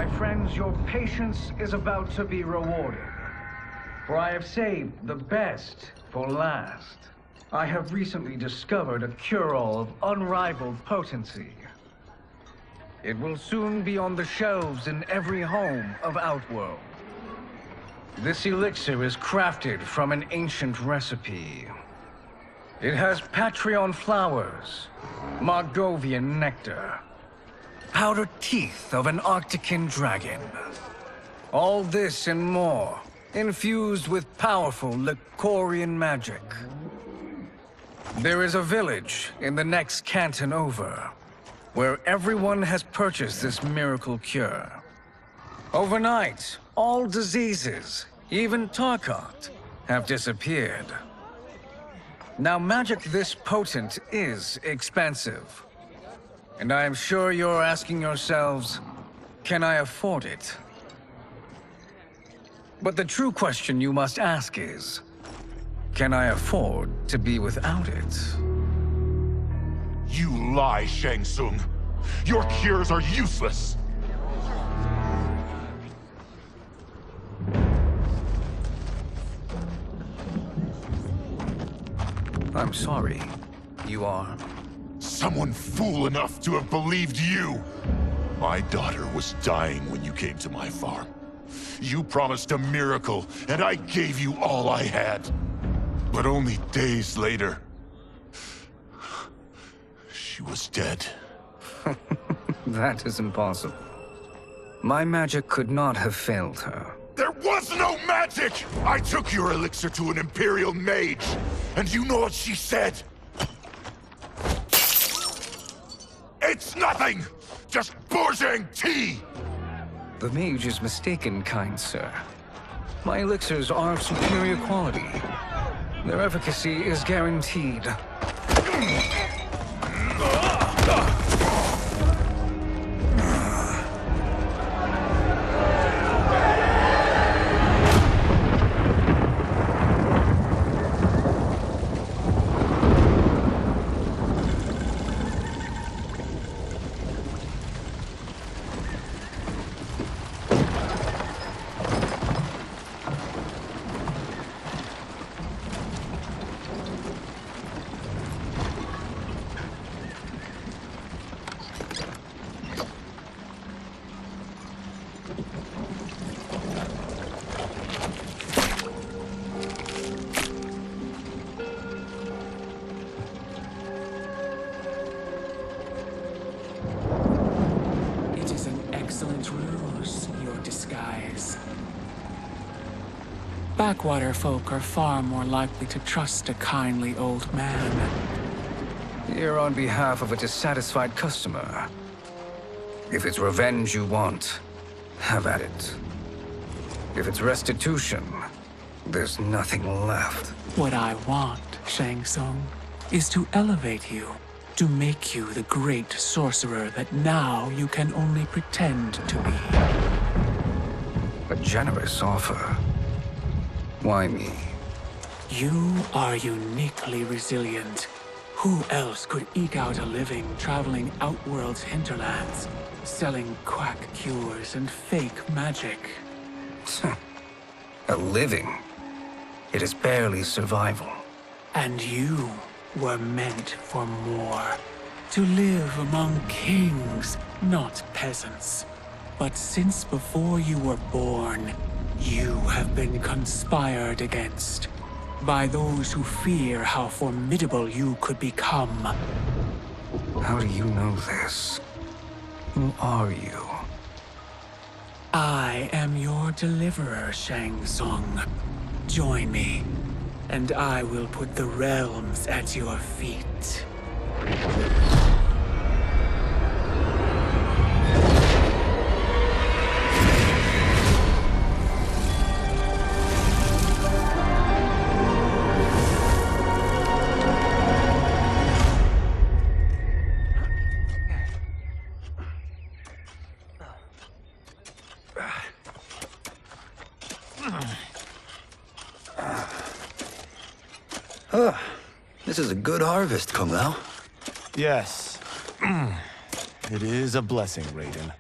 my friends, your patience is about to be rewarded. For I have saved the best for last. I have recently discovered a cure-all of unrivaled potency. It will soon be on the shelves in every home of Outworld. This elixir is crafted from an ancient recipe. It has Patreon flowers, Margovian nectar, powdered teeth of an Arctican dragon. All this and more, infused with powerful Lycorian magic. There is a village in the next canton over, where everyone has purchased this miracle cure. Overnight, all diseases, even Tarkat, have disappeared. Now, magic this potent is expensive. And I am sure you're asking yourselves, can I afford it? But the true question you must ask is, can I afford to be without it? You lie, Shang Tsung. Your cures are useless. I'm sorry. You are? Someone fool enough to have believed you. My daughter was dying when you came to my farm. You promised a miracle, and I gave you all I had. But only days later, she was dead. That is impossible. My magic could not have failed her. There was no magic! I took your elixir to an Imperial mage, and you know what she said? It's nothing! Just Bourgeois tea! The mage is mistaken, kind sir. My elixirs are of superior quality. Their efficacy is guaranteed. Backwater folk are far more likely to trust a kindly old man. Here on behalf of a dissatisfied customer. If it's revenge you want, have at it. If it's restitution, there's nothing left. What I want, Shang Tsung, is to elevate you, to make you the great sorcerer that now you can only pretend to be. A generous offer. Why me? You are uniquely resilient. Who else could eke out a living traveling Outworld's hinterlands, selling quack cures and fake magic? A living? It is barely survival. And you were meant for more. To live among kings, not peasants. But since before you were born, you have been conspired against by those who fear how formidable you could become. How do you know this? Who are you? I am your deliverer, Shang Tsung. Join me, and I will put the realms at your feet. This is a good harvest, Kung Lao. Yes. It is a blessing, Raiden.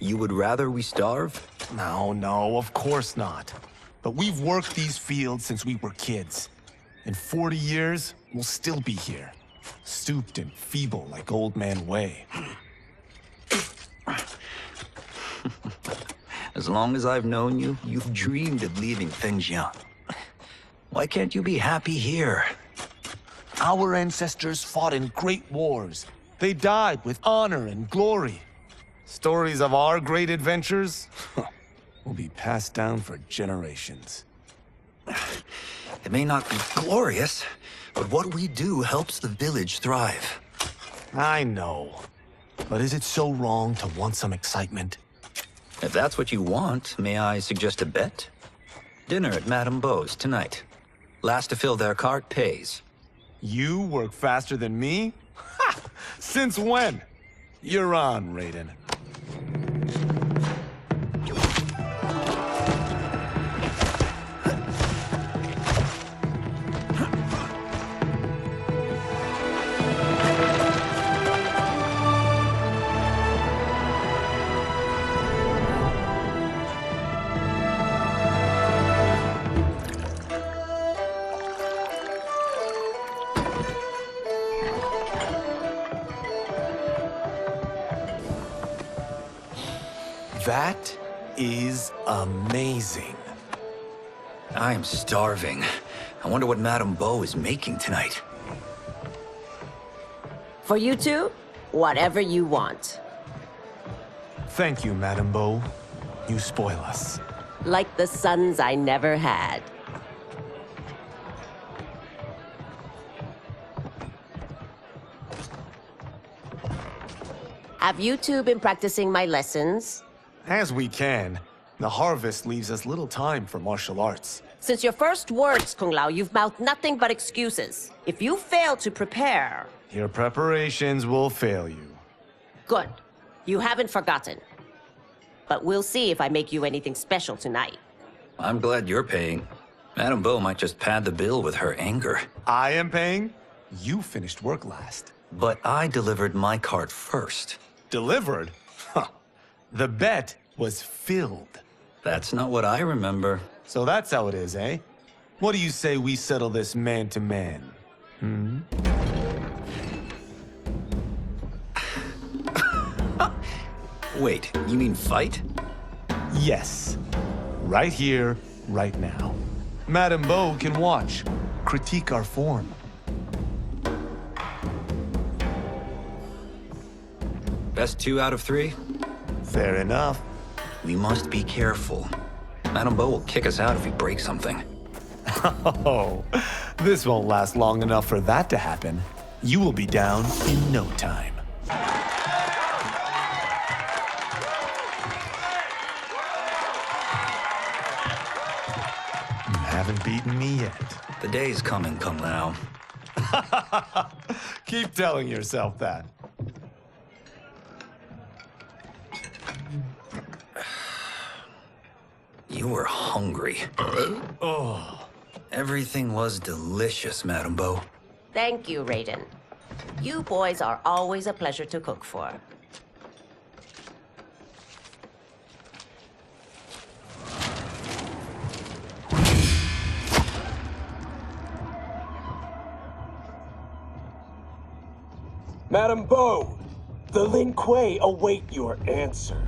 You would rather we starve? No, of course not. But we've worked these fields since we were kids. In 40 years, we'll still be here. Stooped and feeble like Old Man Way. As long as I've known you, you've dreamed of leaving things young. Why can't you be happy here? Our ancestors fought in great wars. They died with honor and glory. Stories of our great adventures will be passed down for generations. It may not be glorious, but what we do helps the village thrive. I know. But is it so wrong to want some excitement? If that's what you want, may I suggest a bet? Dinner at Madame Beau's tonight. Last to fill their cart pays. You work faster than me? Ha! Since when? You're on, Raiden. That is amazing. I am starving. I wonder what Madame Beau is making tonight. For you two, whatever you want. Thank you, Madame Beau. You spoil us. Like the sons I never had. Have you two been practicing my lessons? As we can. The harvest leaves us little time for martial arts. Since your first words, Kung Lao, you've mouthed nothing but excuses. If you fail to prepare... Your preparations will fail you. Good. You haven't forgotten. But we'll see if I make you anything special tonight. I'm glad you're paying. Madame Beau might just pad the bill with her anger. I am paying? You finished work last. But I delivered my cart first. Delivered? Huh. The bet was filled. That's not what I remember. So that's how it is, eh? What do you say we settle this man to man? Wait, you mean fight? Yes. Right here, right now. Madame Beau can watch, critique our form. Best 2 out of 3? Fair enough. We must be careful. Madame Beau will kick us out if we break something. Oh, this won't last long enough for that to happen. You will be down in no time. You haven't beaten me yet. The day's coming, Kung Lao. Keep telling yourself that. You were hungry. Oh. Everything was delicious, Madame Beau. Thank you, Raiden. You boys are always a pleasure to cook for. Madame Beau, the Lin Kuei await your answer.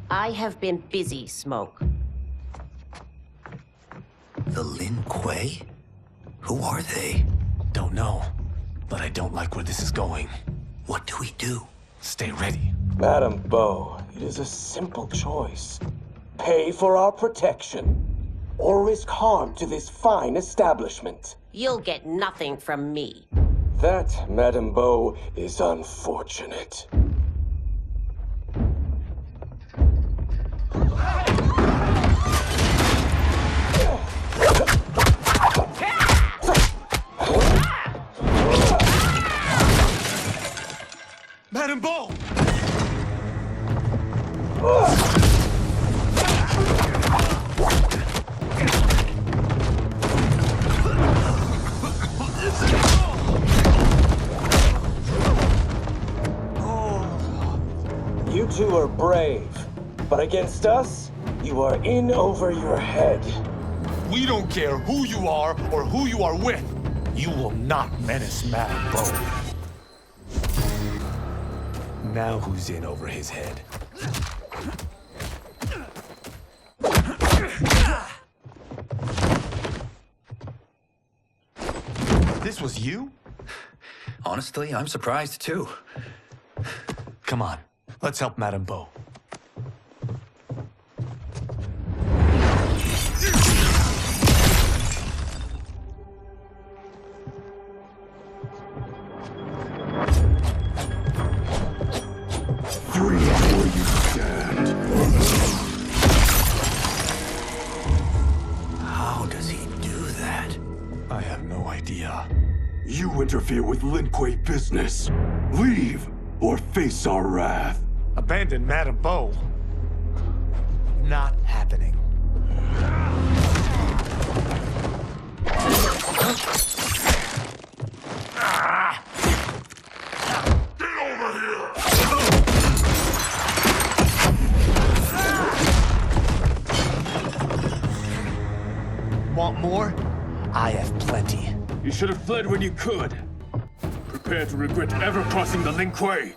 I have been busy, Smoke. The Lin Kuei? Who are they? Don't know, but I don't like where this is going. What do we do? Stay ready. Madame Beau, it is a simple choice. Pay for our protection, or risk harm to this fine establishment. You'll get nothing from me. That, Madame Beau, is unfortunate. Madame Beau! brave. But against us, you are in over your head. We don't care who you are or who you are with. You will not menace Madame Bo. Now who's in over his head? This was you? Honestly, I'm surprised too. Come on, let's help Madame Bo. Free where you stand. How does he do that? I have no idea. You interfere with Lin Kuei business. Leave or face our wrath. Abandon Madame Bo? Not happening. Want more? I have plenty. You should have fled when you could. Prepare to regret ever crossing the Lin Kuei.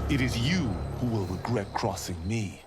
It is you who will regret crossing me.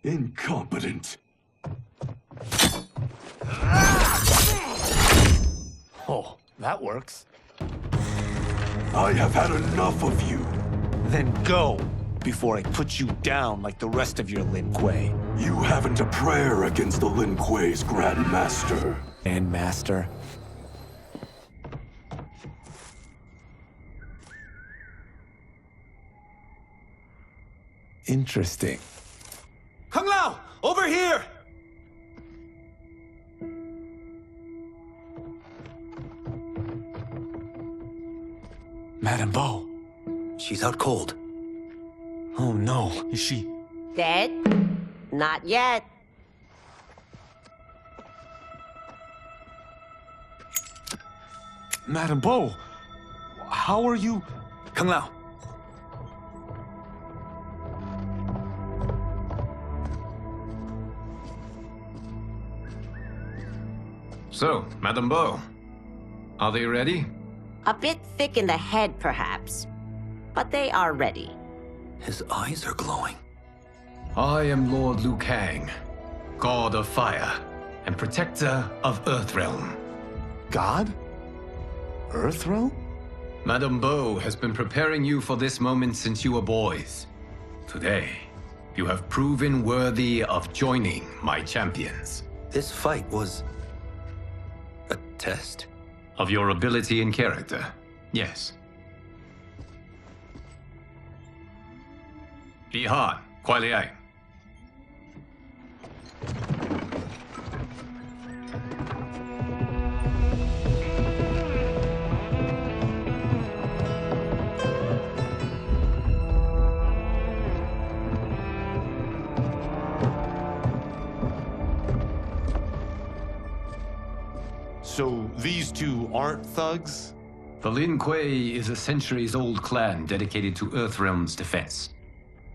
Incompetent. Oh, that works. I have had enough of you. Then go, before I put you down like the rest of your Lin Kuei. You haven't a prayer against the Lin Kuei's Grand Master. And Master? Interesting. Kung Lao! Over here! Madame Bo. She's out cold. Oh no, is she... Dead? Not yet. Madame Bo, how are you... Kung Lao. So, Madame Bo, are they ready? A bit thick in the head, perhaps. But they are ready. His eyes are glowing. I am Lord Liu Kang, God of Fire and Protector of Earthrealm. God? Earthrealm? Madame Bo has been preparing you for this moment since you were boys. Today, you have proven worthy of joining my champions. This fight was... a test? Of your ability and character, yes. Li Han, Kuai Liang. So these two aren't thugs? The Lin Kuei is a centuries-old clan dedicated to Earthrealm's defense.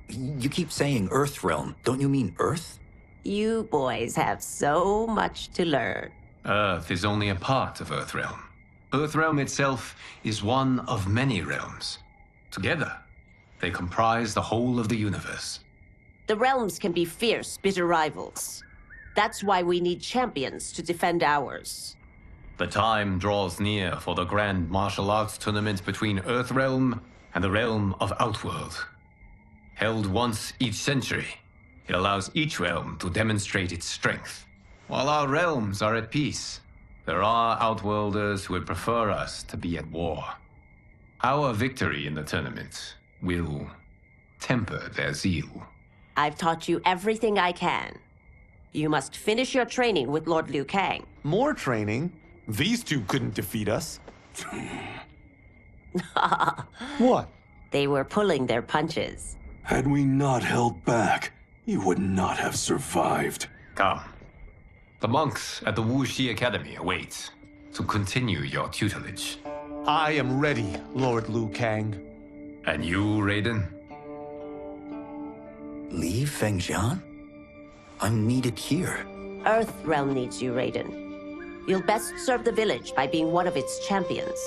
You keep saying Earthrealm. Don't you mean Earth? You boys have so much to learn. Earth is only a part of Earthrealm. Earthrealm itself is one of many realms. Together, they comprise the whole of the universe. The realms can be fierce, bitter rivals. That's why we need champions to defend ours. The time draws near for the grand martial arts tournament between Earthrealm and the realm of Outworld. Held once each century, It allows each realm to demonstrate its strength. While our realms are at peace, there are Outworlders who would prefer us to be at war. Our victory in the tournament will temper their zeal. I've taught you everything I can. You must finish your training with Lord Liu Kang. More training? These two couldn't defeat us. What? They were pulling their punches. Had we not held back, you would not have survived. Come. The monks at the Wuxi Academy await to continue your tutelage. I am ready, Lord Liu Kang. And you, Raiden? Leave Fengjian? I'm needed here. Earth Realm needs you, Raiden. You'll best serve the village by being one of its champions.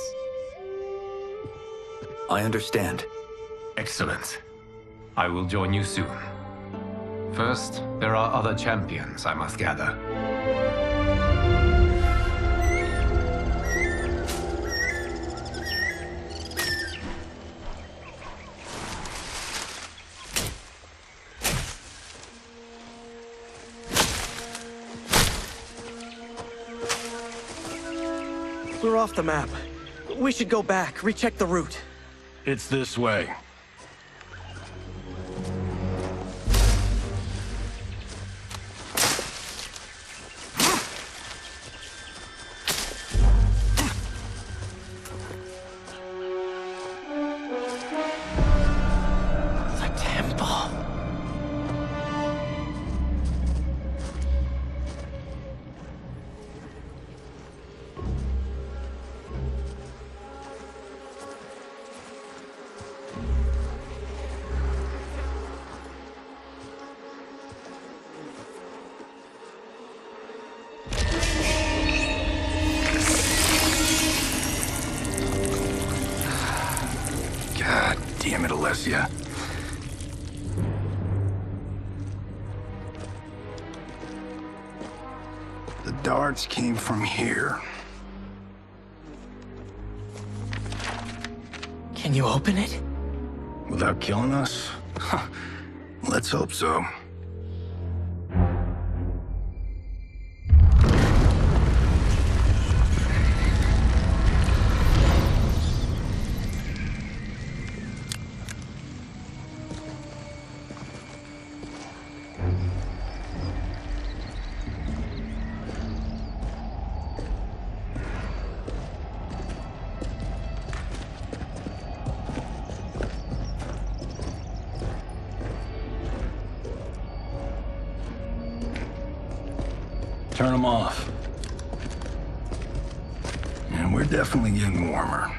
I understand. Excellent. I will join you soon. First, there are other champions I must gather. We're off the map. We should go back, recheck the route. It's this way. The temple. God damn it, Alessia. The darts came from here. Can you open it? Without killing us? Huh. Let's hope so. Turn them off. And we're definitely getting warmer.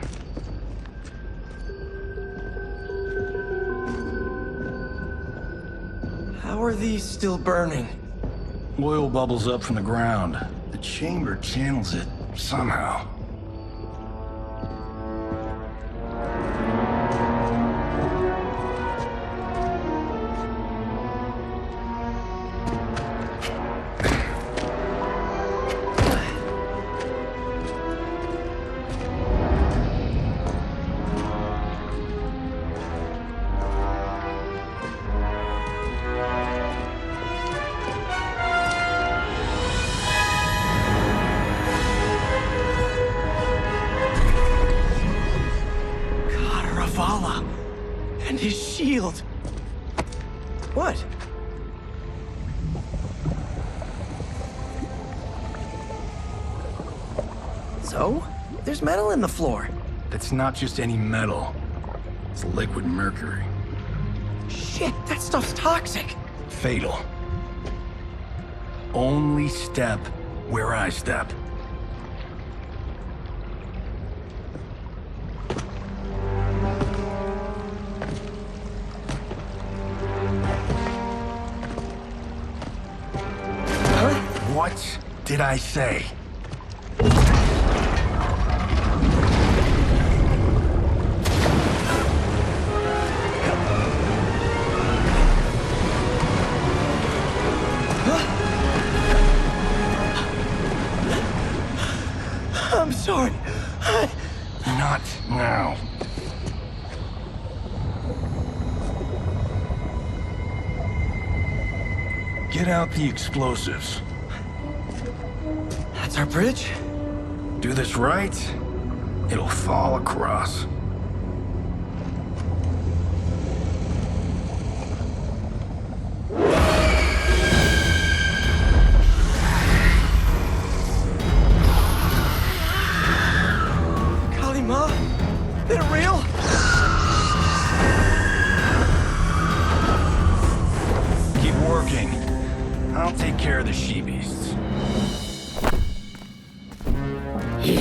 How are these still burning? Oil bubbles up from the ground. The chamber channels it somehow. And his shield. What? So? There's metal in the floor. That's not just any metal. It's liquid mercury. Shit, that stuff's toxic. Fatal. Only step where I step. What did I say? I'm sorry. Not now. Get out the explosives. That's our bridge? Do this right, it'll fall across. Kalima? They're real? Keep working. I'll take care of the she-beasts. You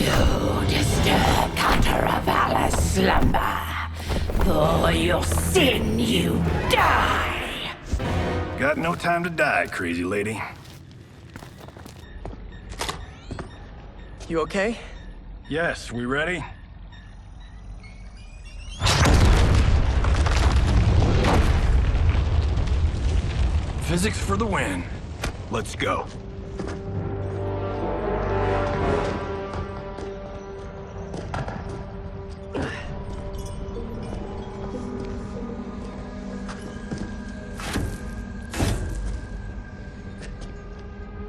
disturb Cataravalla's slumber. For your sin, you die. Got no time to die, crazy lady. You okay? Yes, we ready? Physics for the win. Let's go.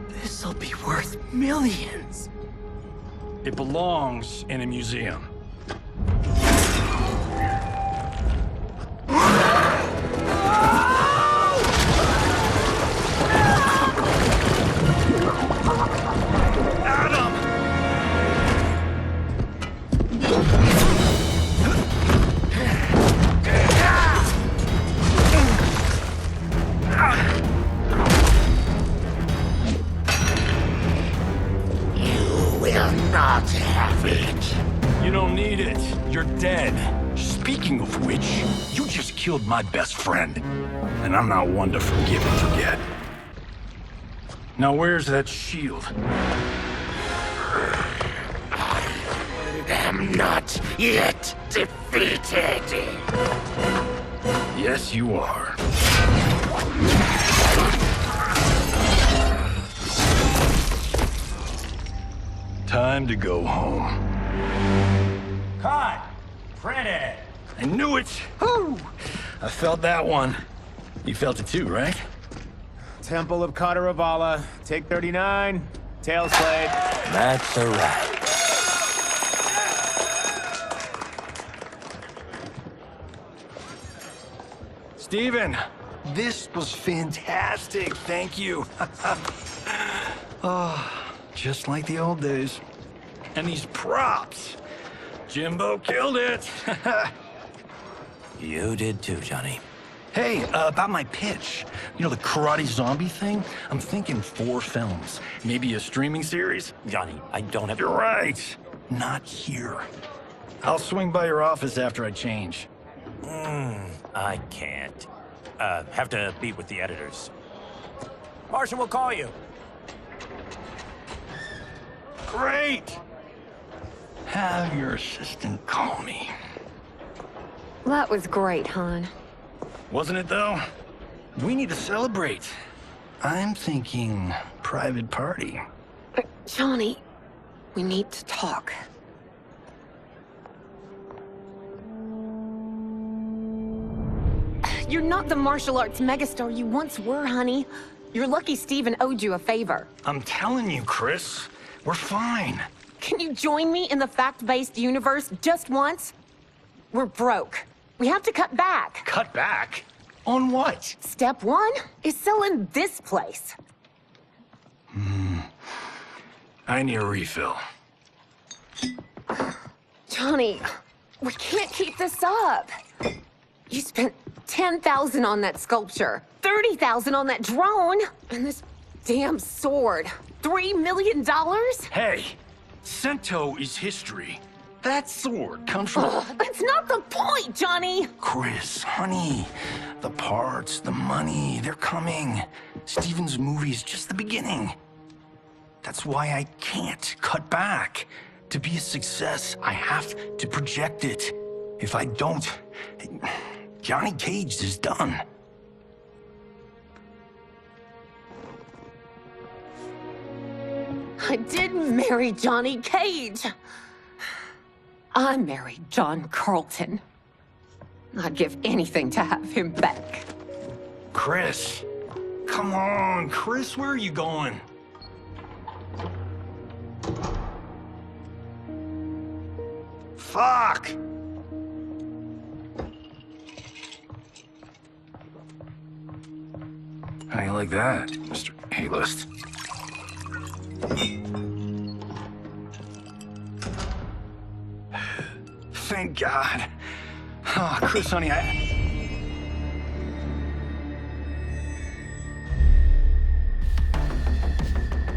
This'll be worth millions. It belongs in a museum. Not have it. You don't need it. You're dead. Speaking of which, you just killed my best friend. And I'm not one to forgive and forget. Now where's that shield? I am not yet defeated. Yes, you are. Time to go home. Cut! Printed! I knew it! Woo! I felt that one. You felt it too, right? Temple of Kataravala, take 39, tail slate. That's a wrap. Steven, this was fantastic. Thank you. Oh, just like the old days. And these props. Jimbo killed it. You did too, Johnny. Hey, about my pitch. You know, the karate zombie thing? I'm thinking 4 films. Maybe a streaming series? Johnny, I don't have... You're right. Not here. I'll swing by your office after I change. I can't. Have to meet with the editors. Marshall will call you. Great! Have your assistant call me. That was great, hon. Wasn't it, though? We need to celebrate. I'm thinking private party. Johnny, we need to talk. You're not the martial arts megastar you once were, honey. You're lucky Steven owed you a favor. I'm telling you, Chris, we're fine. Can you join me in the fact-based universe just once? We're broke. We have to cut back. Cut back? On what? Step 1 is selling this place. I need a refill. Johnny, we can't keep this up. You spent $10,000 on that sculpture, $30,000 on that drone, and this damn sword. $3 million? Hey, Sento is history. That sword comes from... That's not the point, Johnny! Chris, honey, the parts, the money, they're coming. Steven's movie is just the beginning. That's why I can't cut back. To be a success, I have to project it. If I don't, Johnny Cage is done. I didn't marry Johnny Cage. I married John Carlton. I'd give anything to have him back. Chris, come on, Chris, where are you going? Fuck! How you like that, Mr. A-list? Thank God. Oh, Chris, honey,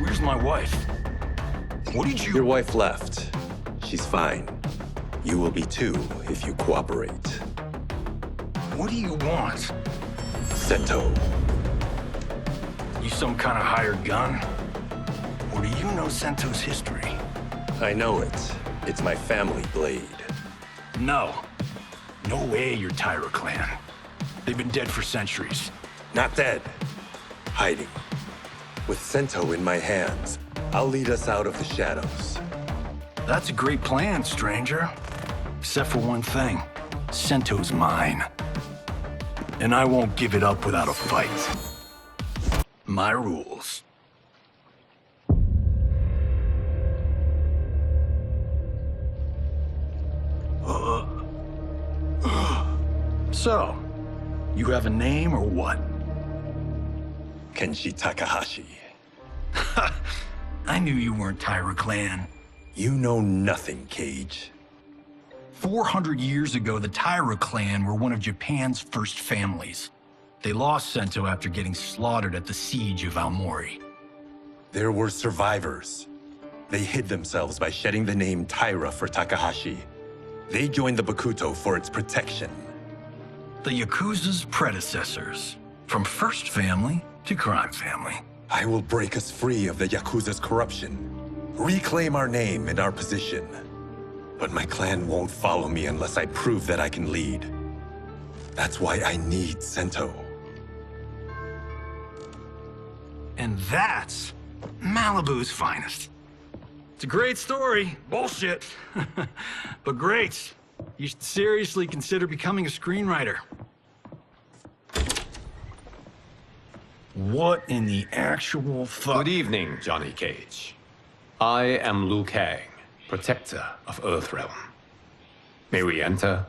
Where's my wife? What did you... Your wife left. She's fine. You will be too if you cooperate. What do you want? Sento. You some kind of hired gun? Or do you know Sento's history? I know it. It's my family blade. No. No way you're Tyra clan. They've been dead for centuries. Not dead. Hiding. With Sento in my hands, I'll lead us out of the shadows. That's a great plan, stranger. Except for one thing. Sento's mine. And I won't give it up without a fight. My rules. So, you have a name or what? Kenshi Takahashi. I knew you weren't Tyra clan. You know nothing, Cage. 400 years ago, the Tyra clan were one of Japan's first families. They lost Sento after getting slaughtered at the siege of Aomori. There were survivors. They hid themselves by shedding the name Tyra for Takahashi. They joined the Bakuto for its protection. The Yakuza's predecessors. From first family to crime family. I will break us free of the Yakuza's corruption. Reclaim our name and our position. But my clan won't follow me unless I prove that I can lead. That's why I need Sento. And that's Malibu's finest. It's a great story. Bullshit. But great. You should seriously consider becoming a screenwriter. What in the actual fuck? Good evening, Johnny Cage. I am Liu Kang, protector of Earthrealm. May we enter?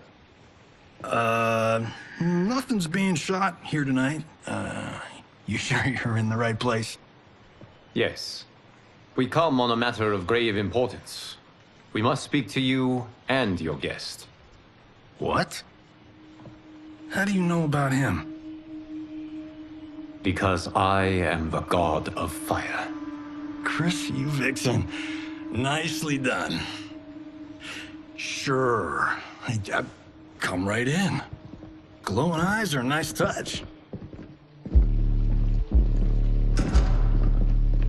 Nothing's being shot here tonight. You sure you're in the right place? Yes. We come on a matter of grave importance. We must speak to you and your guest. What? How do you know about him? Because I am the god of fire. Chris, you vixen. Nicely done. Sure. Come right in. Glowing eyes are a nice touch.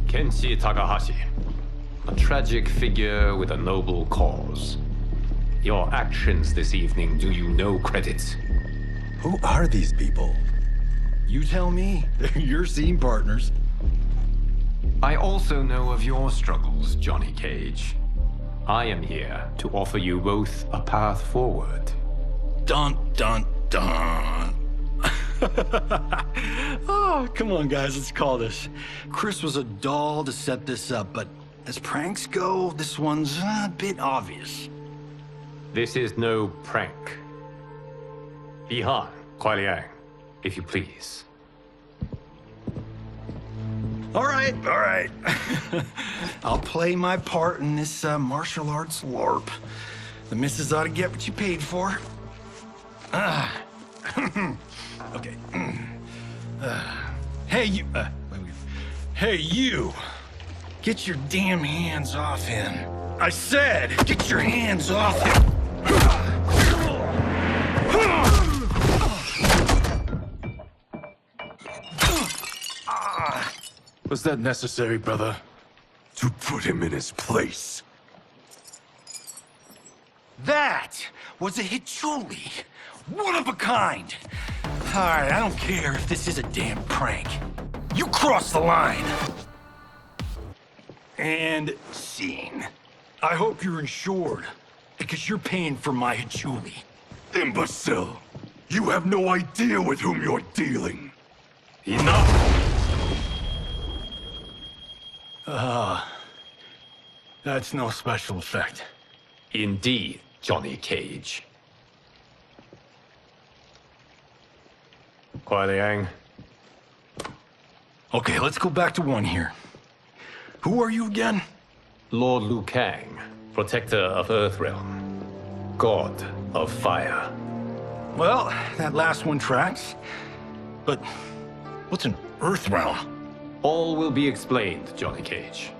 Kenshi Takahashi. A tragic figure with a noble cause. Your actions this evening do you no credit. Who are these people? You tell me. They're your scene partners. I also know of your struggles, Johnny Cage. I am here to offer you both a path forward. Dun, dun, dun. Oh, come on, guys, let's call this. Chris was a doll to set this up, but as pranks go, this one's a bit obvious. This is no prank. Ihan, Kuai Liang, if you please. All right. I'll play my part in this martial arts LARP. The missus ought to get what you paid for. Okay. Hey, you... Hey, you! Get your damn hands off him. I said, get your hands off him! Was that necessary, brother? To put him in his place. That was a Hichuli. One of a kind. All right, I don't care if this is a damn prank. You crossed the line. And scene. I hope you're insured, because you're paying for my Hichuli. Imbecile! You have no idea with whom you're dealing. Enough! That's no special effect. Indeed, Johnny Cage. Kuai Liang. Okay, let's go back to one here. Who are you again? Lord Liu Kang, protector of Earthrealm, god of fire. Well, that last one tracks. But what's an Earthrealm? All will be explained, Johnny Cage.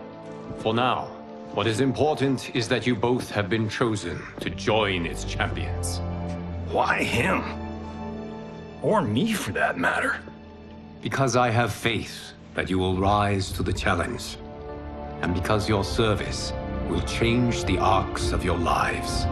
For now, what is important is that you both have been chosen to join its champions. Why him? Or me, for that matter. Because I have faith that you will rise to the challenge. And because your service will change the arcs of your lives.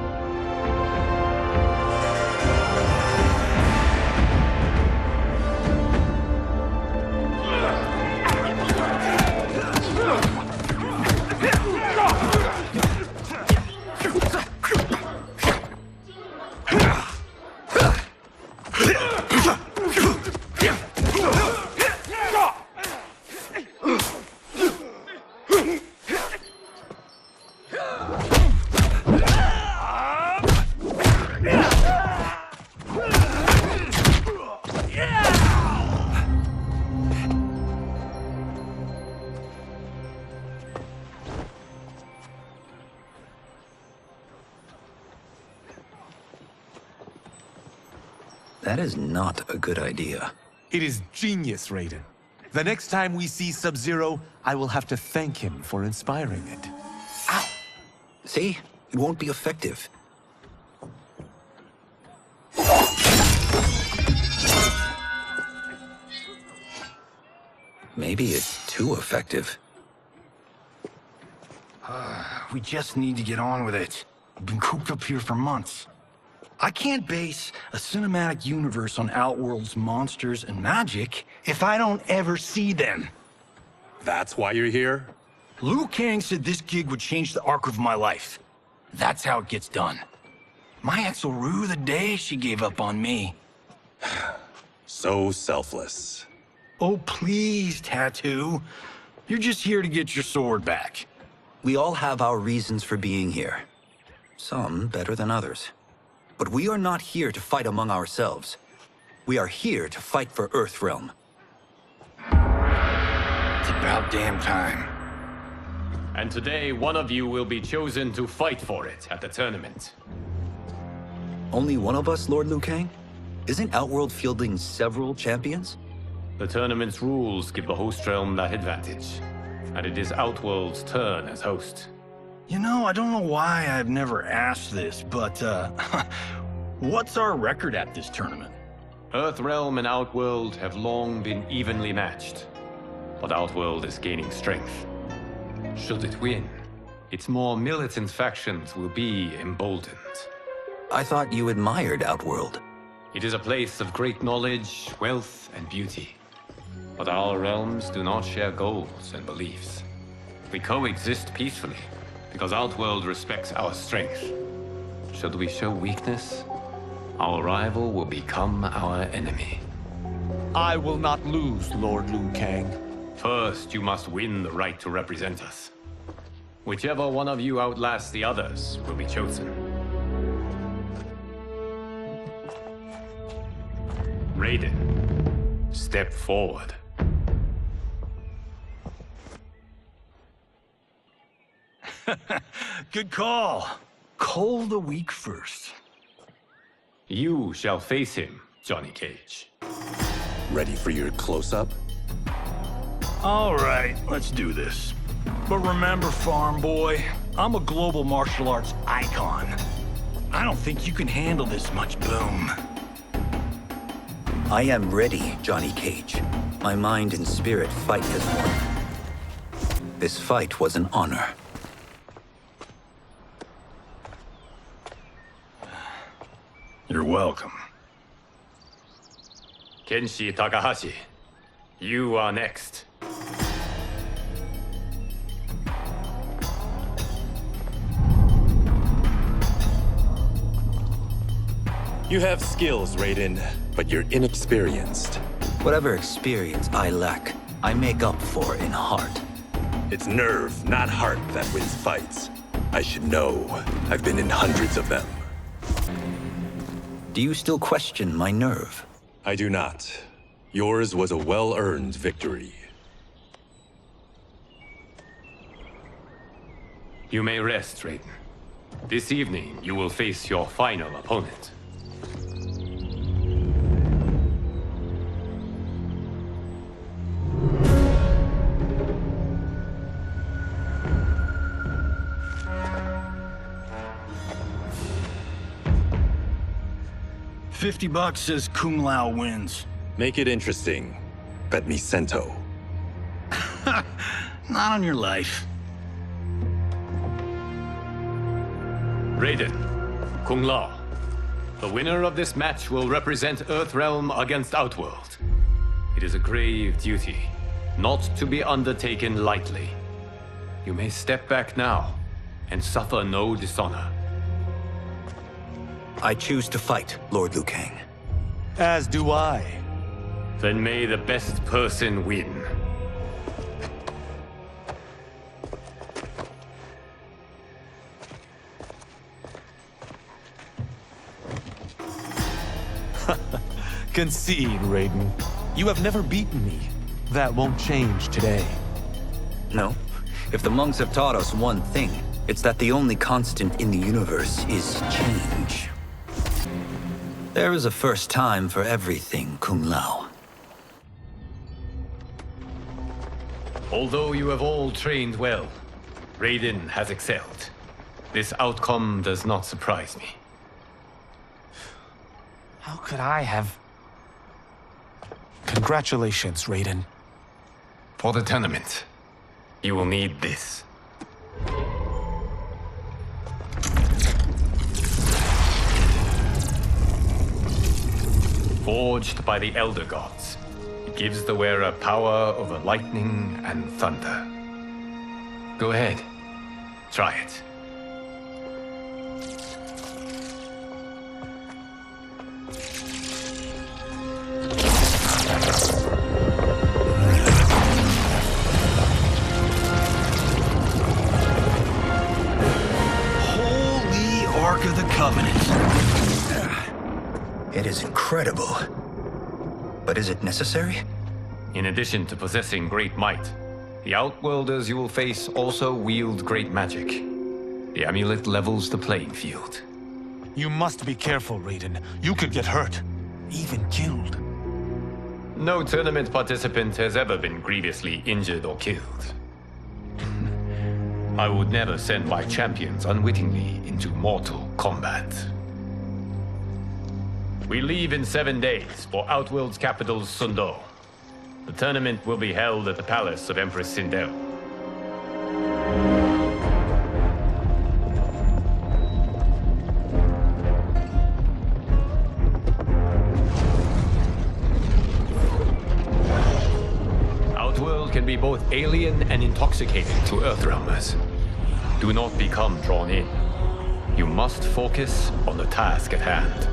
That is not a good idea. It is genius, Raiden. The next time we see Sub-Zero, I will have to thank him for inspiring it. Ow! See? It won't be effective. Maybe it's too effective. We just need to get on with it. I've been cooped up here for months. I can't base a cinematic universe on Outworld's monsters and magic if I don't ever see them. That's why you're here? Liu Kang said this gig would change the arc of my life. That's how it gets done. My ex will rue the day she gave up on me. So selfless. Oh, please, Tattoo. You're just here to get your sword back. We all have our reasons for being here. Some better than others. But we are not here to fight among ourselves. We are here to fight for Earthrealm. It's about damn time. And today, one of you will be chosen to fight for it at the tournament. Only one of us, Lord Liu Kang? Isn't Outworld fielding several champions? The tournament's rules give the host realm that advantage. And it is Outworld's turn as host. You know, I don't know why I've never asked this, but, what's our record at this tournament? Earthrealm and Outworld have long been evenly matched. But Outworld is gaining strength. Should it win, its more militant factions will be emboldened. I thought you admired Outworld. It is a place of great knowledge, wealth, and beauty. But our realms do not share goals and beliefs. We coexist peacefully, because Outworld respects our strength. Should we show weakness, our rival will become our enemy. I will not lose, Lord Liu Kang. First, you must win the right to represent us. Whichever one of you outlasts the others will be chosen. Raiden, step forward. Good call. Cole the weak first. You shall face him, Johnny Cage. Ready for your close-up? All right, let's do this. But remember, farm boy, I'm a global martial arts icon. I don't think you can handle this much boom. I am ready, Johnny Cage. My mind and spirit fight as one. This fight was an honor. You're welcome. Kenshi Takahashi, you are next. You have skills, Raiden, but you're inexperienced. Whatever experience I lack, I make up for in heart. It's nerve, not heart, that wins fights. I should know. I've been in hundreds of them. Do you still question my nerve? I do not. Yours was a well-earned victory. You may rest, Raiden. This evening, you will face your final opponent. $50 says Kung Lao wins. Make it interesting. Bet me cento. Not on your life. Raiden, Kung Lao. The winner of this match will represent Earthrealm against Outworld. It is a grave duty, not to be undertaken lightly. You may step back now and suffer no dishonor. I choose to fight, Lord Liu Kang. As do I. Then may the best person win. Concede, Raiden. You have never beaten me. That won't change today. No. If the monks have taught us one thing, it's that the only constant in the universe is change. There is a first time for everything, Kung Lao. Although you have all trained well, Raiden has excelled. This outcome does not surprise me. How could I have... Congratulations, Raiden. For the tournament, you will need this. Forged by the Elder Gods, it gives the wearer power over lightning and thunder. Go ahead, try it. Holy Ark of the Covenant. It is incredible. But is it necessary? In addition to possessing great might, the Outworlders you will face also wield great magic. The amulet levels the playing field. You must be careful, Raiden. You could get hurt. Even killed. No tournament participant has ever been grievously injured or killed. I would never send my champions unwittingly into mortal combat. We leave in 7 days for Outworld's capital, Sundo. The tournament will be held at the palace of Empress Sindel. Outworld can be both alien and intoxicating to Earthrealmers. Do not become drawn in. You must focus on the task at hand.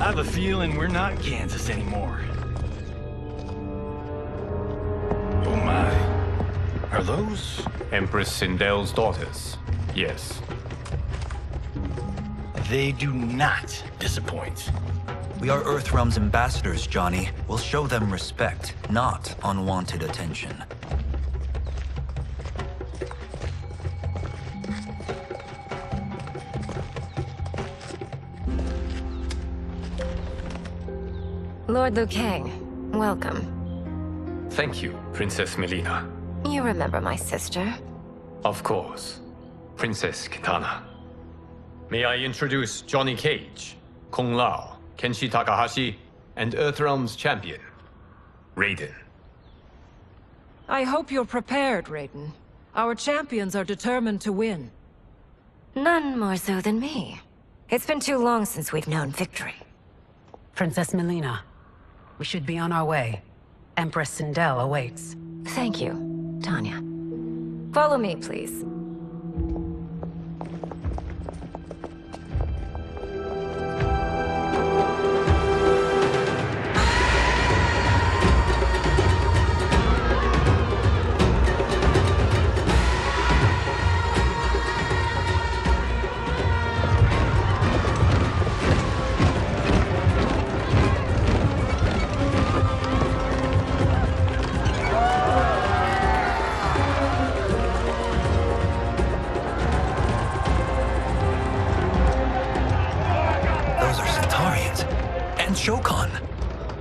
I have a feeling we're not Kansas anymore. Oh my. Are those? Empress Sindel's daughters, yes. They do not disappoint. We are Earthrealm's ambassadors, Johnny. We'll show them respect, not unwanted attention. Lord Liu Kang, welcome. Thank you, Princess Melina. You remember my sister? Of course. Princess Kitana. May I introduce Johnny Cage, Kung Lao, Kenshi Takahashi, and Earthrealm's champion, Raiden. I hope you're prepared, Raiden. Our champions are determined to win. None more so than me. It's been too long since we've known victory. Princess Melina, we should be on our way. Empress Sindel awaits. Thank you, Tanya. Follow me, please.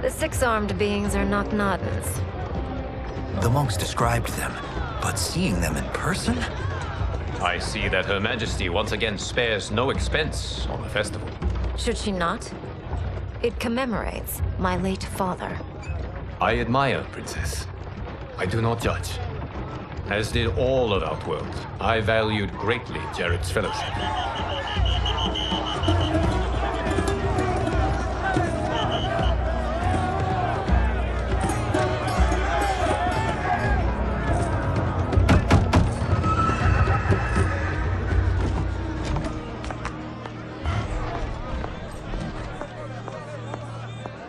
The six-armed beings are not Nodens. The monks described them, but seeing them in person? I see that Her Majesty once again spares no expense on the festival. Should she not? It commemorates my late father. I admire, Princess. I do not judge. As did all of Outworld, I valued greatly Jared's fellowship.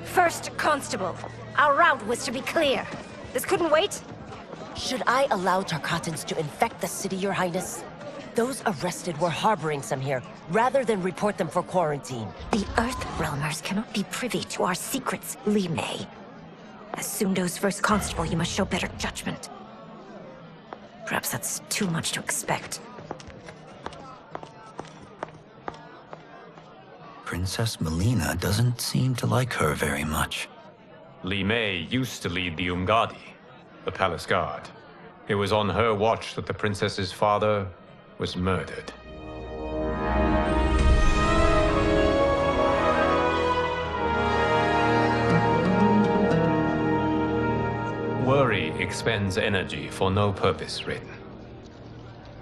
First Constable, our route was to be clear. This couldn't wait? Should I allow Tarkatans to infect the city, Your Highness? Those arrested were harboring some here, rather than report them for quarantine. The Earthrealmers cannot be privy to our secrets, Li Mei. As Sundo's first constable, you must show better judgment. Perhaps that's too much to expect. Princess Melina doesn't seem to like her very much. Li Mei used to lead the Umgadi, the palace guard. It was on her watch that the princess's father was murdered. Worry expends energy for no purpose, Raiden.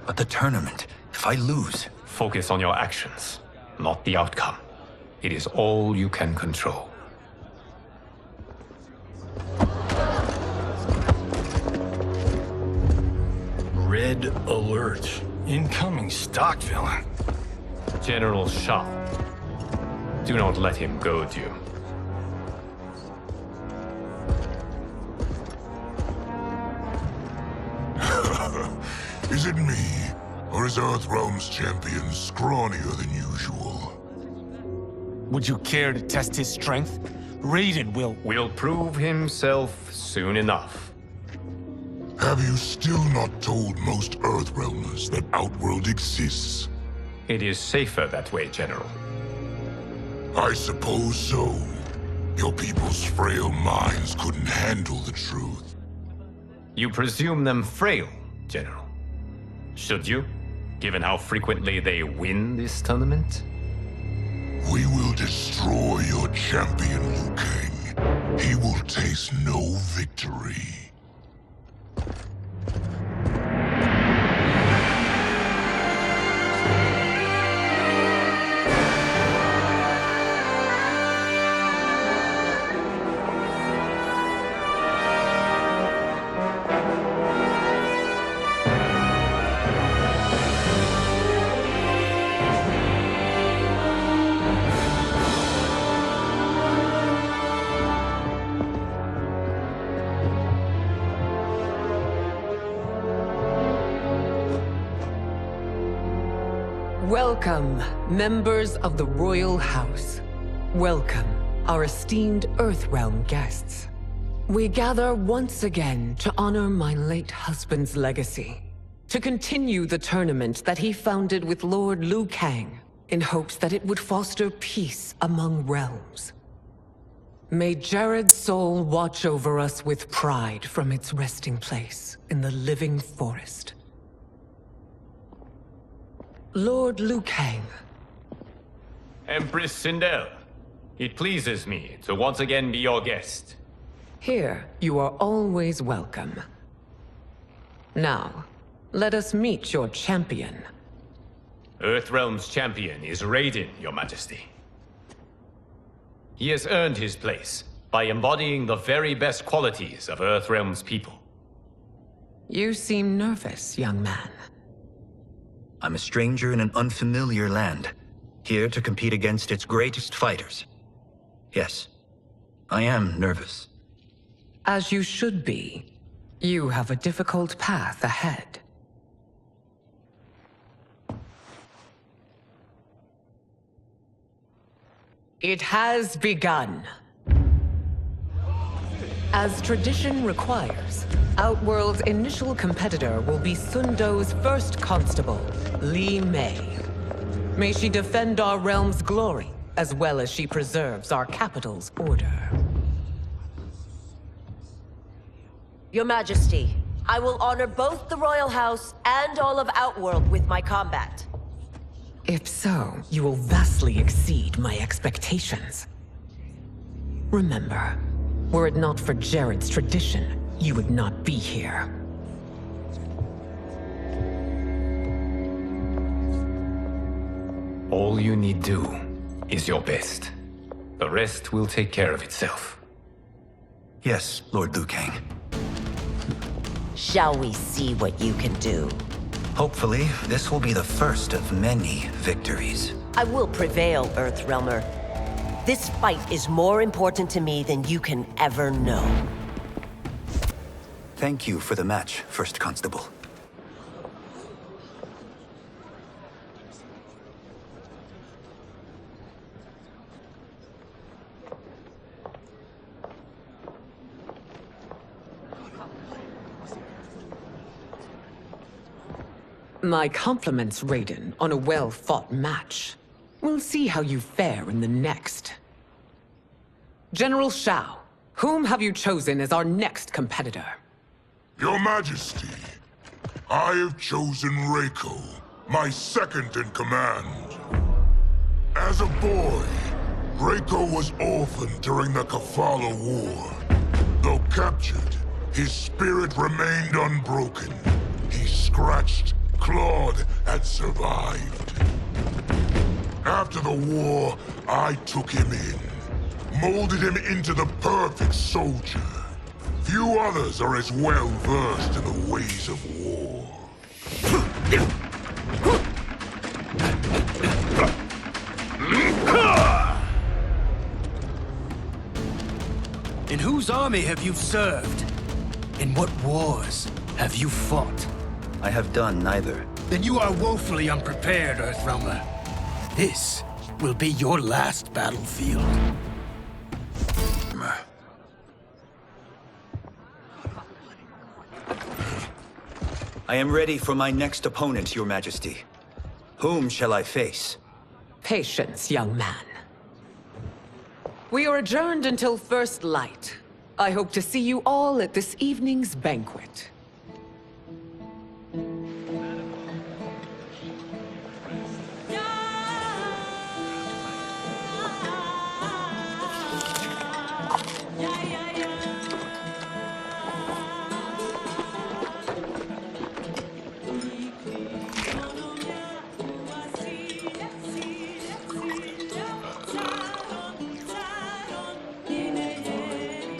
But the tournament, if I lose... Focus on your actions, not the outcome. It is all you can control. Red alert. Incoming stock villain. General Shah. Do not let him goad you. Is it me? Or is Earthrealm's champion scrawnier than usual? Would you care to test his strength? Raiden will prove himself soon enough. Have you still not told most Earthrealmers that Outworld exists? It is safer that way, General. I suppose so. Your people's frail minds couldn't handle the truth. You presume them frail, General. Should you, given how frequently they win this tournament? We will destroy your champion, Liu Kang. He will taste no victory. Welcome, members of the Royal House. Welcome, our esteemed Earthrealm guests. We gather once again to honor my late husband's legacy, to continue the tournament that he founded with Lord Liu Kang, in hopes that it would foster peace among realms. May Jared's soul watch over us with pride from its resting place in the living forest. Lord Liu Kang. Empress Sindel, it pleases me to once again be your guest. Here, you are always welcome. Now, let us meet your champion. Earthrealm's champion is Raiden, Your Majesty. He has earned his place by embodying the very best qualities of Earthrealm's people. You seem nervous, young man. I'm a stranger in an unfamiliar land, here to compete against its greatest fighters. Yes, I am nervous. As you should be. You have a difficult path ahead. It has begun. As tradition requires, Outworld's initial competitor will be Sundo's first constable, Li Mei. May she defend our realm's glory, as well as she preserves our capital's order. Your Majesty, I will honor both the Royal House and all of Outworld with my combat. If so, you will vastly exceed my expectations. Remember, were it not for Jared's tradition, you would not be here. All you need do is your best. The rest will take care of itself. Yes, Lord Liu Kang. Shall we see what you can do? Hopefully, this will be the first of many victories. I will prevail, Earthrealmer. This fight is more important to me than you can ever know. Thank you for the match, First Constable. My compliments, Raiden, on a well-fought match. We'll see how you fare in the next. General Shao, whom have you chosen as our next competitor? Your Majesty, I have chosen Reiko, my second in command. As a boy, Reiko was orphaned during the Kafala War. Though captured, his spirit remained unbroken. He scratched, clawed, and survived. After the war, I took him in, molded him into the perfect soldier. Few others are as well versed in the ways of war. In whose army have you served? In what wars have you fought? I have done neither. Then you are woefully unprepared, Earthrealmer. This will be your last battlefield. I am ready for my next opponent, Your Majesty. Whom shall I face? Patience, young man. We are adjourned until first light. I hope to see you all at this evening's banquet.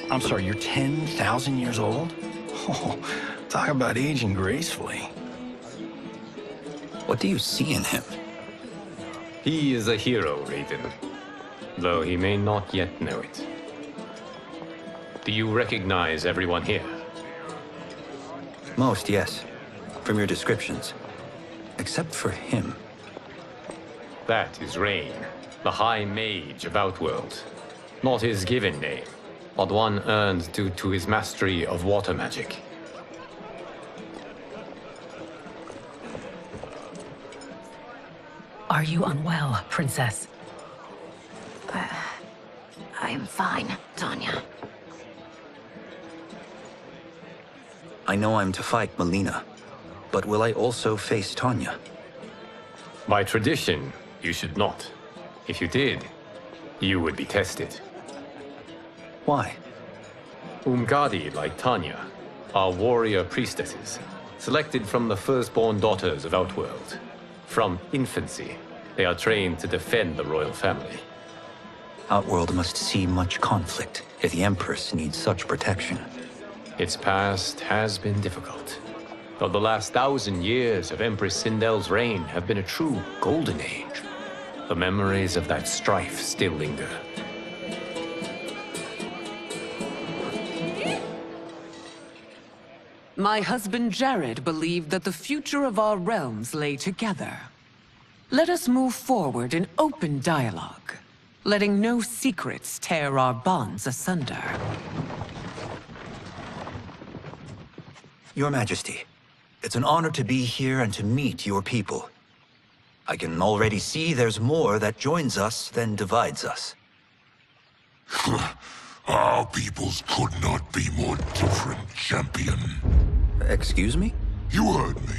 I'm sorry, you're 10,000 years old? Oh, talk about aging gracefully. What do you see in him? He is a hero, Raiden, though he may not yet know it. Do you recognize everyone here? Most, yes. From your descriptions. Except for him. That is Rain, the High Mage of Outworld. Not his given name, but one earned due to his mastery of water magic. Are you unwell, Princess? I am fine, Tanya. I know I'm to fight Melina, but will I also face Tanya? By tradition, you should not. If you did, you would be tested. Why? Umgadi, like Tanya, are warrior priestesses, selected from the firstborn daughters of Outworld. From infancy, they are trained to defend the royal family. Outworld must see much conflict if the Empress needs such protection. Its past has been difficult, though the last 1,000 years of Empress Sindel's reign have been a true golden age. The memories of that strife still linger. My husband Jared believed that the future of our realms lay together. Let us move forward in open dialogue, letting no secrets tear our bonds asunder. Your Majesty, it's an honor to be here and to meet your people. I can already see there's more that joins us than divides us. Our peoples could not be more different, champion. Excuse me? You heard me.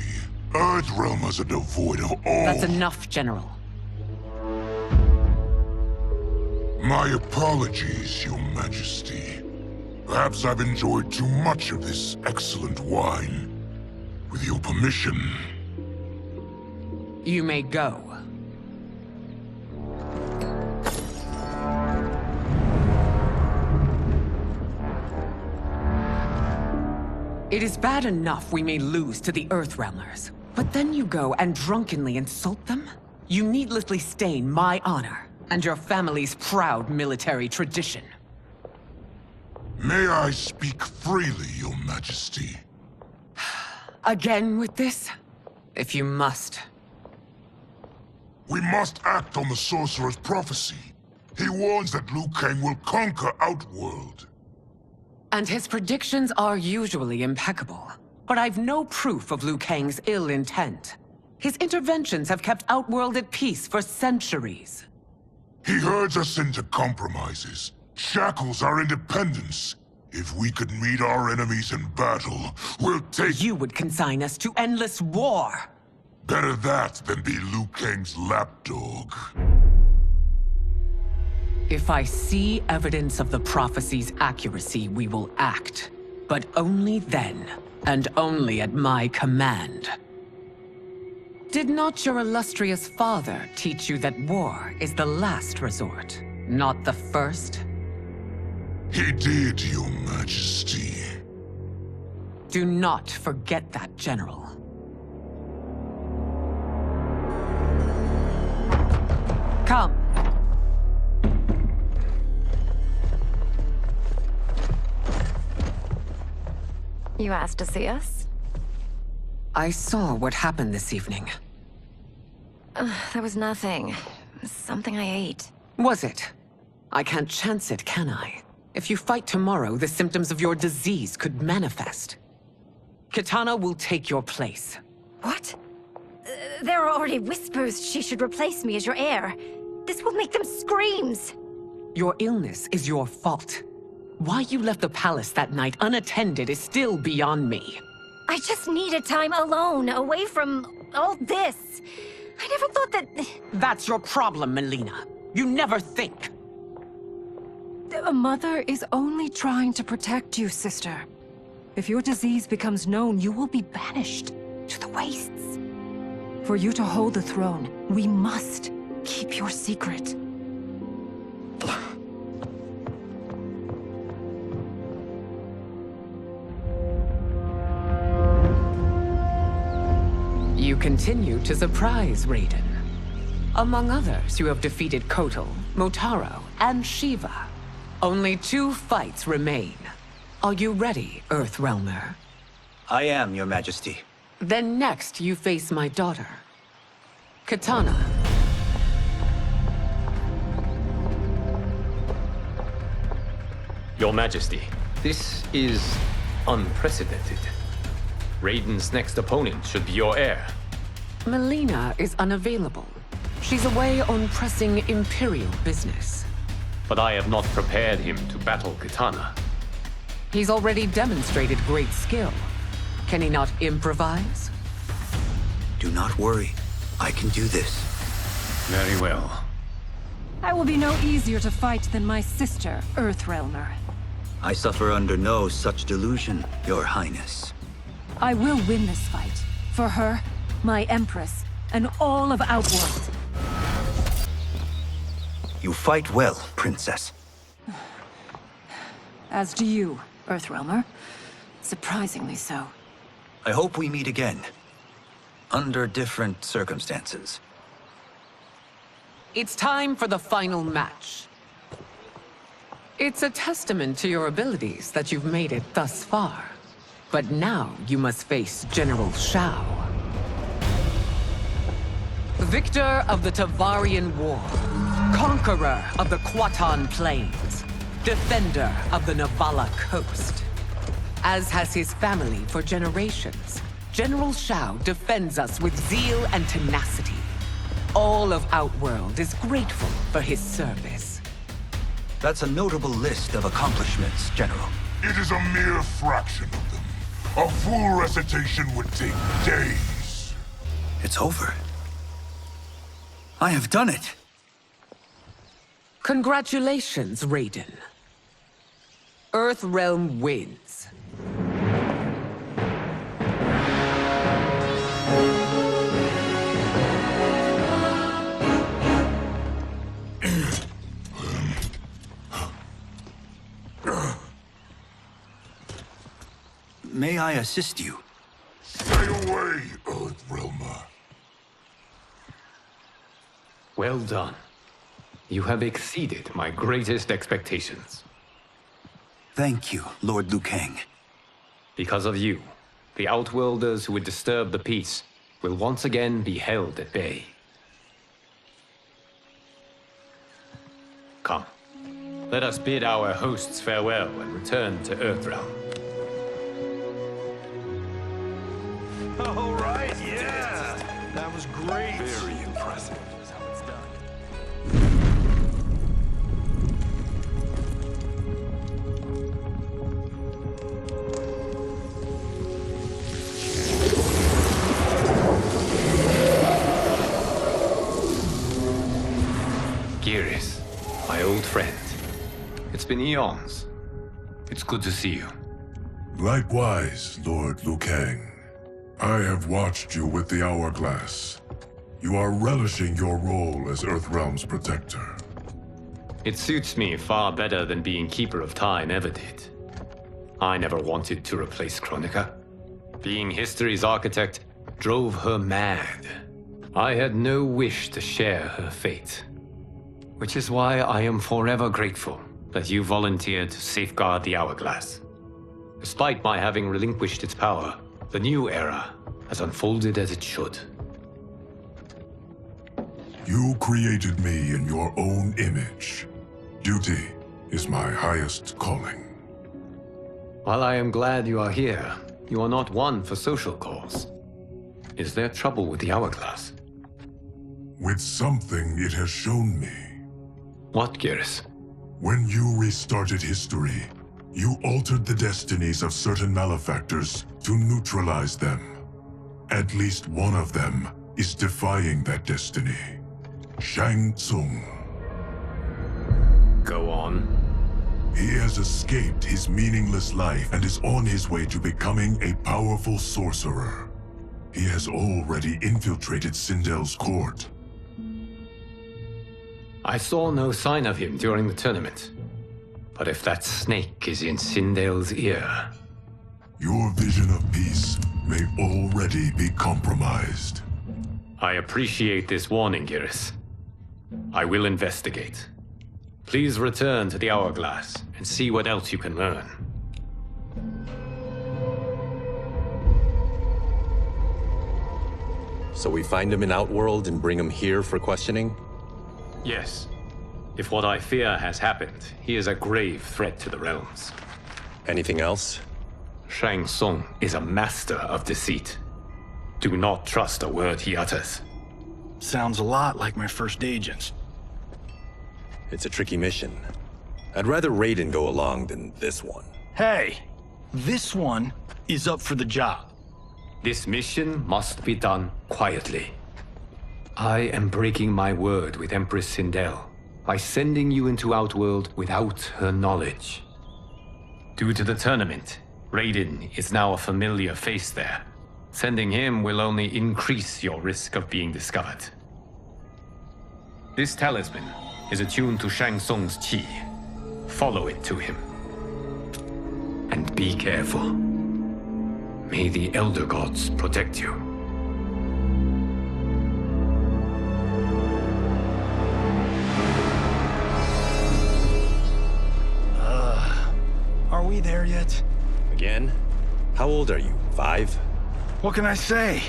Earthrealmers are devoid of all... That's enough, General. My apologies, Your Majesty. Perhaps I've enjoyed too much of this excellent wine. With your permission... You may go. It is bad enough we may lose to the Earthrealmers, but then you go and drunkenly insult them? You needlessly stain my honor and your family's proud military tradition. May I speak freely, Your Majesty? Again with this? If you must. We must act on the Sorcerer's prophecy. He warns that Liu Kang will conquer Outworld. And his predictions are usually impeccable. But I've no proof of Liu Kang's ill intent. His interventions have kept Outworld at peace for centuries. He herds us into compromises, shackles our independence. If we could meet our enemies in battle, we'll take... You would consign us to endless war! Better that than be Liu Kang's lapdog. If I see evidence of the prophecy's accuracy, we will act. But only then, and only at my command. Did not your illustrious father teach you that war is the last resort, not the first? He did, Your Majesty. Do not forget that, General. Come. You asked to see us? I saw what happened this evening. There was nothing. Something I ate. Was it? I can't chance it, can I? If you fight tomorrow, the symptoms of your disease could manifest. Kitana will take your place. What? There are already whispers she should replace me as your heir. This will make them screams! Your illness is your fault. Why you left the palace that night unattended is still beyond me. I just needed time alone, away from all this. I never thought that... That's your problem, Melina. You never think. A mother is only trying to protect you, sister. If your disease becomes known, you will be banished to the wastes. For you to hold the throne, we must keep your secret. You continue to surprise Raiden. Among others, you have defeated Kotal, Motaro, and Shiva. Only 2 fights remain. Are you ready, Earthrealmer? I am, Your Majesty. Then next, you face my daughter, Kitana. Your Majesty, this is unprecedented. Raiden's next opponent should be your heir. Melina is unavailable. She's away on pressing Imperial business. But I have not prepared him to battle Kitana. He's already demonstrated great skill. Can he not improvise? Do not worry. I can do this. Very well. I will be no easier to fight than my sister, Earthrealmer. I suffer under no such delusion, Your Highness. I will win this fight. For her, my Empress, and all of Outworld. You fight well, Princess. As do you, Earthrealmer. Surprisingly so. I hope we meet again. Under different circumstances. It's time for the final match. It's a testament to your abilities that you've made it thus far. But now you must face General Shao. Victor of the Tavarian War. Conqueror of the Kwatan Plains. Defender of the Navala Coast. As has his family for generations, General Shao defends us with zeal and tenacity. All of Outworld is grateful for his service. That's a notable list of accomplishments, General. It is a mere fraction of them. A full recitation would take days. It's over. I have done it. Congratulations, Raiden. Earthrealm wins. May I assist you? Stay away, Earthrealmer. Well done. You have exceeded my greatest expectations. Thank you, Lord Liu Kang. Because of you, the Outworlders who would disturb the peace will once again be held at bay. Come, let us bid our hosts farewell and return to Earthrealm. All right, yeah! That was great! Very impressive. Here's how it's done. Geras, my old friend. It's been eons. It's good to see you. Likewise, Lord Liu Kang. I have watched you with the Hourglass. You are relishing your role as Earthrealm's protector. It suits me far better than being Keeper of Time ever did. I never wanted to replace Chronica. Being history's architect drove her mad. I had no wish to share her fate. Which is why I am forever grateful that you volunteered to safeguard the Hourglass. Despite my having relinquished its power, the new era has unfolded as it should. You created me in your own image. Duty is my highest calling. While I am glad you are here, you are not one for social calls. Is there trouble with the Hourglass? With something it has shown me. What, Geras? When you restarted history, you altered the destinies of certain malefactors to neutralize them. At least one of them is defying that destiny. Shang Tsung. Go on. He has escaped his meaningless life and is on his way to becoming a powerful sorcerer. He has already infiltrated Sindel's court. I saw no sign of him during the tournament. But if that snake is in Sindel's ear... Your vision of peace may already be compromised. I appreciate this warning, Geras. I will investigate. Please return to the Hourglass and see what else you can learn. So we find him in Outworld and bring him here for questioning? Yes. If what I fear has happened, he is a grave threat to the realms. Anything else? Shang Tsung is a master of deceit. Do not trust a word he utters. Sounds a lot like my first agents. It's a tricky mission. I'd rather Raiden go along than this one. Hey! This one is up for the job. This mission must be done quietly. I am breaking my word with Empress Sindel by sending you into Outworld without her knowledge. Due to the tournament, Raiden is now a familiar face there. Sending him will only increase your risk of being discovered. This talisman is attuned to Shang Tsung's chi. Follow it to him. And be careful. May the Elder Gods protect you. Are we there yet? Again? How old are you? 5? What can I say?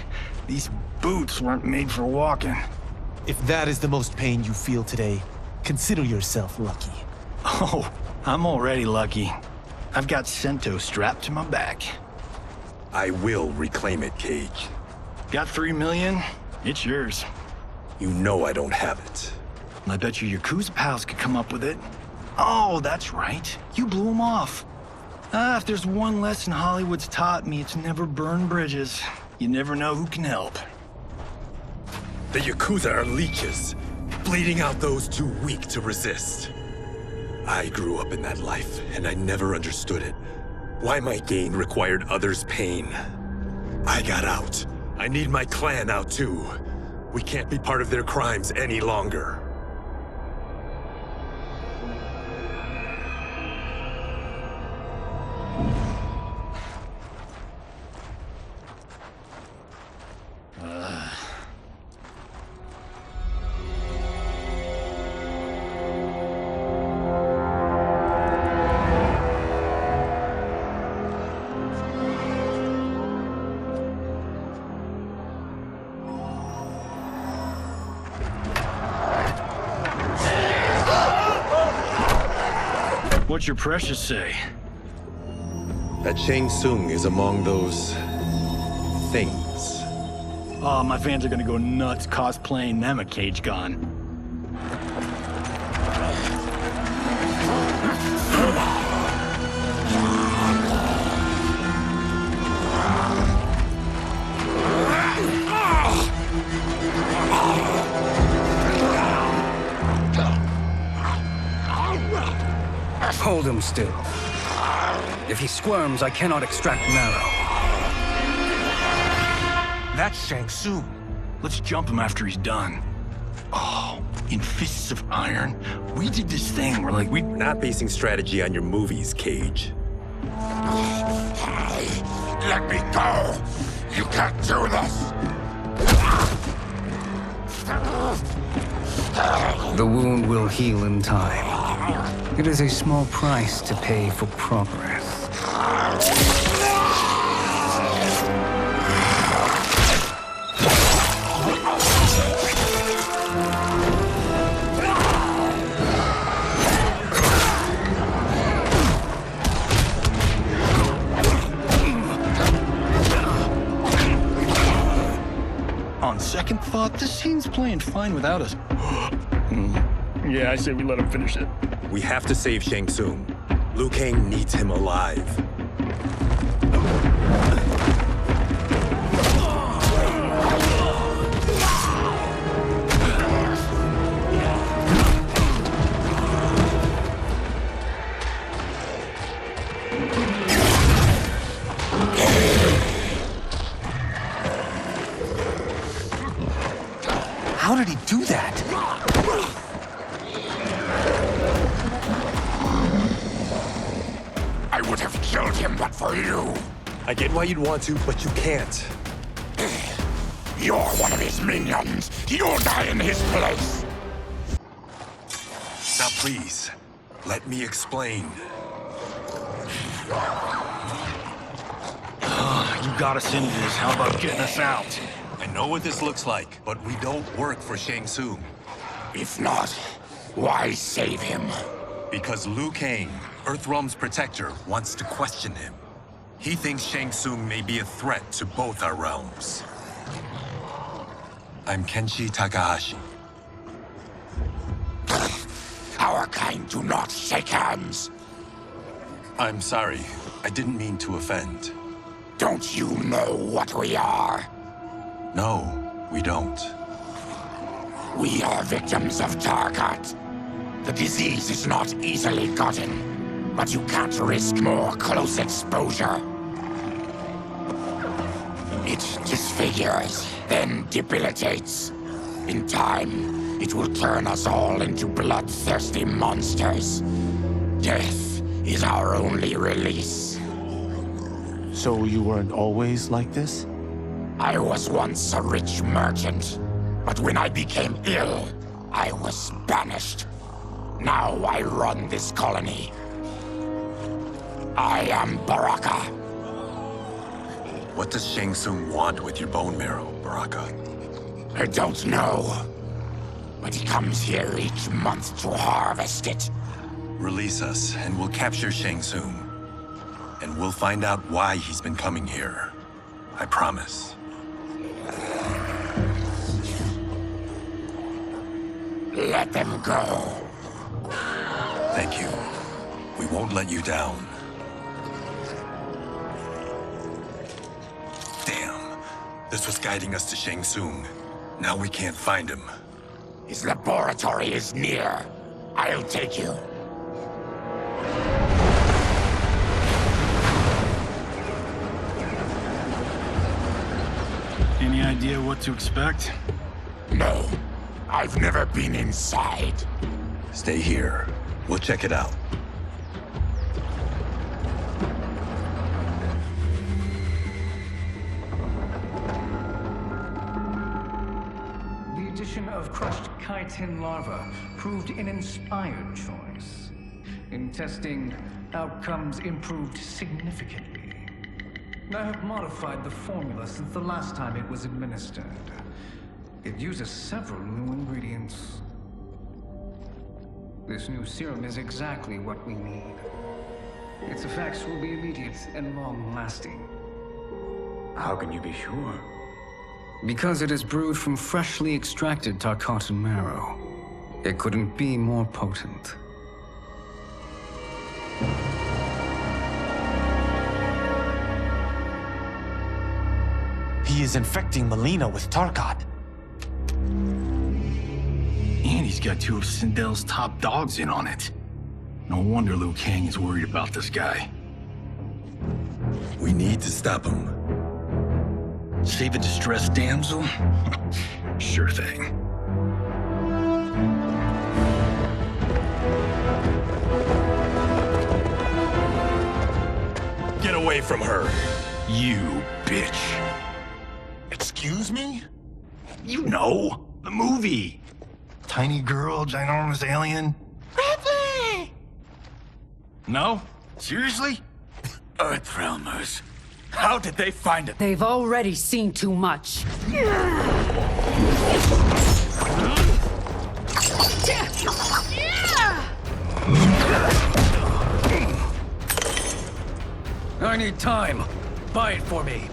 These boots weren't made for walking. If that is the most pain you feel today, consider yourself lucky. Oh, I'm already lucky. I've got Sento strapped to my back. I will reclaim it, Cage. Got 3 million? It's yours. You know I don't have it. I bet your Yakuza pals could come up with it. Oh, that's right. You blew them off. If there's one lesson Hollywood's taught me, it's never burn bridges. You never know who can help. The Yakuza are leeches, bleeding out those too weak to resist. I grew up in that life, and I never understood it. Why my gain required others' pain. I got out. I need my clan out too. We can't be part of their crimes any longer. What's your precious say? That Shang Tsung is among those... things. Oh, my fans are gonna go nuts cosplaying them a Cage Gon. Hold him still. If he squirms, I cannot extract marrow. That's Shang Tsung. Let's jump him after he's done. Oh, in Fists of Iron, we did this thing where like We're not basing strategy on your movies, Cage. Let me go! You can't do this! The wound will heal in time. It is a small price to pay for progress. On second thought, this scene's playing fine without us. Yeah, I say we let him finish it. We have to save Shang Tsung. Liu Kang needs him alive. How did he do that? I would have killed him but for you. I get why you'd want to, but you can't. You're one of his minions. You'll die in his place. Now please, let me explain. You got us into this. How about getting us out? I know what this looks like, but we don't work for Shang Tsung. If not, why save him? Because Liu Kang, Earthrealm's protector, wants to question him. He thinks Shang Tsung may be a threat to both our realms. I'm Kenshi Takahashi. Our kind do not shake hands. I'm sorry. I didn't mean to offend. Don't you know what we are? No, we don't. We are victims of Tarkat. The disease is not easily gotten. but you can't risk more close exposure. It disfigures, then debilitates. In time, it will turn us all into bloodthirsty monsters. Death is our only release. So you weren't always like this? I was once a rich merchant, but when I became ill, I was banished. Now I run this colony. I am Baraka. What does Shang Tsung want with your bone marrow, Baraka? I don't know, but he comes here each month to harvest it. Release us, and we'll capture Shang Tsung. And we'll find out why he's been coming here. I promise. Let them go. Thank you. We won't let you down. Damn. This was guiding us to Shang Tsung. Now we can't find him. His laboratory is near. I'll take you. Any idea what to expect? No. I've never been inside. Stay here. We'll check it out. The addition of crushed chitin larva proved an inspired choice. In testing, outcomes improved significantly. I have modified the formula since the last time it was administered. It uses several new ingredients. This new serum is exactly what we need. Its effects will be immediate and long-lasting. How can you be sure? Because it is brewed from freshly extracted Tarkatan marrow. It couldn't be more potent. He is infecting Melina with Tarkat. And he's got two of Sindel's top dogs in on it. No wonder Liu Kang is worried about this guy. We need to stop him. Save a distressed damsel? Sure thing. Get away from her! You bitch. Excuse me? You know, the movie. Tiny girl, ginormous alien. Ripley! No? Seriously? Earthrealmers. How did they find it? They've already seen too much. I need time. Buy it for me.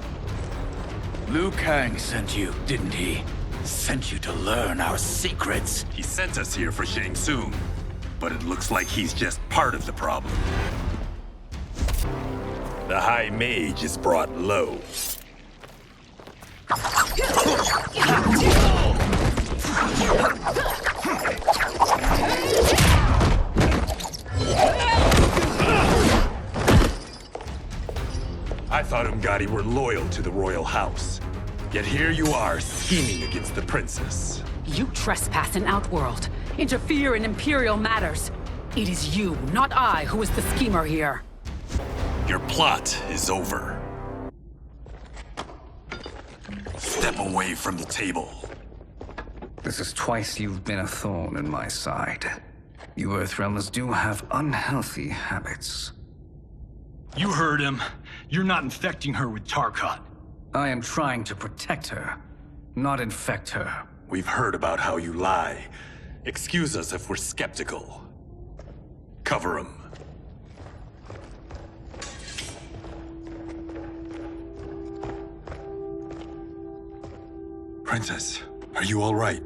Liu Kang sent you, didn't he? Sent you to learn our secrets. He sent us here for Shang Tsung, but it looks like he's just part of the problem. The High Mage is brought low. I thought Umgadi were loyal to the royal house. Yet here you are, scheming against the princess. You trespass in Outworld, interfere in Imperial matters. It is you, not I, who is the schemer here. Your plot is over. Step away from the table. This is twice you've been a thorn in my side. You Earthrealmers do have unhealthy habits. You heard him. You're not infecting her with Tarkat. I am trying to protect her, not infect her. We've heard about how you lie. Excuse us if we're skeptical. Cover him. Princess, are you all right?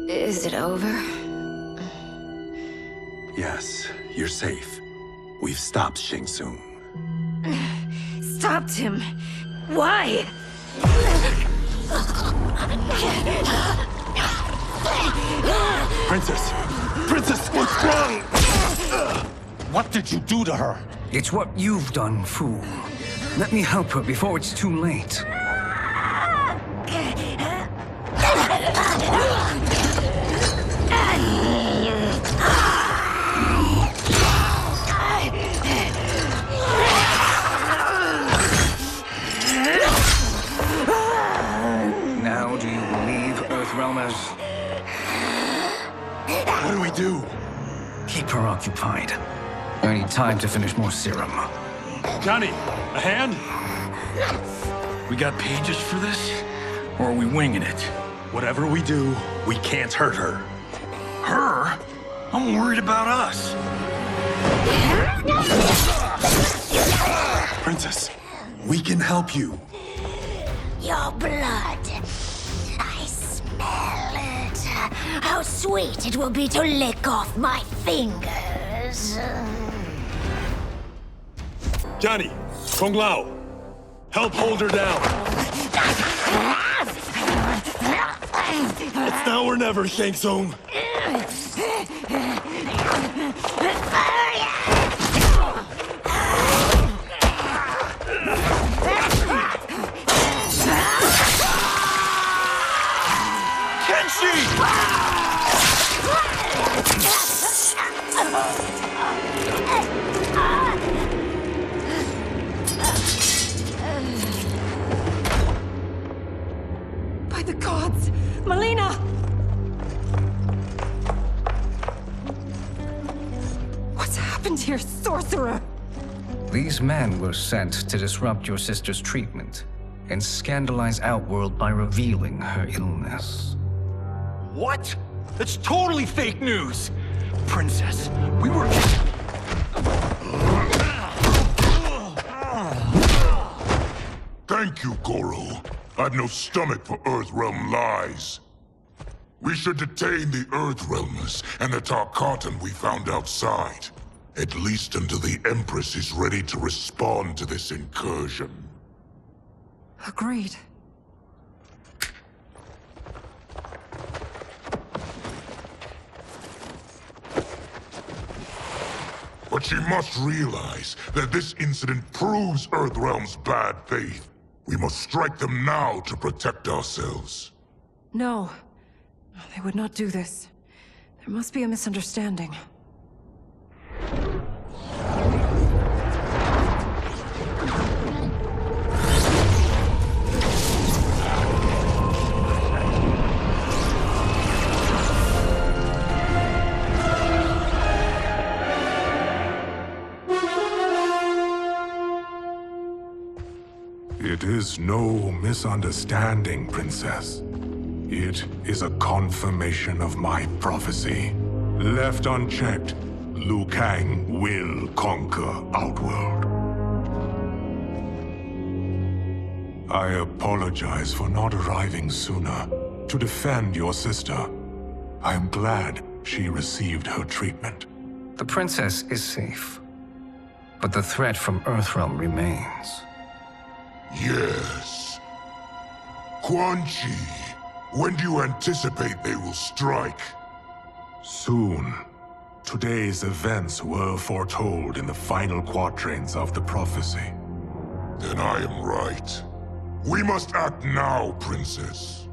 Is it over? Yes, you're safe. We've stopped Shang Tsung. Stopped him? Why? Princess! Princess, what's wrong? What did you do to her? It's what you've done, fool. Let me help her before it's too late. Now do you believe, Earthrealmers? What do we do? Keep her occupied. I need time to finish more serum. Johnny, a hand? We got pages for this? Or are we winging it? Whatever we do, we can't hurt her. Her? I'm worried about us. Princess, we can help you. Your blood. I smell it. How sweet it will be to lick off my fingers. Johnny, Kung Lao, help hold her down. It's now or never, Shang Tsung. By the gods! Melina! What's happened here, sorcerer? These men were sent to disrupt your sister's treatment and scandalize Outworld by revealing her illness. What? That's totally fake news! Princess, we were... Thank you, Goro. I've no stomach for Earthrealm lies. We should detain the Earthrealmers and the Tarkatan we found outside. At least until the Empress is ready to respond to this incursion. Agreed. But she must realize that this incident proves Earthrealm's bad faith. We must strike them now to protect ourselves. No. They would not do this. There must be a misunderstanding. It is no misunderstanding, Princess. It is a confirmation of my prophecy. Left unchecked, Liu Kang will conquer Outworld. I apologize for not arriving sooner to defend your sister. I am glad she received her treatment. The princess is safe, but the threat from Earthrealm remains. Yes. Quan Chi, when do you anticipate they will strike? Soon. Today's events were foretold in the final quatrains of the prophecy. Then I am right. We must act now, Princess.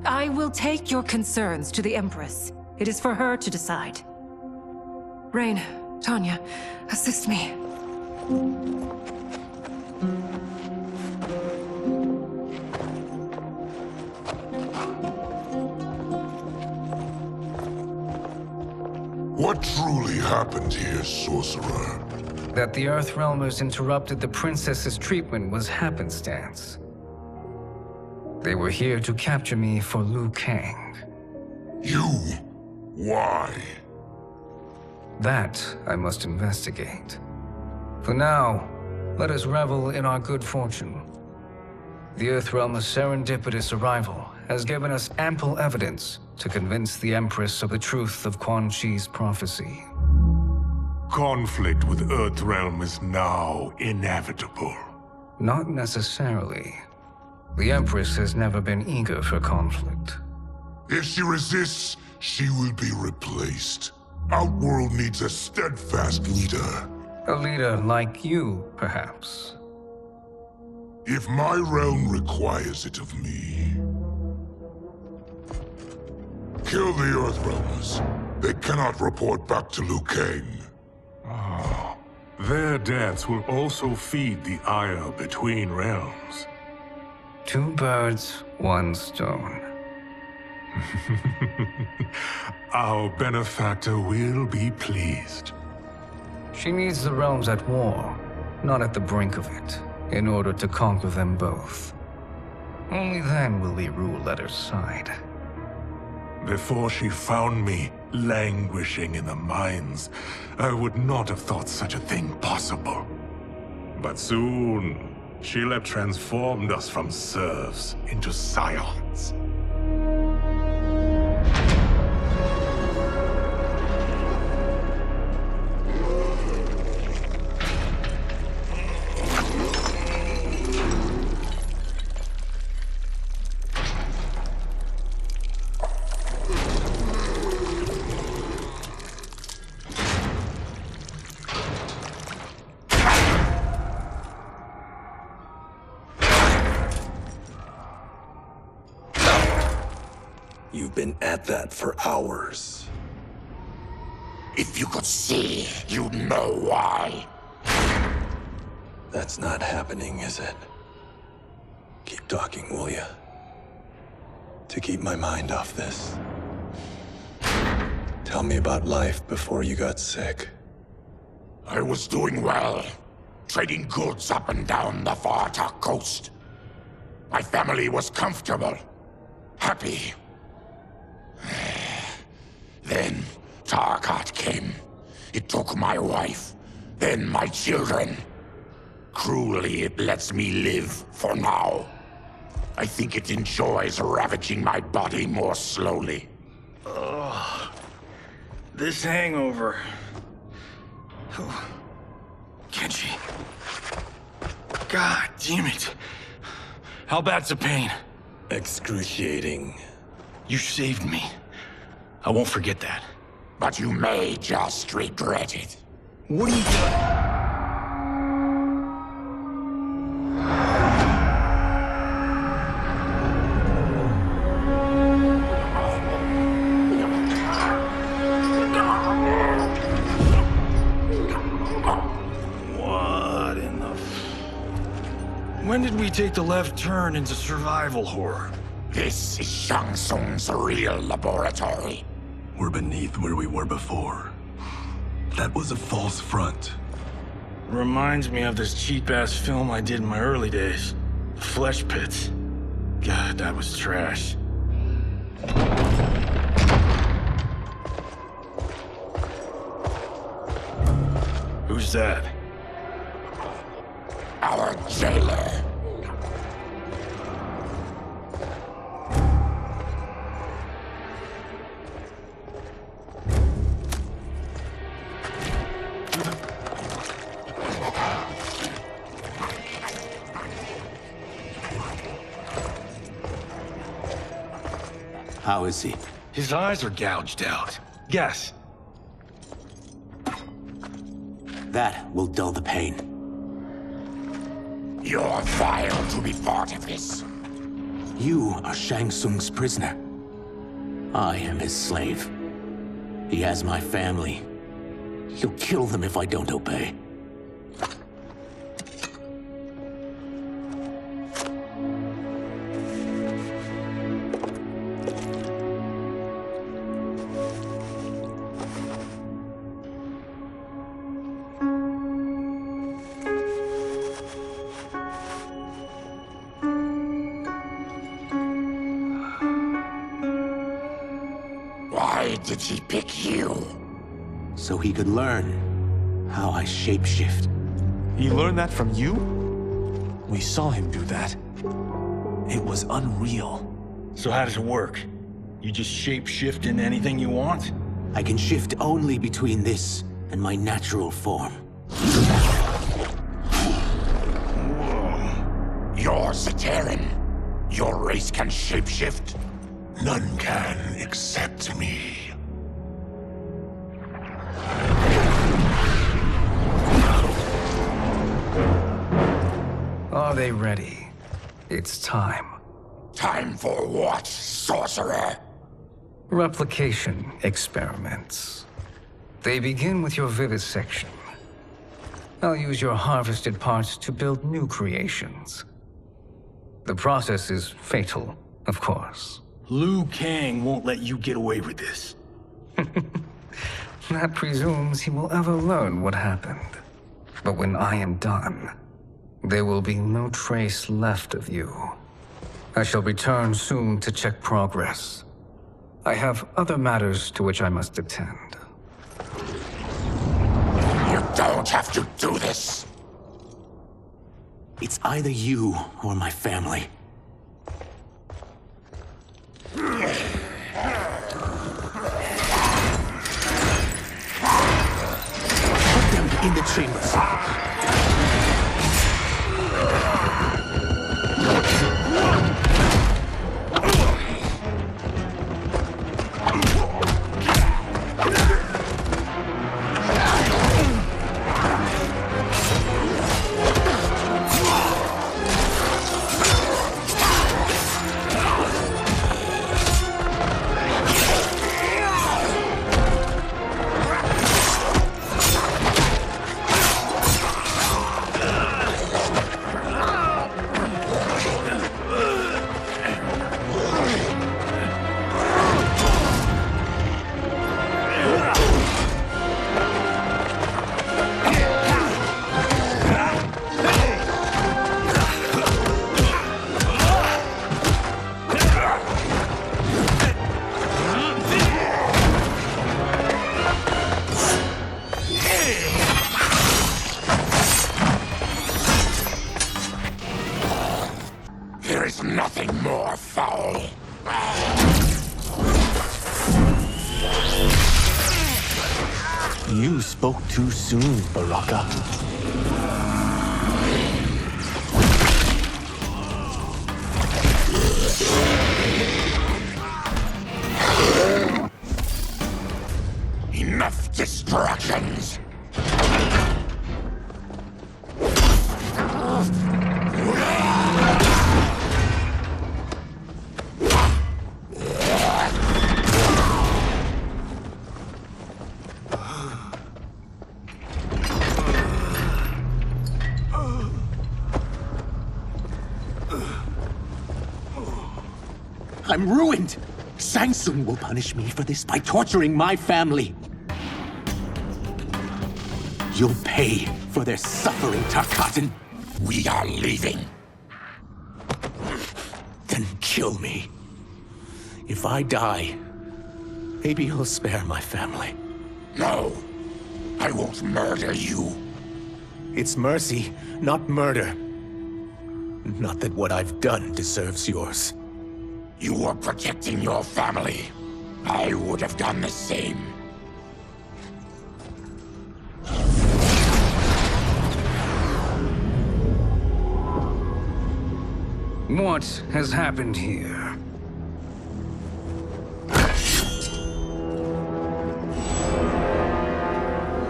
I will take your concerns to the Empress. It is for her to decide. Rain, Tanya, assist me. What truly happened here, Sorcerer? That the Earthrealmers interrupted the princess's treatment was happenstance. They were here to capture me for Liu Kang. You? Why? That I must investigate. For now, let us revel in our good fortune. The Earthrealm's serendipitous arrival has given us ample evidence to convince the Empress of the truth of Quan Chi's prophecy. Conflict with Earthrealm is now inevitable. Not necessarily. The Empress has never been eager for conflict. If she resists, she will be replaced. Outworld needs a steadfast leader. A leader like you, perhaps. If my realm requires it of me. Kill the Earthrealmers. They cannot report back to Liu Kang. Their deaths will also feed the ire between realms. 2 birds, 1 stone. Our benefactor will be pleased. She needs the realms at war, not at the brink of it, in order to conquer them both. Only then will we rule at her side. Before she found me languishing in the mines, I would not have thought such a thing possible. But soon, she'll have transformed us from serfs into scions. You've been at that for hours. If you could see, you'd know why. That's not happening, is it? Keep talking, will ya? To keep my mind off this. Tell me about life before you got sick. I was doing well, trading goods up and down the Varta coast. My family was comfortable, happy. Then Tarkat came. It took my wife, then my children. Cruelly, it lets me live for now. I think it enjoys ravaging my body more slowly. Ugh. This hangover. Kenji. God damn it. How bad's the pain? Excruciating. You saved me. I won't forget that. But you may just regret it. What are you doing? What in the... When did we take the left turn into survival horror? This is Shang Tsung's real laboratory. We're beneath where we were before. That was a false front. Reminds me of this cheap-ass film I did in my early days. Flesh Pits. God, that was trash. Who's that? Our jailer. How is he? His eyes are gouged out. Guess. That will dull the pain. You're vile to be part of this. You are Shang Tsung's prisoner. I am his slave. He has my family. He'll kill them if I don't obey. Why did he pick you? So he could learn how I shapeshift. He learned that from you? We saw him do that. It was unreal. So how does it work? You just shape-shift into anything you want? I can shift only between this and my natural form. You're Zaterran. Your race can shapeshift. None can except me. Are they ready? It's time. Time for what, sorcerer? Replication experiments. They begin with your vivisection. I'll use your harvested parts to build new creations. The process is fatal, of course. Liu Kang won't let you get away with this. That presumes he will ever learn what happened. But when I am done, there will be no trace left of you. I shall return soon to check progress. I have other matters to which I must attend. You don't have to do this. It's either you or my family. Put them in the chambers. There is nothing more foul. You spoke too soon, Baraka. Enough distractions. I'm ruined! Shang Tsung will punish me for this by torturing my family. You'll pay for their suffering, Tarkatan. We are leaving. Then kill me. If I die, maybe you'll spare my family. No, I won't murder you. It's mercy, not murder. Not that what I've done deserves yours. You were protecting your family. I would have done the same. What has happened here?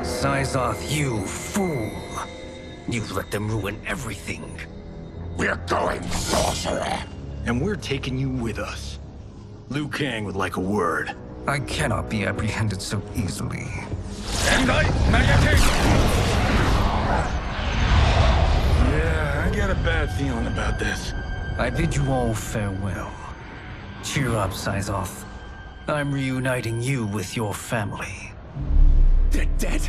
Syzoth, you fool! You let them ruin everything. We're going, sorcerer. And we're taking you with us. Liu Kang would like a word. I cannot be apprehended so easily. Yeah, I got a bad feeling about this. I bid you all farewell. Cheer up, Syzoth. I'm reuniting you with your family. They're dead?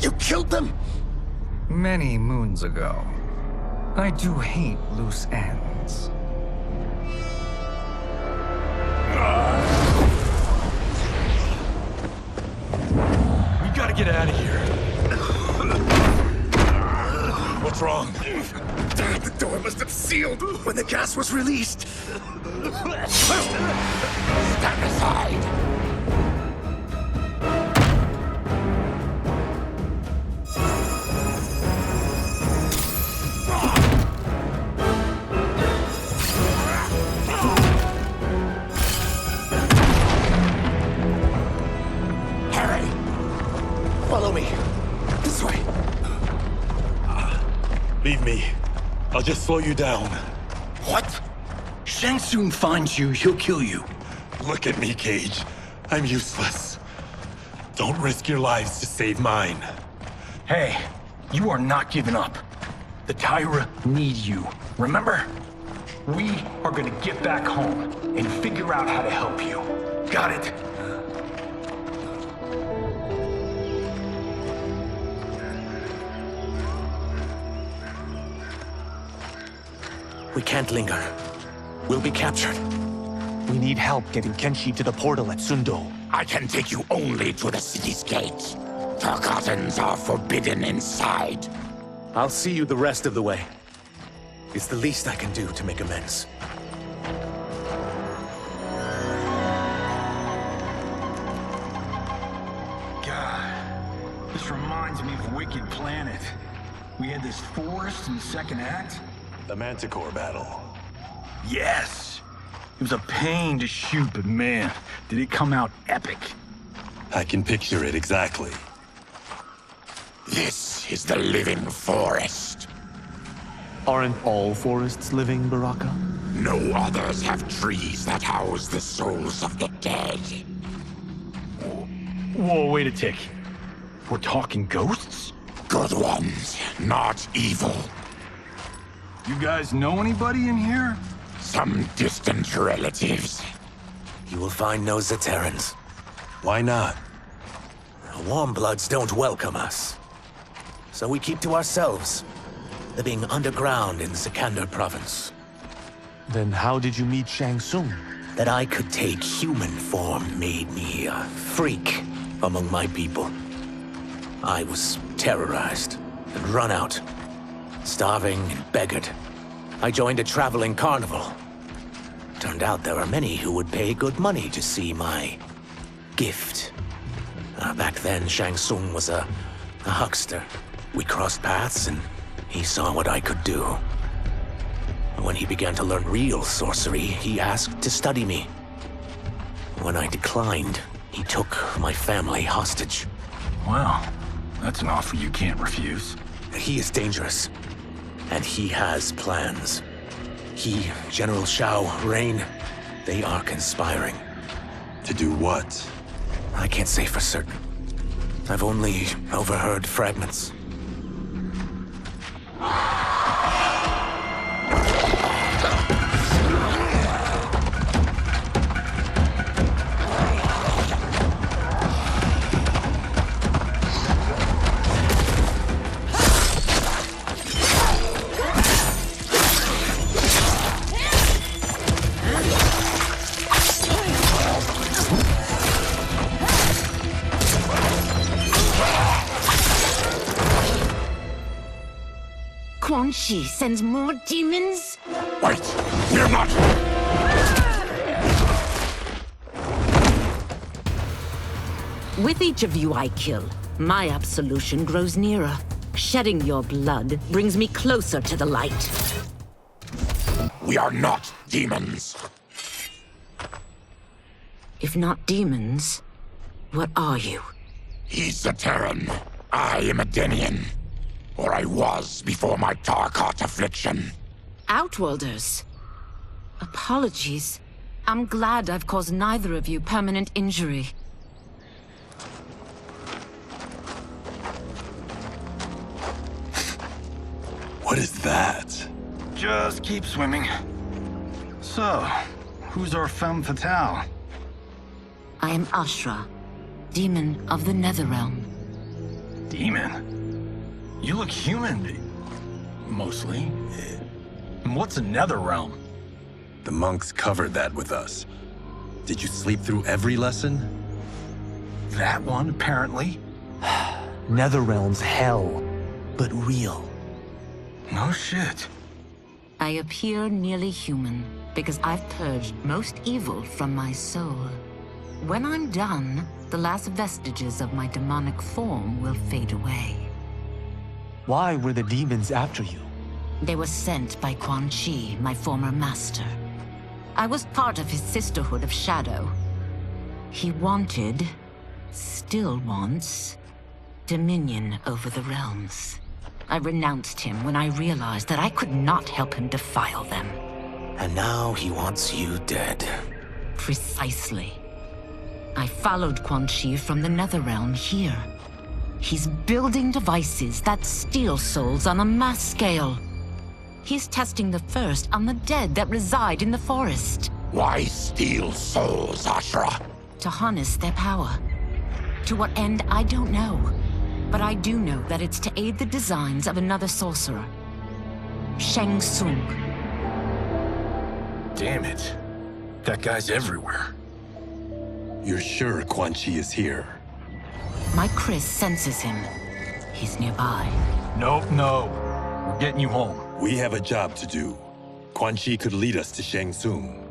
You killed them? Many moons ago. I do hate loose ends. We gotta get out of here. What's wrong? The door must have sealed when the gas was released. Stand aside. Leave me. I'll just slow you down. What? Shang Tsung finds you, he'll kill you. Look at me, Cage. I'm useless. Don't risk your lives to save mine. Hey, you are not giving up. The Tyra need you, remember? We are gonna get back home and figure out how to help you. Got it? We can't linger. We'll be captured. We need help getting Kenshi to the portal at Sundo. I can take you only to the city's gate. Tarkatans are forbidden inside. I'll see you the rest of the way. It's the least I can do to make amends. God, this reminds me of Wicked Planet. We had this forest in the second act. The Manticore battle. Yes! It was a pain to shoot, but man, did it come out epic. I can picture it exactly. This is the living forest. Aren't all forests living, Baraka? No others have trees that house the souls of the dead. Whoa, wait a tick. We're talking ghosts? Good ones, not evil. You guys know anybody in here? Some distant relatives. You will find no Zaterrans. Why not? The Warmbloods don't welcome us. So we keep to ourselves, living underground in Sikander province. Then how did you meet Shang Tsung? That I could take human form made me a freak among my people. I was terrorized and run out, starving and beggared. I joined a traveling carnival. Turned out there are many who would pay good money to see my gift. Back then, Shang Tsung was a huckster. We crossed paths and he saw what I could do. When he began to learn real sorcery, he asked to study me. When I declined, he took my family hostage. Wow, that's an offer you can't refuse. He is dangerous, and he has plans. He, General Shao, Rain, they are conspiring. To do what? I can't say for certain. I've only overheard fragments. Quan Chi sends more demons? Wait, we're not! With each of you I kill, my absolution grows nearer. Shedding your blood brings me closer to the light. We are not demons. If not demons, what are you? He's a Terran. I am a Denian. Or I was before my Tarkat affliction. Outworlders. Apologies. I'm glad I've caused neither of you permanent injury. What is that? Just keep swimming. So, who's our femme fatale? I am Ashra, demon of the Netherrealm. Demon? You look human, mostly. And what's a Netherrealm? The monks covered that with us. Did you sleep through every lesson? That one, apparently. Netherrealm's hell, but real. No shit. I appear nearly human because I've purged most evil from my soul. When I'm done, the last vestiges of my demonic form will fade away. Why were the demons after you? They were sent by Quan Chi, my former master. I was part of his Sisterhood of Shadow. He wanted, still wants, dominion over the realms. I renounced him when I realized that I could not help him defile them. And now he wants you dead. Precisely. I followed Quan Chi from the Netherrealm here. He's building devices that steal souls on a mass scale. He's testing the first on the dead that reside in the forest. Why steal souls, Ashura? To harness their power. To what end, I don't know. But I do know that it's to aid the designs of another sorcerer. Shang Tsung. Damn it. That guy's everywhere. You're sure Quan Chi is here? My Chris senses him. He's nearby. No. We're getting you home. We have a job to do. Quan Chi could lead us to Shang Tsung.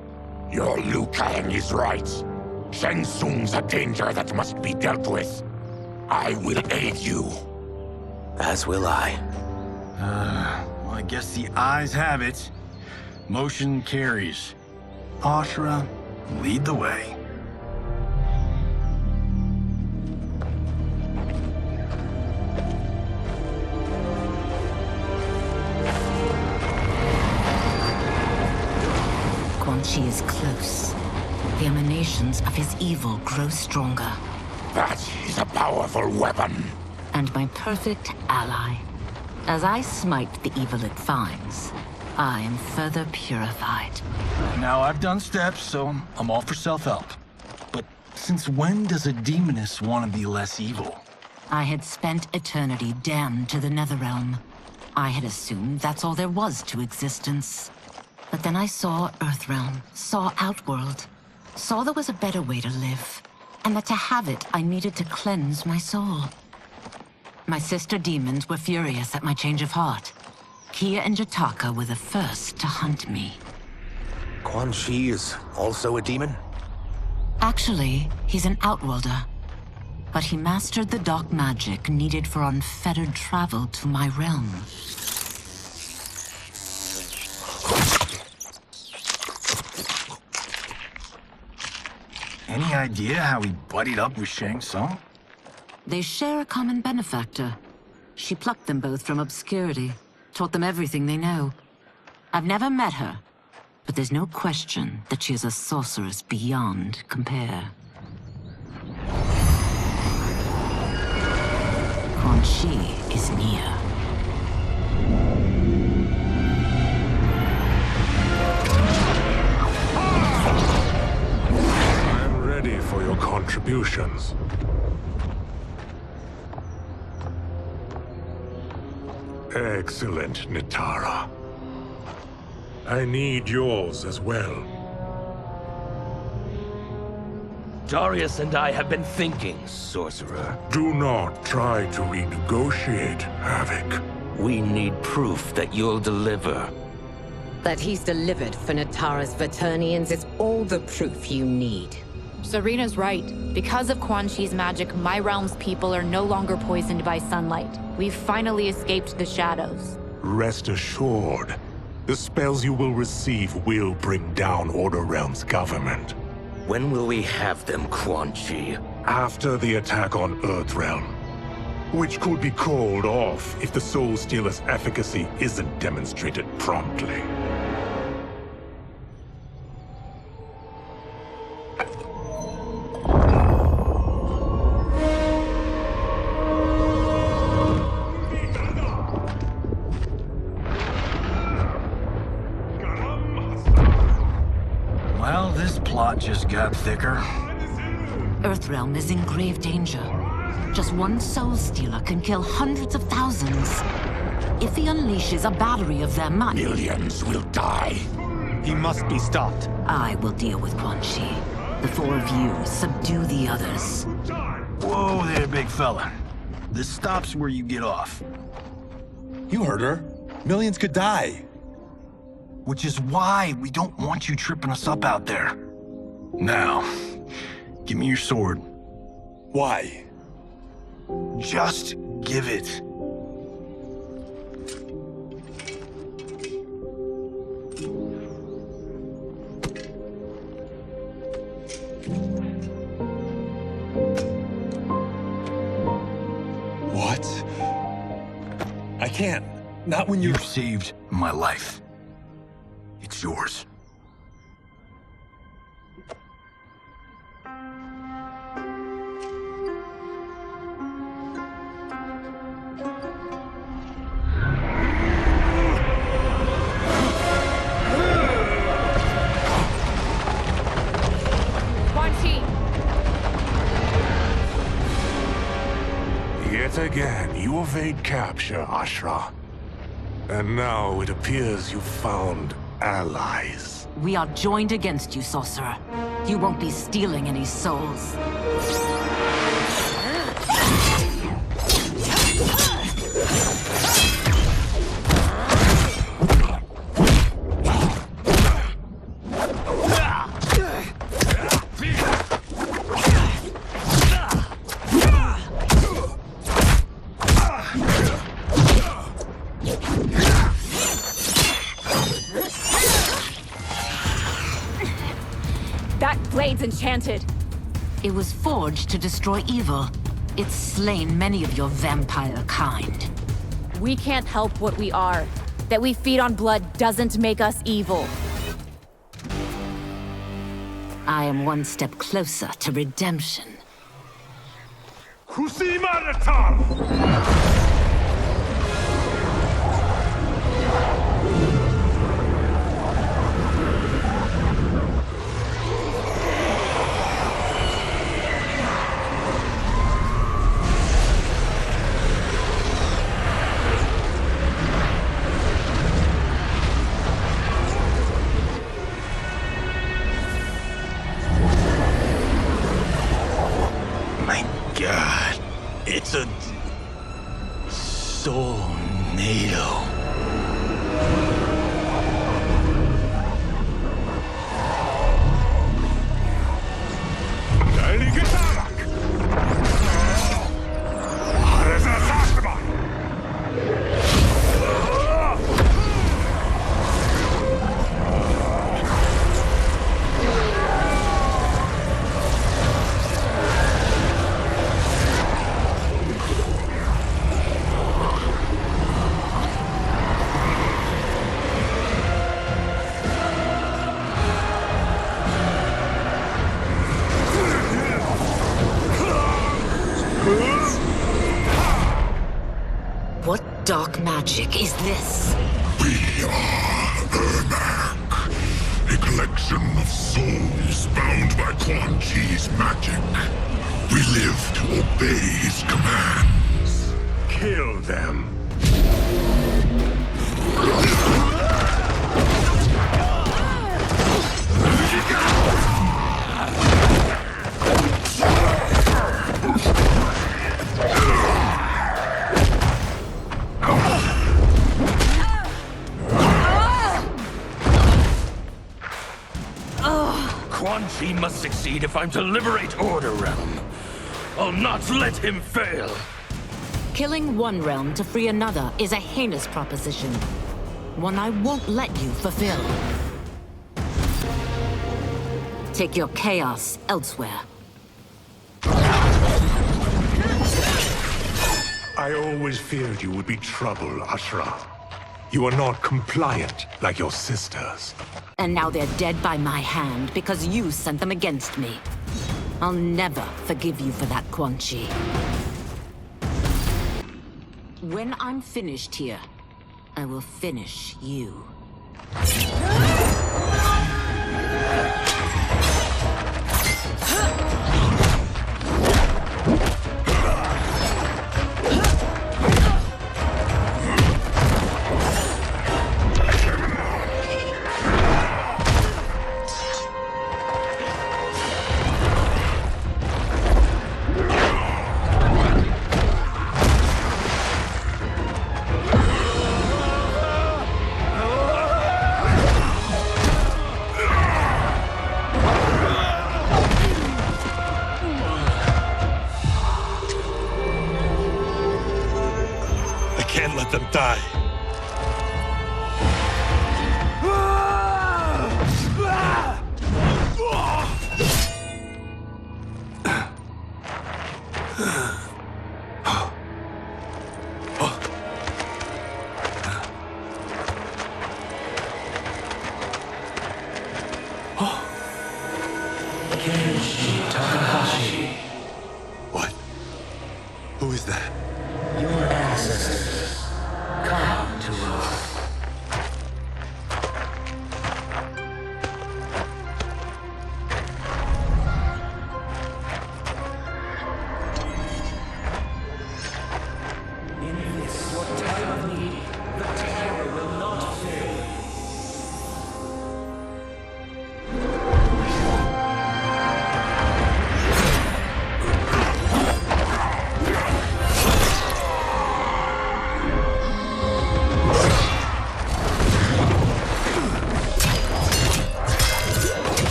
Your Liu Kang is right. Shang Tsung's a danger that must be dealt with. I will aid you. As will I. Well, I guess the eyes have it. Motion carries. Ashura, lead the way. Quan Chi is close. The emanations of his evil grow stronger. That is a powerful weapon. And my perfect ally. As I smite the evil it finds, I am further purified. Now, I've done steps, so I'm all for self-help. But since when does a demoness want to be less evil? I had spent eternity damned to the Netherrealm. I had assumed that's all there was to existence. But then I saw Earthrealm, saw Outworld, saw there was a better way to live, and that to have it, I needed to cleanse my soul. My sister demons were furious at my change of heart. Kia and Jataka were the first to hunt me. Quan Chi is also a demon? Actually, he's an Outworlder. But he mastered the dark magic needed for unfettered travel to my realm. Any idea how he buddied up with Shang Tsung? They share a common benefactor. She plucked them both from obscurity, taught them everything they know. I've never met her, but there's no question that she is a sorceress beyond compare. Quan Chi is near. I'm ready for your contributions. Excellent, Nitara. I need yours as well. Darius and I have been thinking, Sorcerer. Do not try to renegotiate, Havoc. We need proof that you'll deliver. That he's delivered for Natara's Vaternians is all the proof you need. Serena's right. Because of Quan Chi's magic, my realm's people are no longer poisoned by sunlight. We've finally escaped the shadows. Rest assured, the spells you will receive will bring down Order Realm's government. When will we have them, Quan Chi? After the attack on Earthrealm, which could be called off if the Soul Stealer's efficacy isn't demonstrated promptly. Well, this plot just got thicker. Earthrealm is in grave danger. Just one Soul Stealer can kill hundreds of thousands. If he unleashes a battery of them, Millions will die. He must be stopped. I will deal with Quan Chi. The four of you subdue the others. Whoa there, big fella. This stops where you get off. You heard her. Millions could die. Which is why we don't want you tripping us up out there. Now, give me your sword. Why? Just give it. What? I can't. Not when You saved my life. It's yours. Yet again, you evade capture, Ashra. And now it appears you've found allies. We are joined against you, sorcerer. You won't be stealing any souls. That blade's enchanted. It was forged to destroy evil. It's slain many of your vampire kind. We can't help what we are. That we feed on blood doesn't make us evil. I am one step closer to redemption. God, it's a tornado. What dark magic is this? We are Ermac, a collection of souls bound by Quan Chi's magic. We live to obey his commands. Kill them. Quan Chi must succeed if I'm to liberate Order Realm. I'll not let him fail. Killing one realm to free another is a heinous proposition. One I won't let you fulfill. Take your chaos elsewhere. I always feared you would be trouble, Ashra. You are not compliant like your sisters. And now they're dead by my hand because you sent them against me. I'll never forgive you for that, Quan Chi. When I'm finished here, I will finish you. Can't let them die.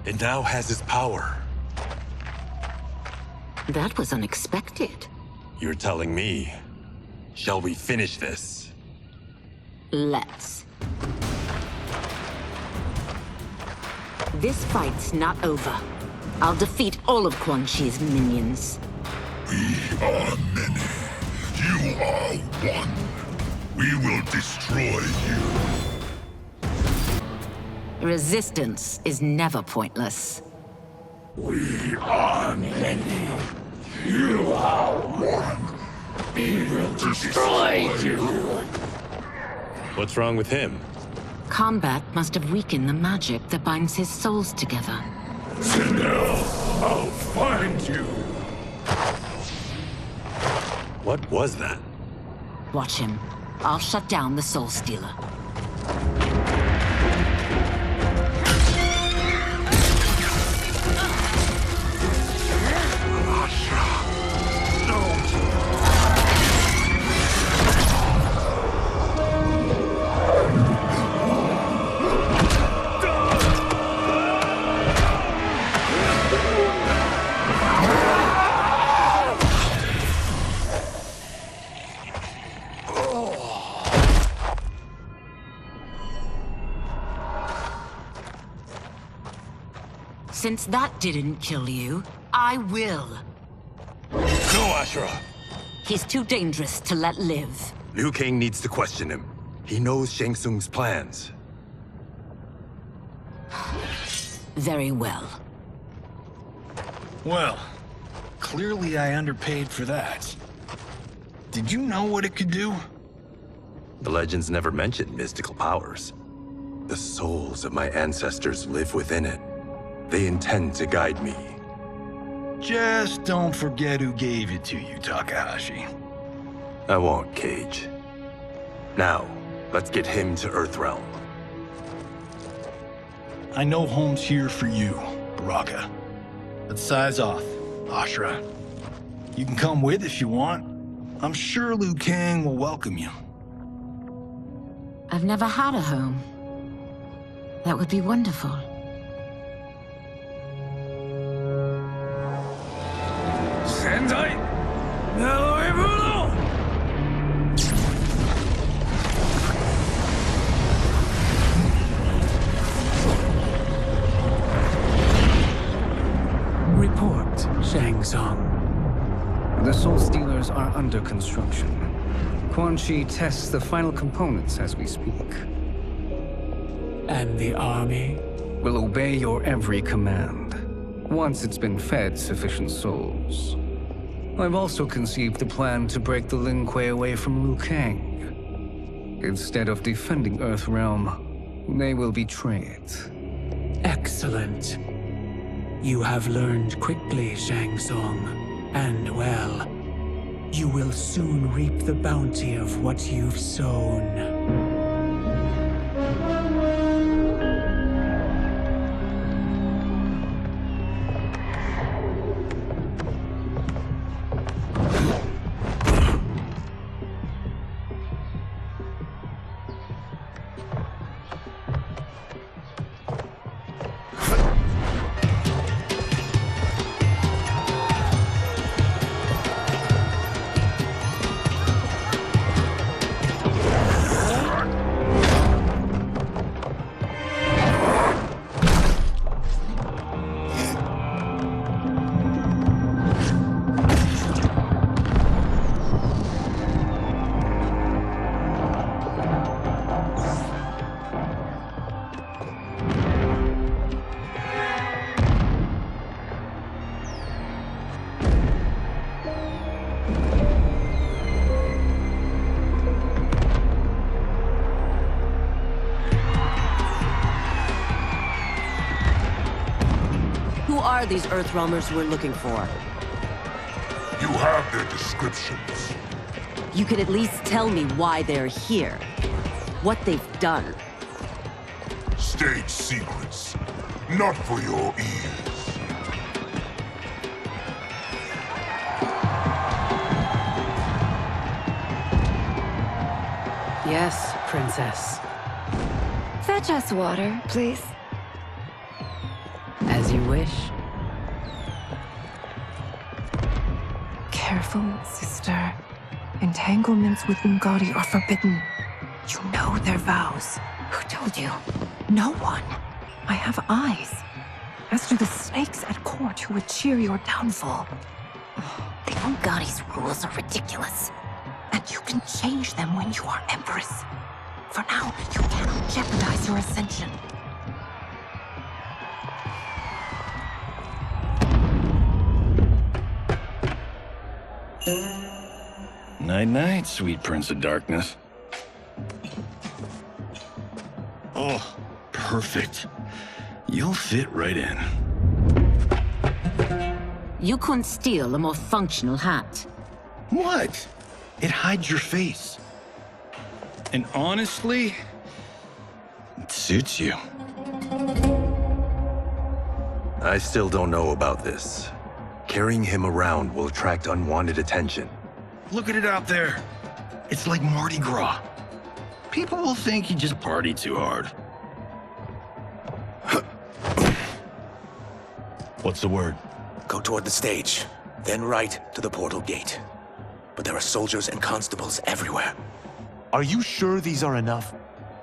and now has his power. That was unexpected. You're telling me. Shall we finish this? Let's. This fight's not over. I'll defeat all of Quan Chi's minions. We are many. You are one. We will destroy you. Resistance is never pointless. We are many. You are one. We will destroy you. What's wrong with him? Combat must have weakened the magic that binds his souls together. Now, I'll find you. What was that? Watch him. I'll shut down the Soul Stealer. Since that didn't kill you, I will. No, Ashura! He's too dangerous to let live. Liu Kang needs to question him. He knows Shang Tsung's plans. Very well. Well, clearly I underpaid for that. Did you know what it could do? The legends never mentioned mystical powers. The souls of my ancestors live within it. They intend to guide me. Just don't forget who gave it to you, Takahashi. I won't, Cage. Now, let's get him to Earthrealm. I know home's here for you, Baraka. Let's size off, Ashura. You can come with if you want. I'm sure Liu Kang will welcome you. I've never had a home. That would be wonderful. Report, Shang Tsung. The Soul Stealers are under construction. Quan Chi tests the final components as we speak. And the army? Will obey your every command, once it's been fed sufficient souls. I've also conceived the plan to break the Lin Kuei away from Liu Kang. Instead of defending Earthrealm, they will betray it. Excellent. You have learned quickly, Shang Tsung. And well, you will soon reap the bounty of what you've sown. Who are these Earthrealmers we're looking for? You have their descriptions. You can at least tell me why they're here. What they've done. State secrets. Not for your ears. Yes, Princess. Fetch us water, please. As wish. Careful, sister. Entanglements with Ungadi are forbidden. You know their vows. Who told you? No one. I have eyes. As do the snakes at court who would cheer your downfall. The Ungadi's rules are ridiculous. And you can change them when you are Empress. For now, you cannot jeopardize your ascension. Night-night, sweet Prince of Darkness. Oh, perfect. You'll fit right in. You couldn't steal a more functional hat. What? It hides your face. And honestly, it suits you. I still don't know about this. Carrying him around will attract unwanted attention. Look at it out there. It's like Mardi Gras. People will think you just party too hard. What's the word? Go toward the stage, then right to the portal gate. But there are soldiers and constables everywhere. Are you sure these are enough?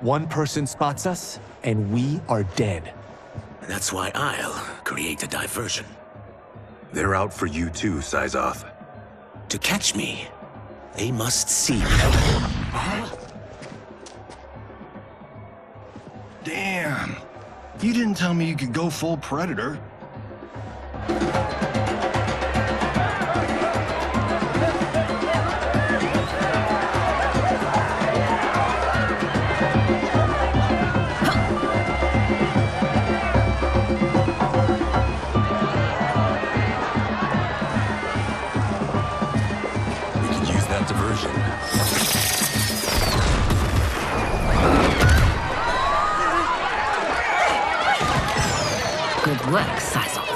One person spots us, and we are dead. And that's why I'll create a diversion. They're out for you too, Syzoth. To catch me, they must see me. Damn. You didn't tell me you could go full Predator. Good work, Syzoth.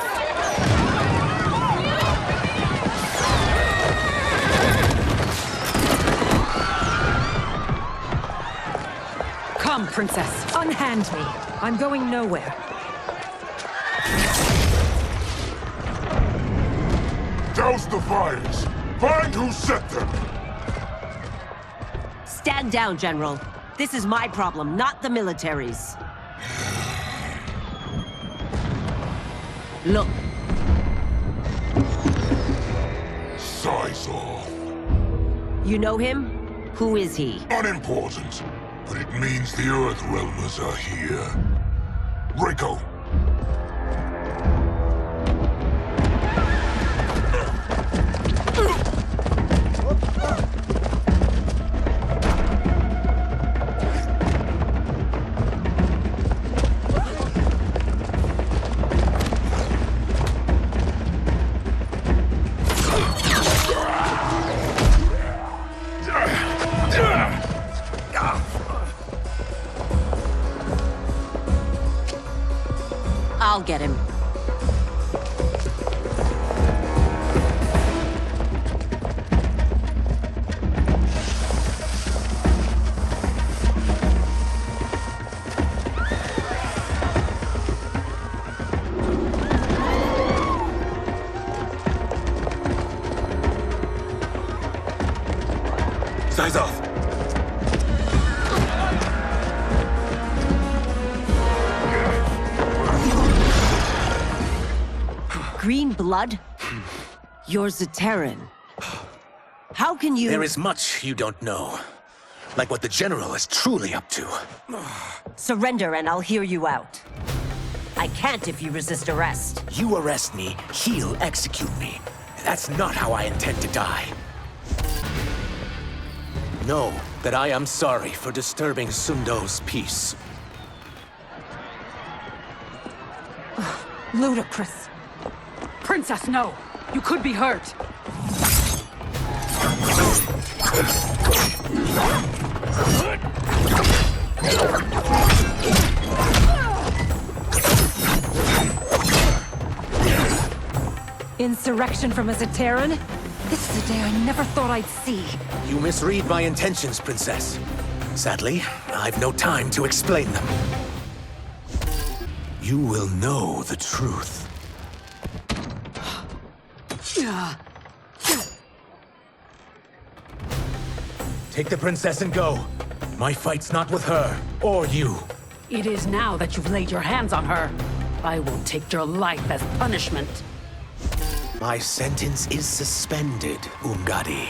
Come, Princess. Unhand me. I'm going nowhere. Douse the fires! Find who set them! Stand down, General. This is my problem, not the military's. Look. Syzoth. You know him? Who is he? Unimportant, but it means the Earthrealmers are here. Rico. I'll get him. Syzoth! Green blood? You're Zaterran. How can you— There is much you don't know. Like what the General is truly up to. Surrender and I'll hear you out. I can't if you resist arrest. You arrest me, he'll execute me. That's not how I intend to die. Know that I am sorry for disturbing Sundo's peace. Ludicrous. Princess, no! You could be hurt! Insurrection from a Zaterran? This is a day I never thought I'd see. You misread my intentions, Princess. Sadly, I've no time to explain them. You will know the truth Take the princess and go. My fight's not with her, or you. It is now that you've laid your hands on her. I will take your life as punishment. My sentence is suspended, Ungadi.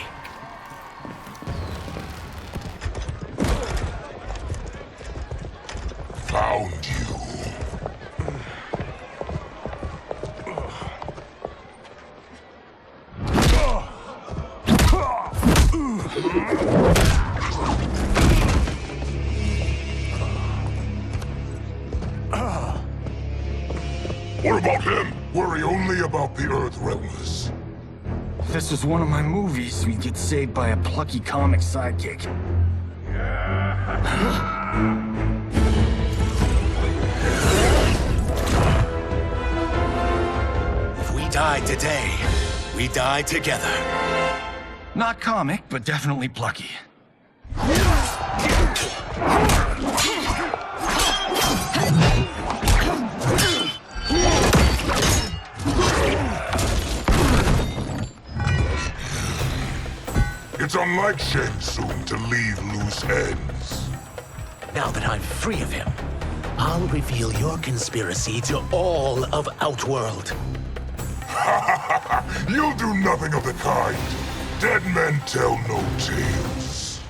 Found you. What about him? Worry only about the Earthrealmers. If this was one of my movies, we'd get saved by a plucky comic sidekick. If we die today, we die together. Not comic, but definitely plucky. It's unlike Shang Tsung to leave loose ends. Now that I'm free of him, I'll reveal your conspiracy to all of Outworld. You'll do nothing of the kind. Dead men tell no tales.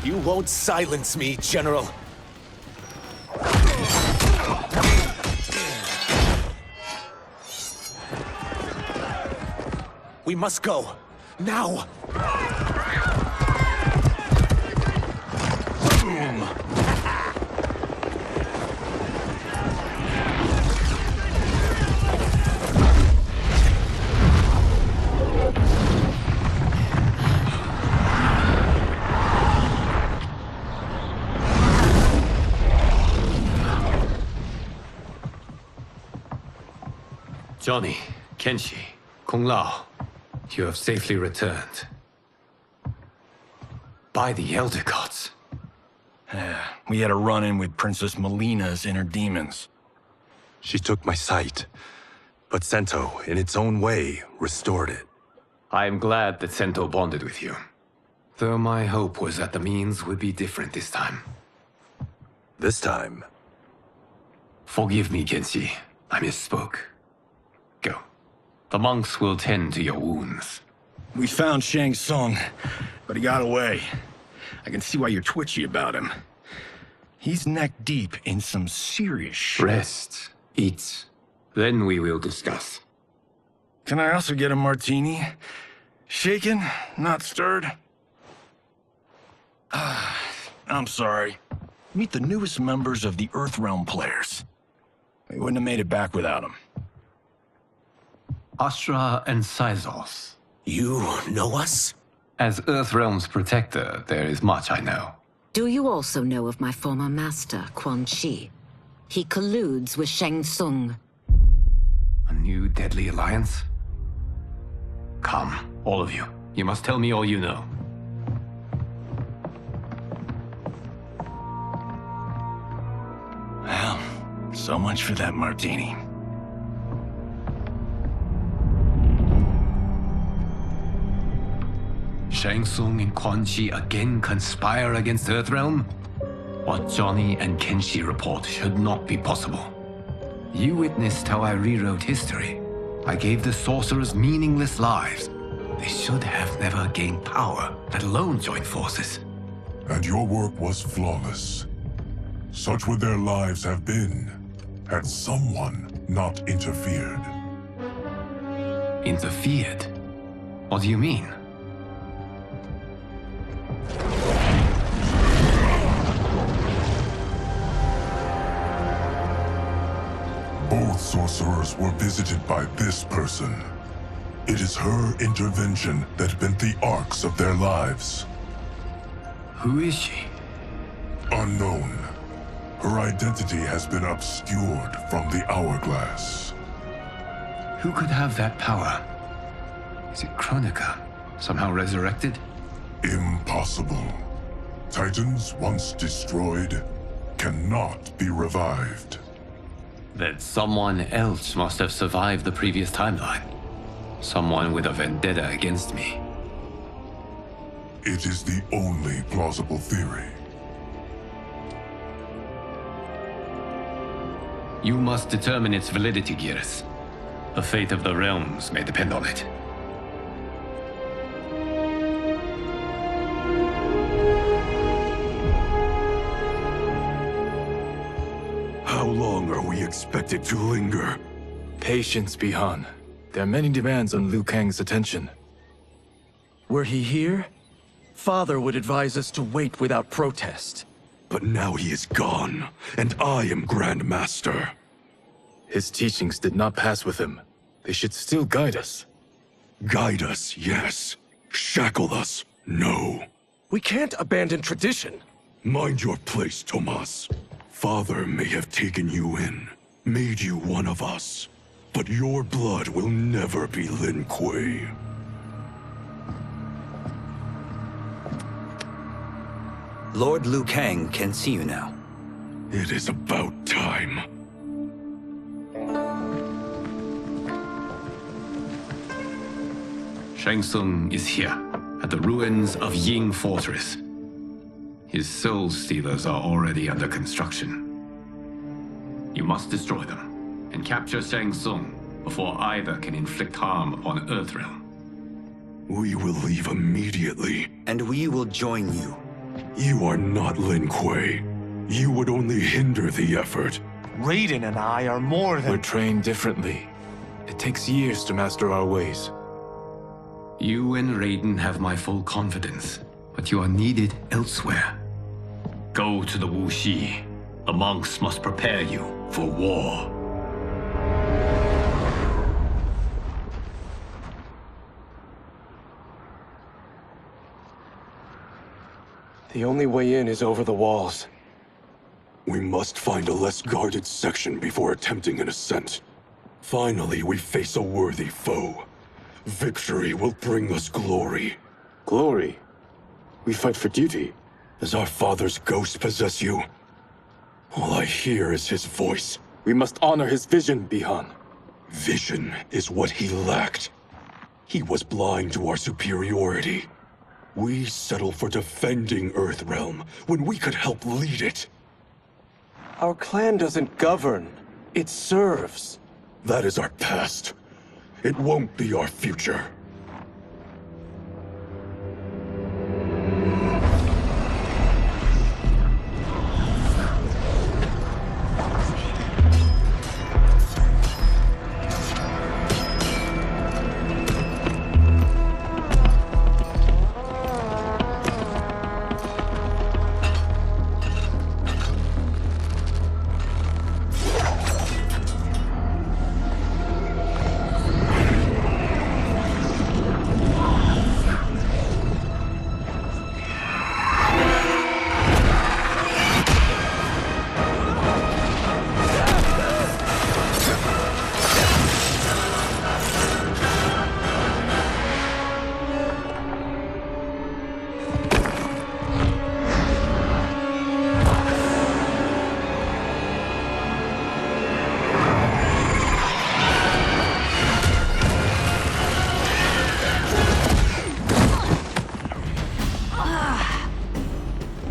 You won't silence me, General. We must go. Now! Boom! Johnny, Kenshi, Kung Lao, you have safely returned. By the Elder Gods. We had a run-in with Princess Melina's inner demons. She took my sight, but Sento, in its own way, restored it. I am glad that Sento bonded with you. Though my hope was that the means would be different this time. This time? Forgive me, Kenshi. I misspoke. Go. The monks will tend to your wounds. We found Shang Tsung, but he got away. I can see why you're twitchy about him. He's neck deep in some serious shit. Rest. Eat. Then we will discuss. Can I also get a martini? Shaken, not stirred? I'm sorry. Meet the newest members of the Earthrealm players. We wouldn't have made it back without them. Astra and Sizos. You know us? As Earthrealm's protector, there is much I know. Do you also know of my former master, Quan Chi? He colludes with Shang Tsung. A new deadly alliance? Come, all of you. You must tell me all you know. Well, so much for that martini. Shang Tsung and Quan Chi again conspire against Earthrealm? What Johnny and Kenshi report should not be possible. You witnessed how I rewrote history. I gave the sorcerers meaningless lives. They should have never gained power, let alone join forces. And your work was flawless. Such would their lives have been, had someone not interfered. Interfered? What do you mean? Both sorcerers were visited by this person. It is her intervention that bent the arcs of their lives. Who is she? Unknown. Her identity has been obscured from the hourglass. Who could have that power? Is it Kronika? Somehow resurrected? Impossible. Titans once destroyed cannot be revived. Then someone else must have survived the previous timeline. Someone with a vendetta against me. It is the only plausible theory. You must determine its validity, Geras. The fate of the realms may depend on it. How long are we expected to linger? Patience, Bihan. There are many demands on Liu Kang's attention. Were he here, Father would advise us to wait without protest. But now he is gone, and I am Grand Master. His teachings did not pass with him. They should still guide us. Guide us, yes. Shackle us, no. We can't abandon tradition. Mind your place, Tomas. Father may have taken you in, made you one of us. But your blood will never be Lin Kuei. Lord Liu Kang can see you now. It is about time. Shang Tsung is here, at the ruins of Ying Fortress. His soul stealers are already under construction. You must destroy them, and capture Shang Tsung before either can inflict harm upon Earthrealm. We will leave immediately. And we will join you. You are not Lin Kuei. You would only hinder the effort. Raiden and I are more than— We're trained differently. It takes years to master our ways. You and Raiden have my full confidence, but you are needed elsewhere. Go to the Wuxi. The monks must prepare you for war. The only way in is over the walls. We must find a less guarded section before attempting an ascent. Finally, we face a worthy foe. Victory will bring us glory. Glory? We fight for duty. Does our father's ghost possess you? All I hear is his voice. We must honor his vision, Bihan. Vision is what he lacked. He was blind to our superiority. We settle for defending Earthrealm when we could help lead it. Our clan doesn't govern. It serves. That is our past. It won't be our future.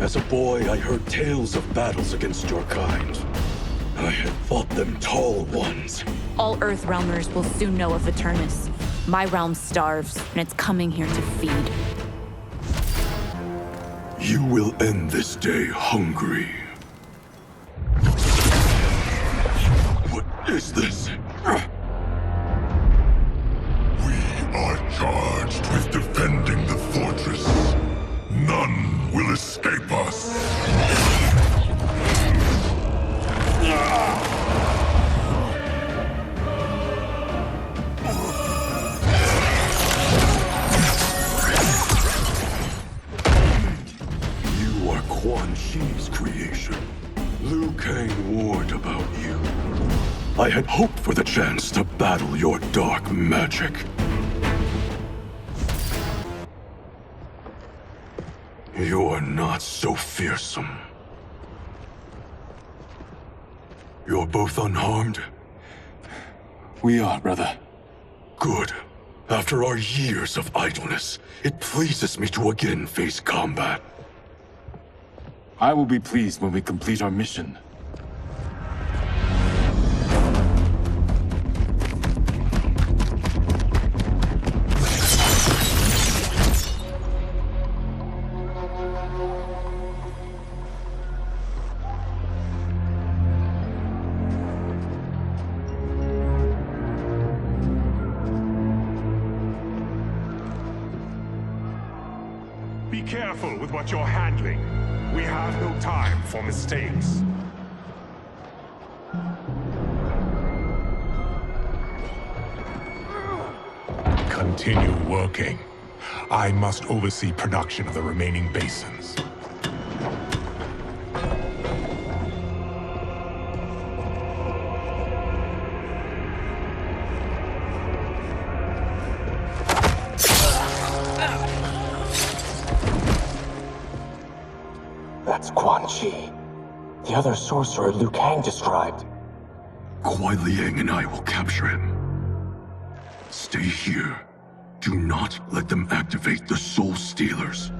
As a boy, I heard tales of battles against your kind. I had fought them tall ones. All Earthrealmers will soon know of Eternus. My realm starves, and it's coming here to feed. You will end this day hungry. What is this? We are charged with defending the fortress. None will escape us. You are Quan Chi's creation. Liu Kang warned about you. I had hoped for the chance to battle your dark magic. You're not so fearsome. You're both unharmed? We are, brother. Good. After our years of idleness, it pleases me to again face combat. I will be pleased when we complete our mission. Be careful with what you're handling. We have no time for mistakes. Continue working. I must oversee production of the remaining basins. That's Quan Chi, the other sorcerer Liu Kang described. Kuai Liang and I will capture him. Stay here. Do not let them activate the Soul Stealers.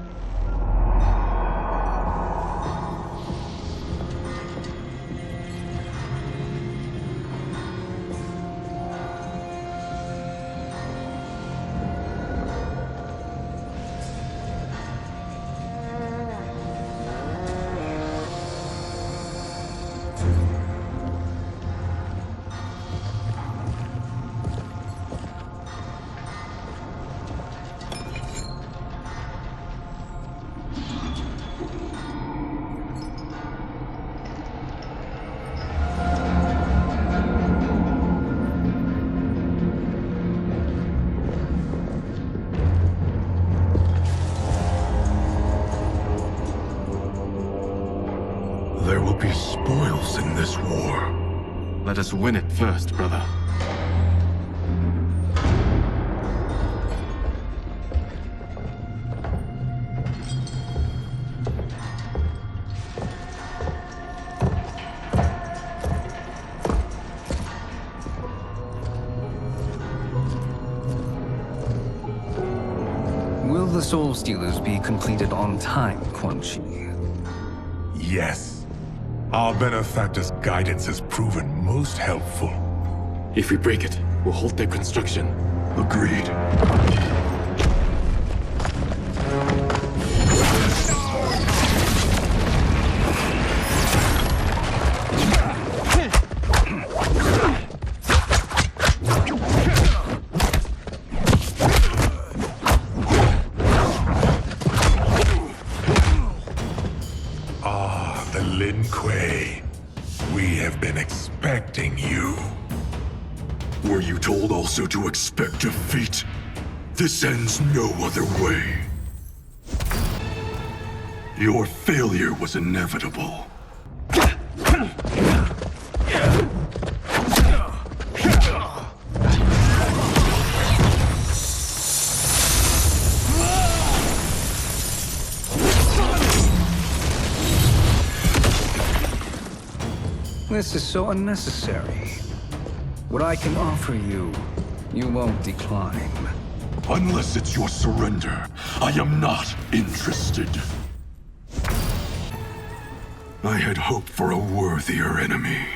There will be spoils in this war. Let us win it first, brother. Will the Soul Stealers be completed on time, Quan Chi? Yes. Our benefactor's guidance has proven most helpful. If we break it, we'll halt their construction. Agreed. Lin Kuei, we have been expecting you. Were you told also to expect defeat? This ends no other way. Your failure was inevitable. This is so unnecessary. What I can offer you, you won't decline. Unless it's your surrender, I am not interested. I had hoped for a worthier enemy.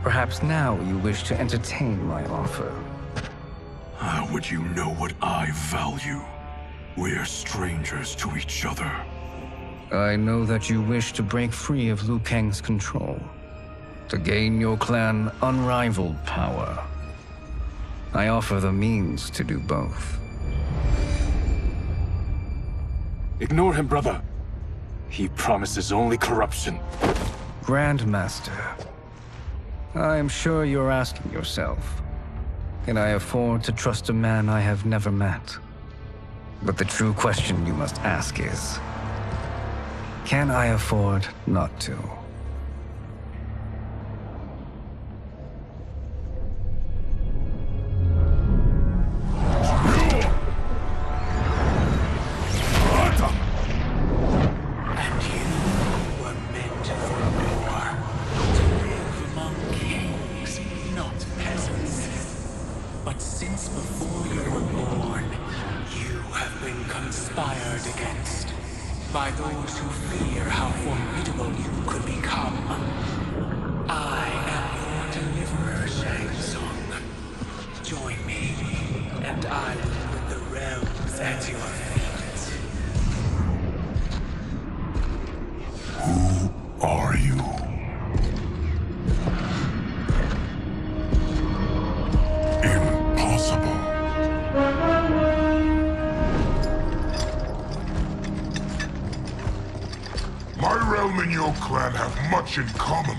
Perhaps now you wish to entertain my offer. How would you know what I value? We're strangers to each other. I know that you wish to break free of Liu Kang's control, to gain your clan unrivaled power. I offer the means to do both. Ignore him, brother. He promises only corruption. Grandmaster, I am sure you're asking yourself, can I afford to trust a man I have never met? But the true question you must ask is, can I afford not to? In common.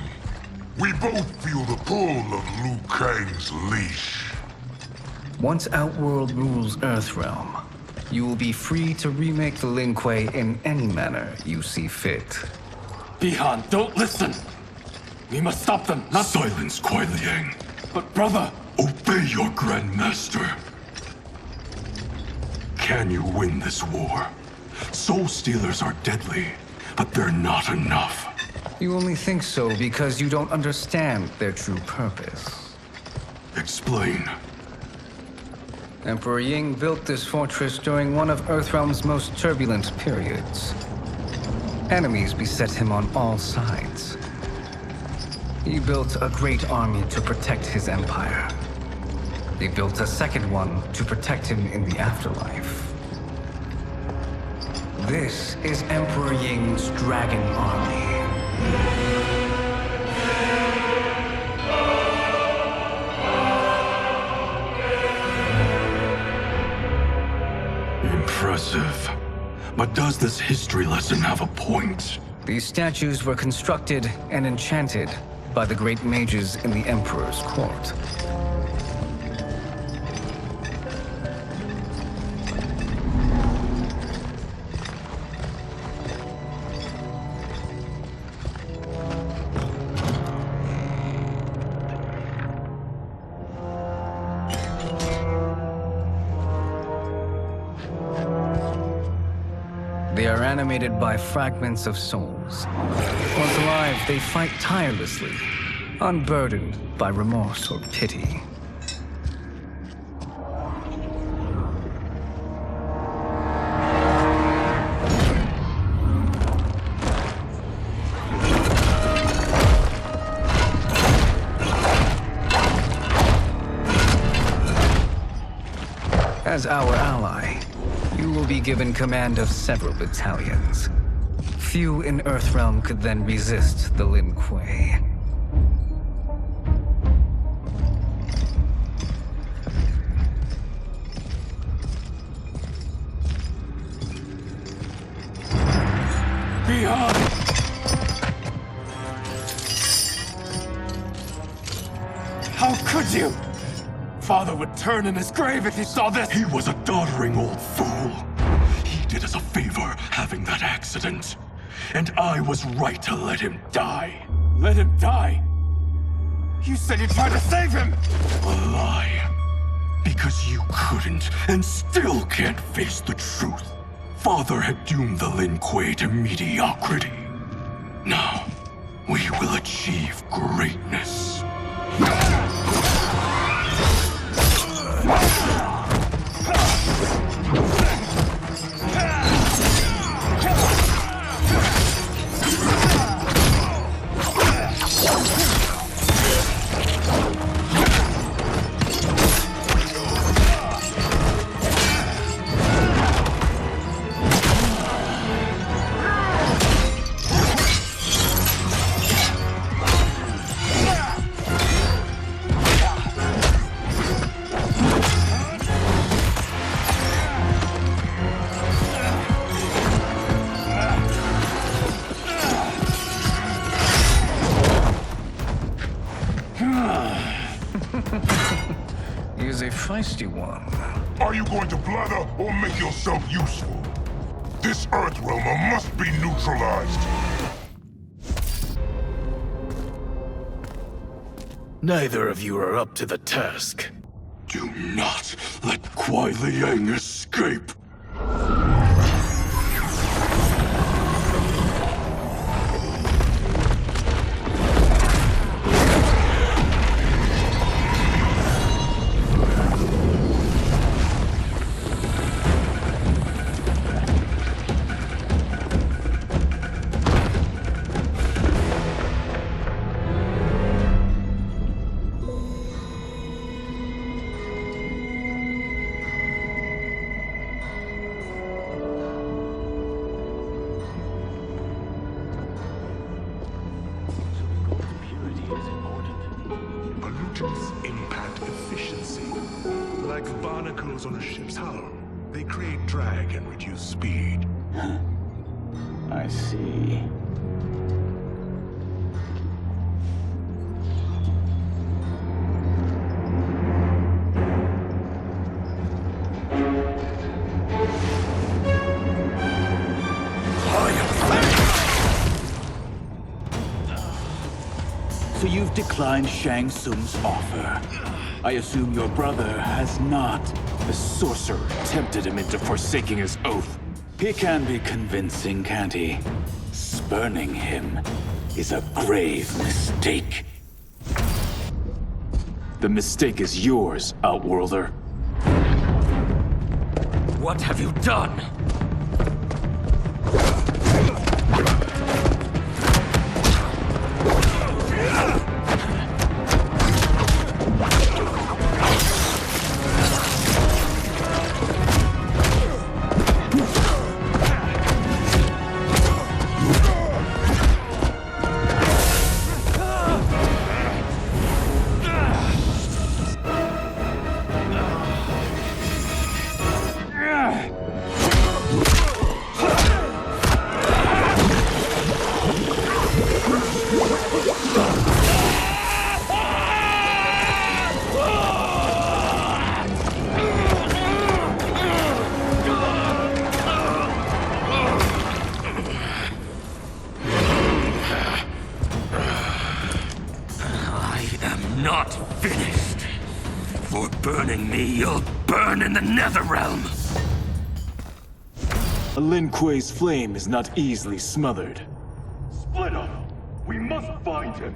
We both feel the pull of Liu Kang's leash. Once Outworld rules Earthrealm, you will be free to remake the Lin Kuei in any manner you see fit. Bihan, don't listen! We must stop them, not— Silence, Kuai Liang. But brother— Obey your Grandmaster. Can you win this war? Soul Stealers are deadly, but they're not enough. You only think so because you don't understand their true purpose. Explain. Emperor Ying built this fortress during one of Earthrealm's most turbulent periods. Enemies beset him on all sides. He built a great army to protect his empire. He built a second one to protect him in the afterlife. This is Emperor Ying's Dragon Army. Impressive. But does this history lesson have a point? These statues were constructed and enchanted by the great mages in the Emperor's court. They are animated by fragments of souls. Once alive, they fight tirelessly, unburdened by remorse or pity. As our ally, you will be given command of several battalions. Few in Earthrealm could then resist the Lin Kuei. Beyond! How could you? Father would turn in his grave if he saw this! He was a doddering old fool. He did us a favor having that accident. And I was right to let him die. Let him die? You said you tried to save him! A lie. Because you couldn't and still can't face the truth. Father had doomed the Lin Kuei to mediocrity. Now, we will achieve greatness. feisty one. Are you going to blather or make yourself useful? This Earthrealmer must be neutralized. Neither of you are up to the task. Do not let Kuai Liang escape. Pollutants impact efficiency. Like barnacles on a ship's hull. They create drag and reduce speed. I see. So you've declined Shang Tsung's offer. I assume your brother has not. The sorcerer tempted him into forsaking his oath. He can be convincing, can't he? Spurning him is a grave mistake. The mistake is yours, Outworlder. What have you done? Not finished. For burning me, you'll burn in the Netherrealm. Lin Kuei's flame is not easily smothered. Split up! We must find him!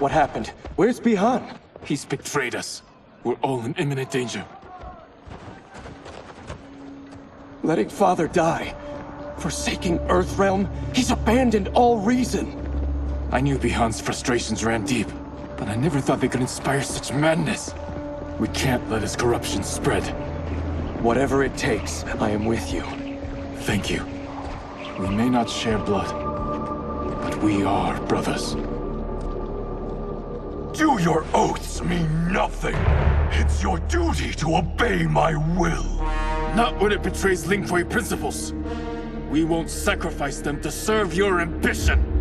What happened? Where's Bihan? He's betrayed us. We're all in imminent danger. Letting Father die. Forsaking Earthrealm. He's abandoned all reason. I knew Bihan's frustrations ran deep, but I never thought they could inspire such madness. We can't let his corruption spread. Whatever it takes, I am with you. Thank you. We may not share blood, but we are brothers. Do your oaths mean nothing? It's your duty to obey my will. Not when it betrays Lin Kuei principles. We won't sacrifice them to serve your ambition.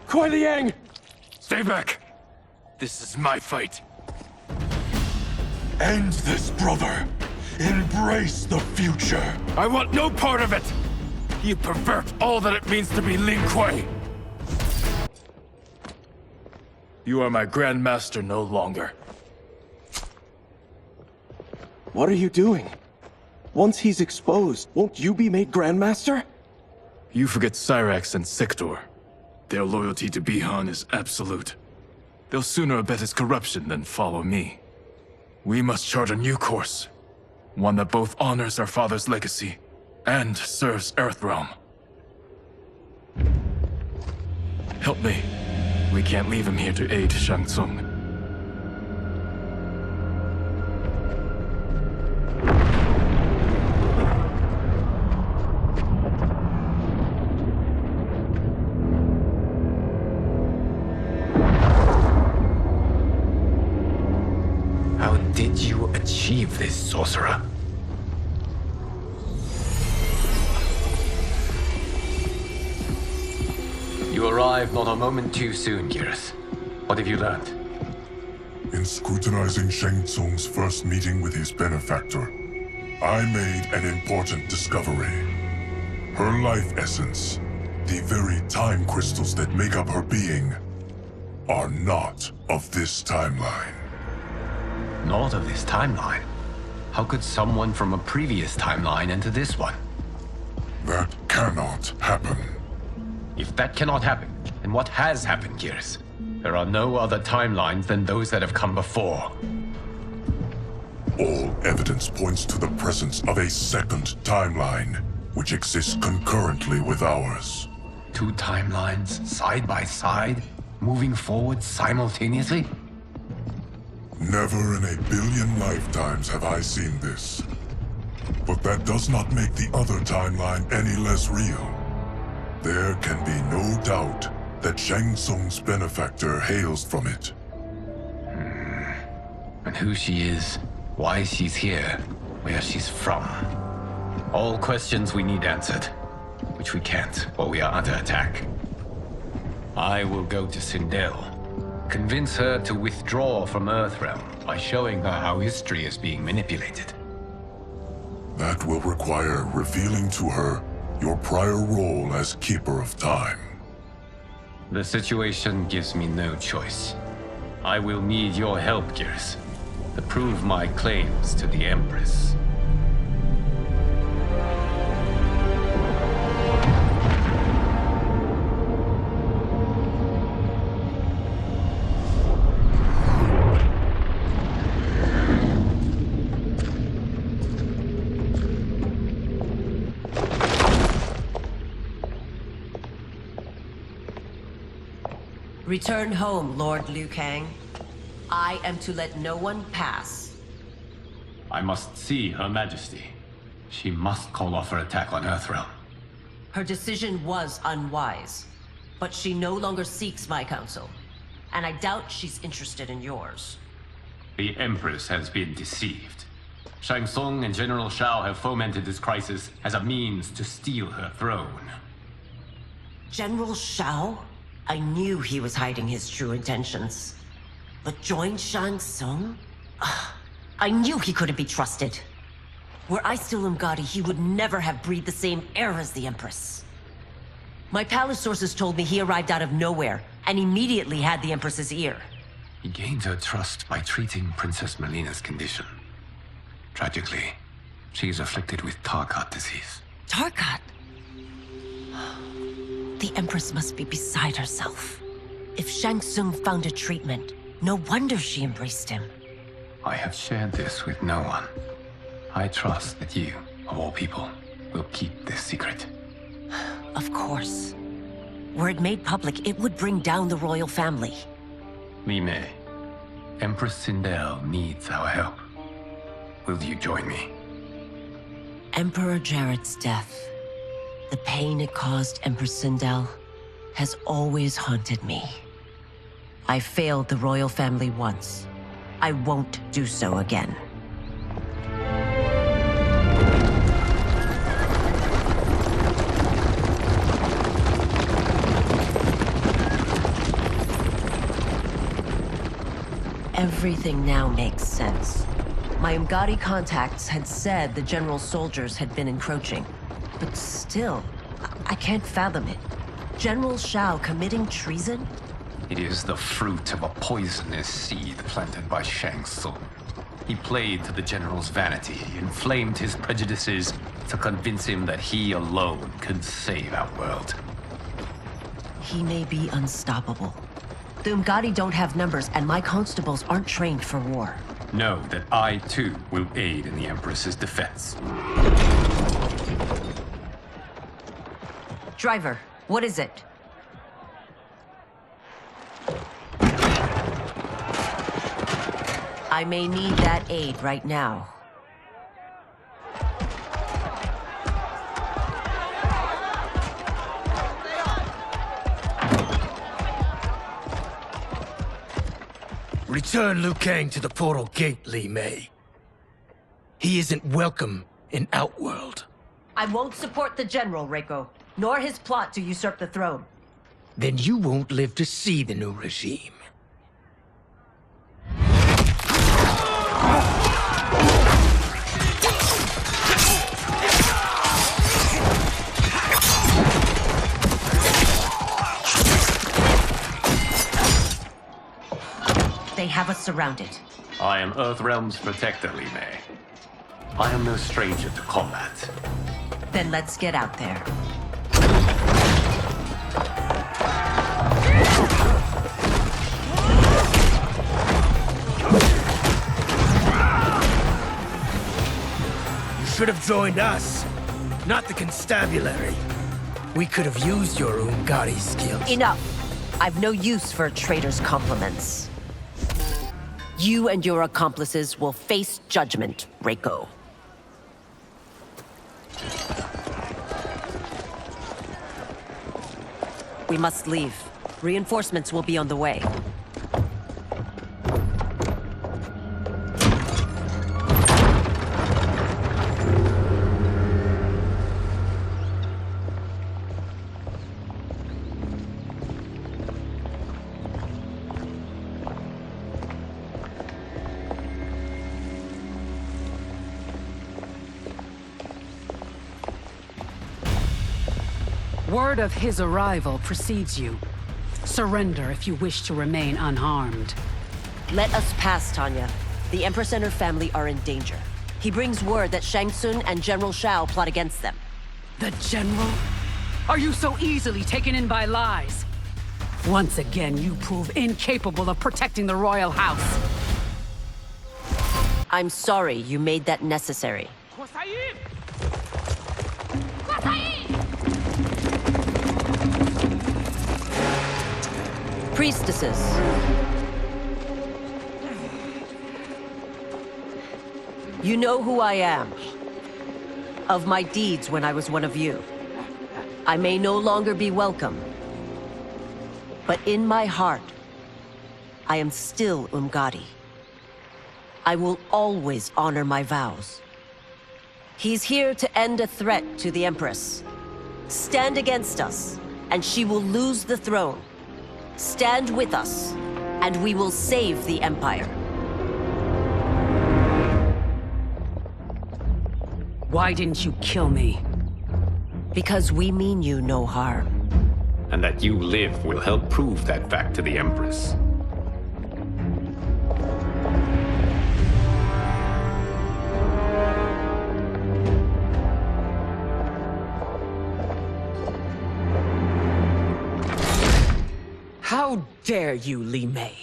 Kuai Liang! Stay back! This is my fight. End this, brother. Embrace the future. I want no part of it! You pervert all that it means to be Lin Kuei! You are my Grandmaster no longer. What are you doing? Once he's exposed, won't you be made Grandmaster? You forget Cyrax and Sector. Their loyalty to Bihan is absolute. They'll sooner abet his corruption than follow me. We must chart a new course. One that both honors our father's legacy and serves Earthrealm. Help me. We can't leave him here to aid Shang Tsung. How did you achieve this, sorcerer? You arrived not a moment too soon, Geras. What have you learned? In scrutinizing Shang Tsung's first meeting with his benefactor, I made an important discovery. Her life essence, the very time crystals that make up her being, are not of this timeline. Not of this timeline? How could someone from a previous timeline enter this one? That cannot happen. If that cannot happen, then what has happened, Geras? There are no other timelines than those that have come before. All evidence points to the presence of a second timeline, which exists concurrently with ours. Two timelines, side by side, moving forward simultaneously? Never in a billion lifetimes have I seen this. But that does not make the other timeline any less real. There can be no doubt that Shang Tsung's benefactor hails from it. And who she is, why she's here, where she's from. All questions we need answered, which we can't, or we are under attack. I will go to Sindel, convince her to withdraw from Earthrealm by showing her how history is being manipulated. That will require revealing to her your prior role as Keeper of Time. The situation gives me no choice. I will need your help, Geras, to prove my claims to the Empress. Return home, Lord Liu Kang. I am to let no one pass. I must see Her Majesty. She must call off her attack on Earthrealm. Her decision was unwise, but she no longer seeks my counsel, and I doubt she's interested in yours. The Empress has been deceived. Shang Tsung and General Shao have fomented this crisis as a means to steal her throne. General Shao? I knew he was hiding his true intentions. But join Shang Tsung? I knew he couldn't be trusted. Were I still Umgadi, he would never have breathed the same air as the Empress. My palace sources told me he arrived out of nowhere, and immediately had the Empress's ear. He gained her trust by treating Princess Melina's condition. Tragically, she is afflicted with Tarkat disease. Tarkat? The Empress must be beside herself. If Shang Tsung found a treatment, no wonder she embraced him. I have shared this with no one. I trust that you, of all people, will keep this secret. Of course. Were it made public, it would bring down the royal family. Li Mei, Empress Sindel needs our help. Will you join me? Emperor Jared's death, the pain it caused Empress Sindel, has always haunted me. I failed the royal family once. I won't do so again. Everything now makes sense. My Umgadi contacts had said the general soldiers had been encroaching. But still, I can't fathom it. General Shao committing treason? It is the fruit of a poisonous seed planted by Shang Tsung. He played to the General's vanity, inflamed his prejudices to convince him that he alone could save our world. He may be unstoppable. The Umgadi don't have numbers, and my constables aren't trained for war. Know that I, too, will aid in the Empress's defense. Driver, what is it? I may need that aid right now. Return Liu Kang to the portal gate, Li Mei. He isn't welcome in Outworld. I won't support the General, Reiko, nor his plot to usurp the throne. Then you won't live to see the new regime. They have us surrounded. I am Earthrealm's protector, Li Mei. I am no stranger to combat. Then let's get out there. You should have joined us, not the constabulary. We could have used your Umgadi skills. Enough! I've no use for a traitor's compliments. You and your accomplices will face judgment, Reiko. We must leave. Reinforcements will be on the way. Word of his arrival precedes you. Surrender if you wish to remain unharmed. Let us pass, Tanya. The Empress and her family are in danger. He brings word that Shang Tsung and General Shao plot against them. The General? Are you so easily taken in by lies? Once again, you prove incapable of protecting the royal house. I'm sorry you made that necessary. Priestesses. You know who I am. Of my deeds when I was one of you. I may no longer be welcome. But in my heart, I am still Umgadi. I will always honor my vows. He's here to end a threat to the Empress. Stand against us, and she will lose the throne. Stand with us, and we will save the Empire. Why didn't you kill me? Because we mean you no harm. And that you live will help prove that fact to the Empress. How dare you, Li Mei?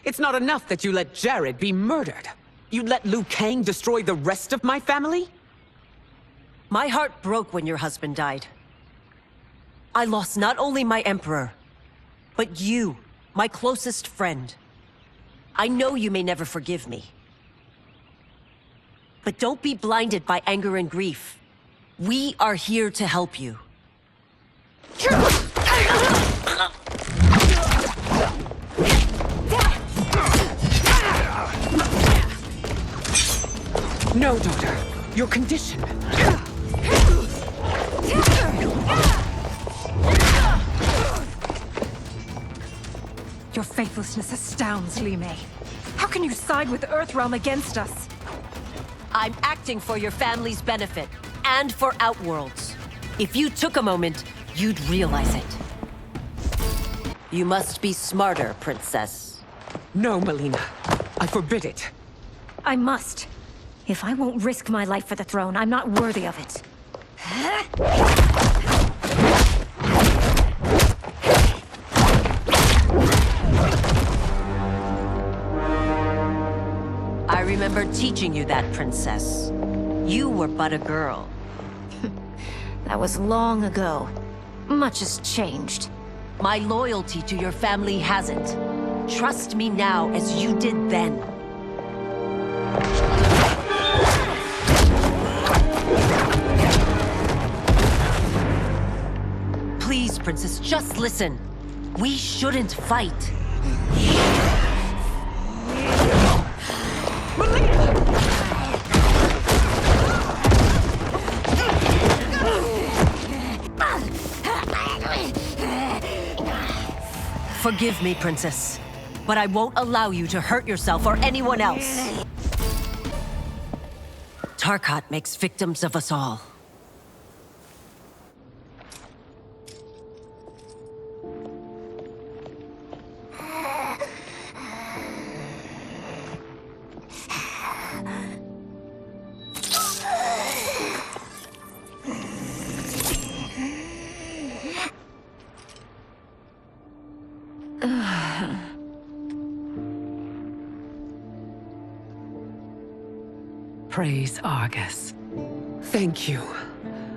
It's not enough that you let Jared be murdered. You'd let Liu Kang destroy the rest of my family? My heart broke when your husband died. I lost not only my Emperor, but you, my closest friend. I know you may never forgive me. But don't be blinded by anger and grief. We are here to help you. No, daughter. Your condition. Your faithlessness astounds, Li Mei. How can you side with Earthrealm against us? I'm acting for your family's benefit, and for Outworld's. If you took a moment, you'd realize it. You must be smarter, Princess. No, Melina. I forbid it. I must. If I won't risk my life for the throne, I'm not worthy of it. I remember teaching you that, Princess. You were but a girl. That was long ago. Much has changed. My loyalty to your family hasn't. Trust me now as you did then. Please, Princess, just listen. We shouldn't fight. Forgive me, Princess, but I won't allow you to hurt yourself or anyone else. Tarkat makes victims of us all. Praise Argus. Thank you.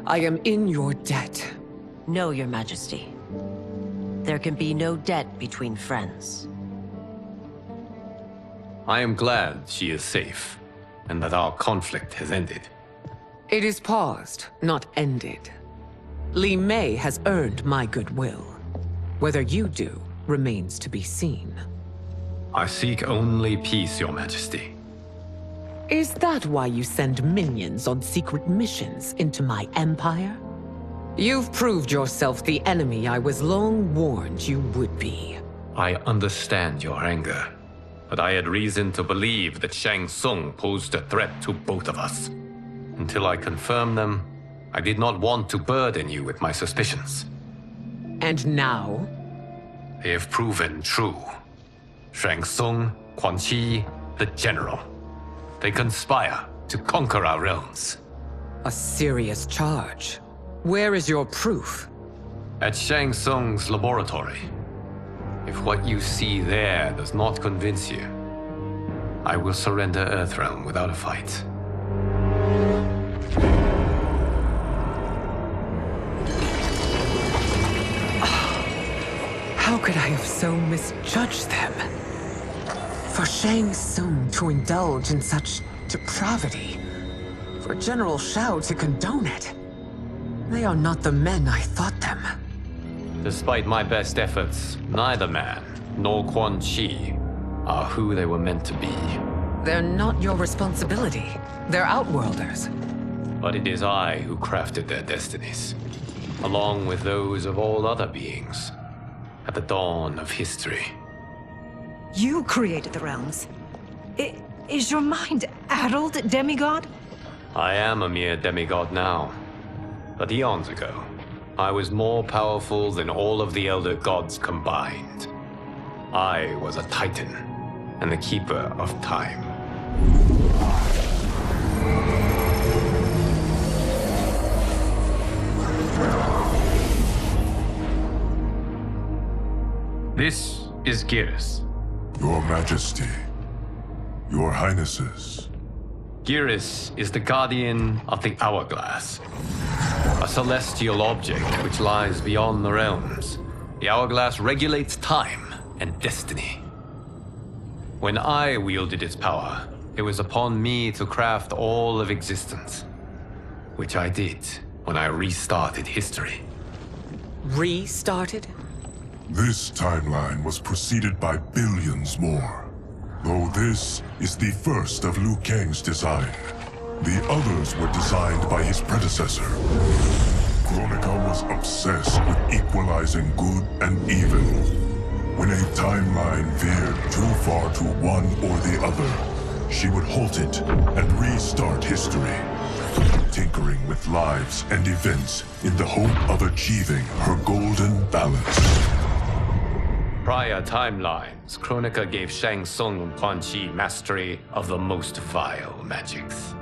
I am in your debt. No, Your Majesty. There can be no debt between friends. I am glad she is safe, and that our conflict has ended. It is paused, not ended. Li Mei has earned my goodwill. Whether you do remains to be seen. I seek only peace, Your Majesty. Is that why you send minions on secret missions into my empire? You've proved yourself the enemy I was long warned you would be. I understand your anger, but I had reason to believe that Shang Tsung posed a threat to both of us. Until I confirmed them, I did not want to burden you with my suspicions. And now? They have proven true. Shang Tsung, Quan Chi, the General. They conspire to conquer our realms. A serious charge. Where is your proof? At Shang Tsung's laboratory. If what you see there does not convince you, I will surrender Earthrealm without a fight. How could I have so misjudged them? For Shang Tsung to indulge in such depravity, for General Shao to condone it, they are not the men I thought them. Despite my best efforts, neither man nor Quan Chi are who they were meant to be. They're not your responsibility. They're Outworlders. But it is I who crafted their destinies, along with those of all other beings, at the dawn of history. You created the realms. Is your mind addled, demigod? I am a mere demigod now. But eons ago, I was more powerful than all of the Elder Gods combined. I was a Titan, and the Keeper of Time. This is Geras. Your Majesty, Your Highnesses. Geras is the guardian of the Hourglass, a celestial object which lies beyond the realms. The Hourglass regulates time and destiny. When I wielded its power, it was upon me to craft all of existence, which I did when I restarted history. Restarted? This timeline was preceded by billions more. Though this is the first of Liu Kang's design. The others were designed by his predecessor. Kronika was obsessed with equalizing good and evil. When a timeline veered too far to one or the other, she would halt it and restart history, tinkering with lives and events in the hope of achieving her golden balance. prior timelines, Kronika gave Shang Tsung and Quan Chi mastery of the most vile magics.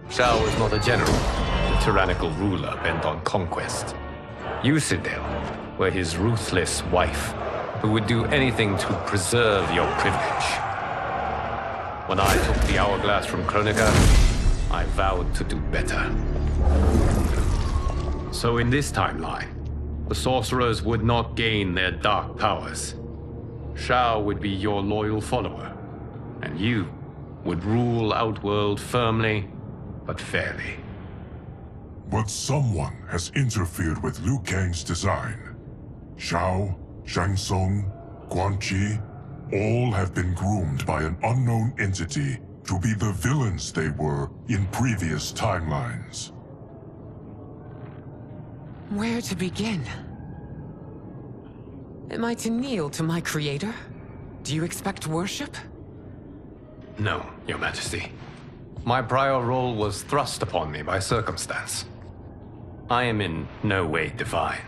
Shao is not a general, a tyrannical ruler bent on conquest. You, Sindel, were his ruthless wife, who would do anything to preserve your privilege. When I took the hourglass from Kronika, I vowed to do better. So in this timeline, the sorcerers would not gain their dark powers. Shao would be your loyal follower, and you would rule Outworld firmly, but fairly. But someone has interfered with Liu Kang's design. Shao, Shang Tsung, Quan Chi, all have been groomed by an unknown entity to be the villains they were in previous timelines. Where to begin? Am I to kneel to my creator? Do you expect worship? No, Your Majesty. My prior role was thrust upon me by circumstance. I am in no way divine.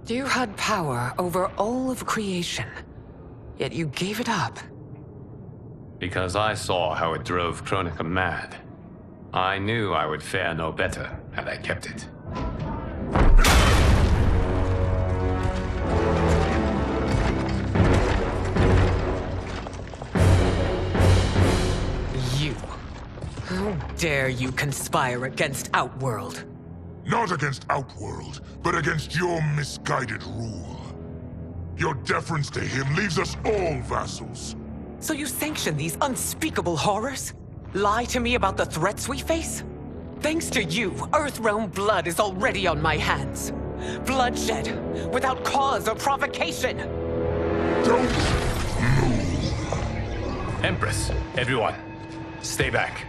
You had power over all of creation, yet you gave it up. Because I saw how it drove Kronika mad. I knew I would fare no better had I kept it. You. How dare you conspire against Outworld? Not against Outworld, but against your misguided rule. Your deference to him leaves us all vassals. So you sanction these unspeakable horrors? Lie to me about the threats we face? Thanks to you, Earthrealm blood is already on my hands. Bloodshed, without cause or provocation. Don't move. Empress, everyone, stay back.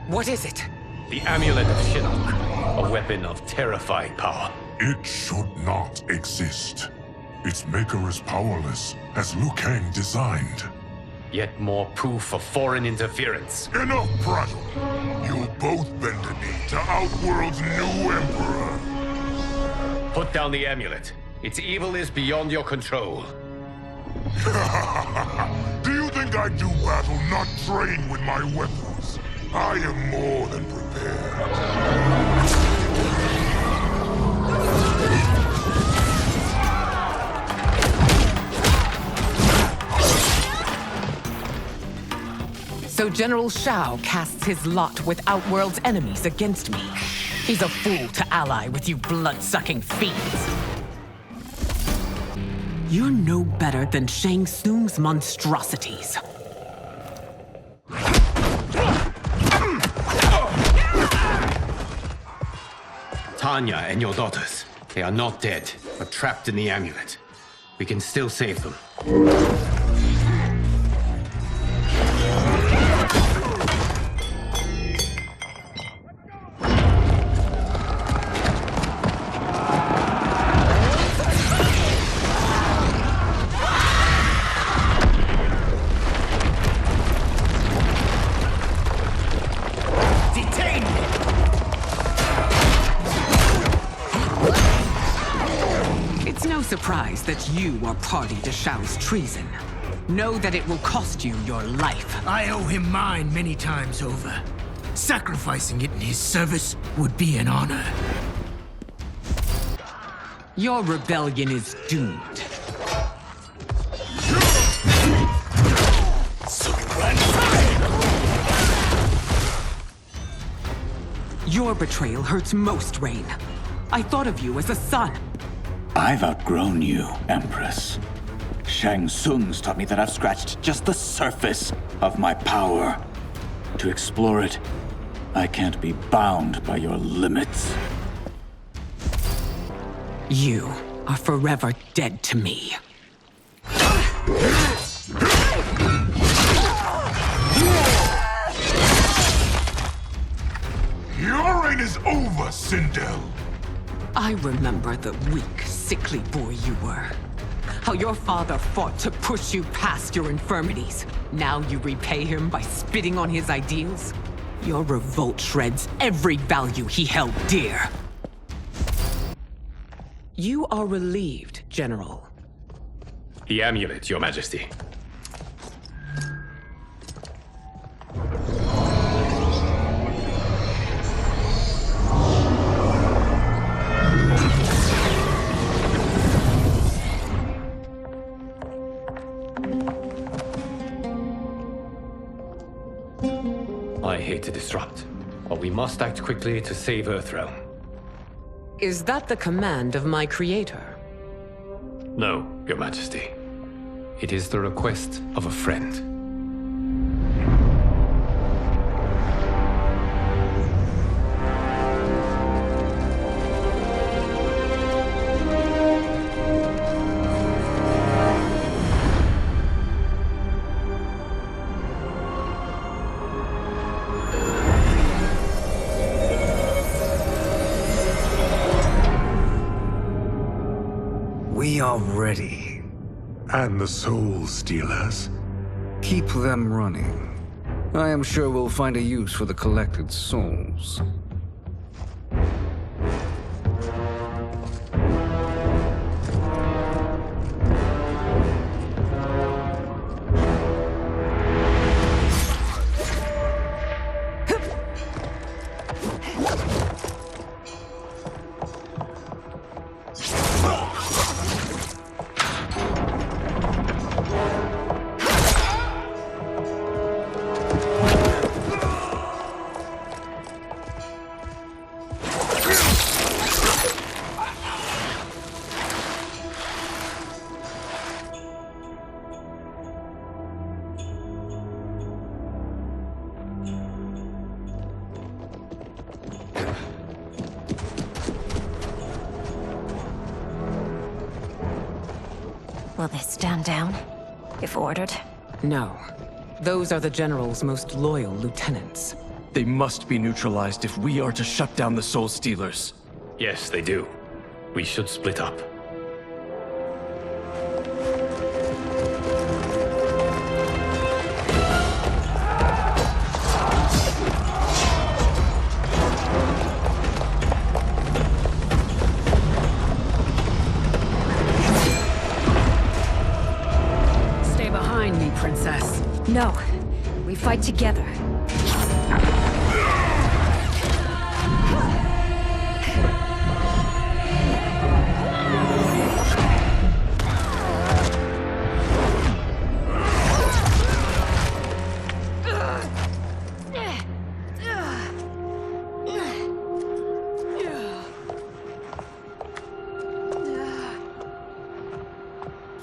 What is it? The Amulet of Shinnok, a weapon of terrifying power. It should not exist. Its maker is powerless, as Liu Kang designed. Yet more proof of foreign interference. Enough prattle! You'll both bend a knee to Outworld's new emperor. Put down the amulet. Its evil is beyond your control. Do you think I do battle not trained with my weapons? I am more than prepared. So General Shao casts his lot with Outworld's enemies against me. He's a fool to ally with you blood-sucking fiends. You're no better than Shang Tsung's monstrosities. Tanya and your daughters, they are not dead, but trapped in the amulet. We can still save them. Surprised that you are party to Shao's treason. Know that it will cost you your life. I owe him mine many times over. Sacrificing it in his service would be an honor. Your rebellion is doomed. Your betrayal hurts most, Rain. I thought of you as a son. I've outgrown you, Empress. Shang Tsung's taught me that I've scratched just the surface of my power. To explore it, I can't be bound by your limits. You are forever dead to me. Your reign is over, Sindel. I remember the weak, sickly boy you were. How your father fought to push you past your infirmities. Now you repay him by spitting on his ideals? Your revolt shreds every value he held dear. You are relieved, General. The amulet, Your Majesty. I hate to disrupt, but we must act quickly to save Earthrealm. Is that the command of my creator? No, Your Majesty. It is the request of a friend. We are ready. And the Soul Stealers? Keep them running. I am sure we'll find a use for the collected souls. Will they stand down, if ordered? No. Those are the General's most loyal lieutenants. They must be neutralized if we are to shut down the Soul Stealers. Yes, they do. We should split up. Stay behind me, Princess. No. We fight together.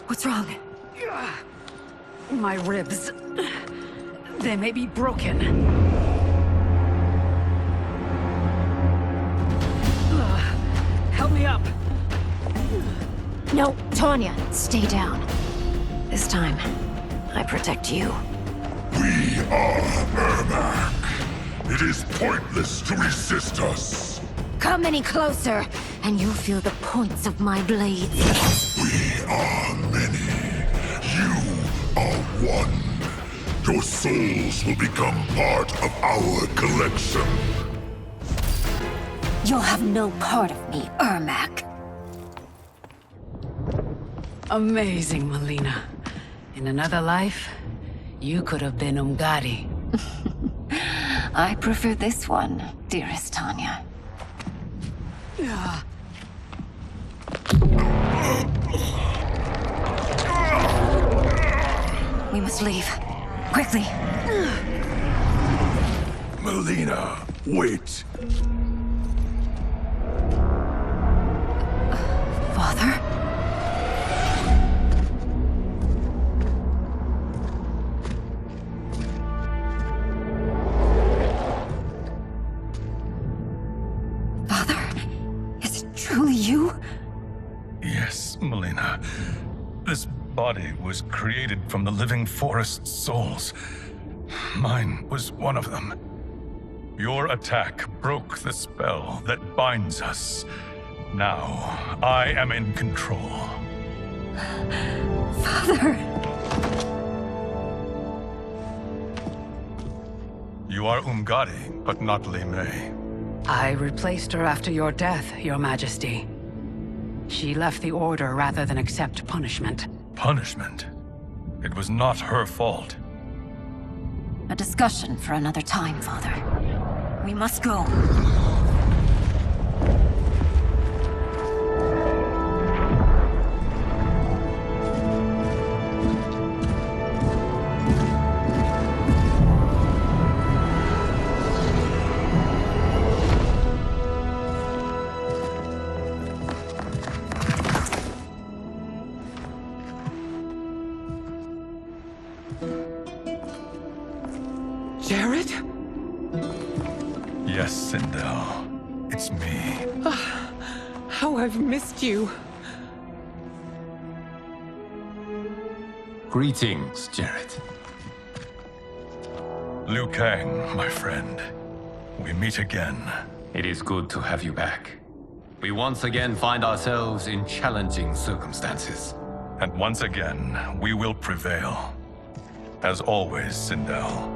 What's wrong? My ribs. They may be broken. Help me up. No, Tanya, stay down. This time, I protect you. We are Ermac. It is pointless to resist us. Come any closer, and you'll feel the points of my blades. We are many. You are one. Your souls will become part of our collection. You'll have no part of me, Ermac. Amazing, Melina. In another life, you could have been Umgadi. I prefer this one, dearest Tanya. We must leave. Quickly. Melina, wait. Father? Father? Is it truly you? Yes, Melina. This body was created from the living forest's souls. Mine was one of them. Your attack broke the spell that binds us. Now, I am in control. Father! You are Umgadi, but not Li Mei. I replaced her after your death, Your Majesty. She left the Order rather than accept punishment. Punishment? It was not her fault. A discussion for another time, Father. We must go. Jared? Yes, Sindel. It's me. How I've missed you. Greetings, Jared. Liu Kang, my friend. We meet again. It is good to have you back. We once again find ourselves in challenging circumstances. And once again, we will prevail. As always, Sindel,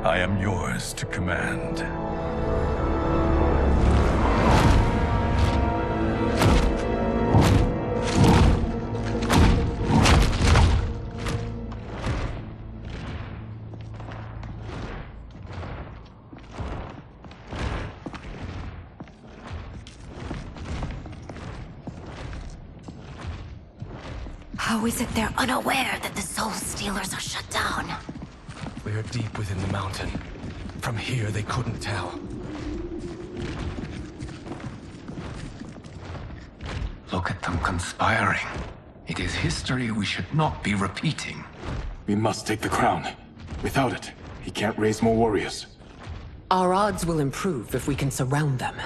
I am yours to command. How is it they're unaware that the Soul Stealers are shut down? We're deep within the mountain. From here, they couldn't tell. Look at them conspiring. It is history we should not be repeating. We must take the crown. Without it, he can't raise more warriors. Our odds will improve if we can surround them.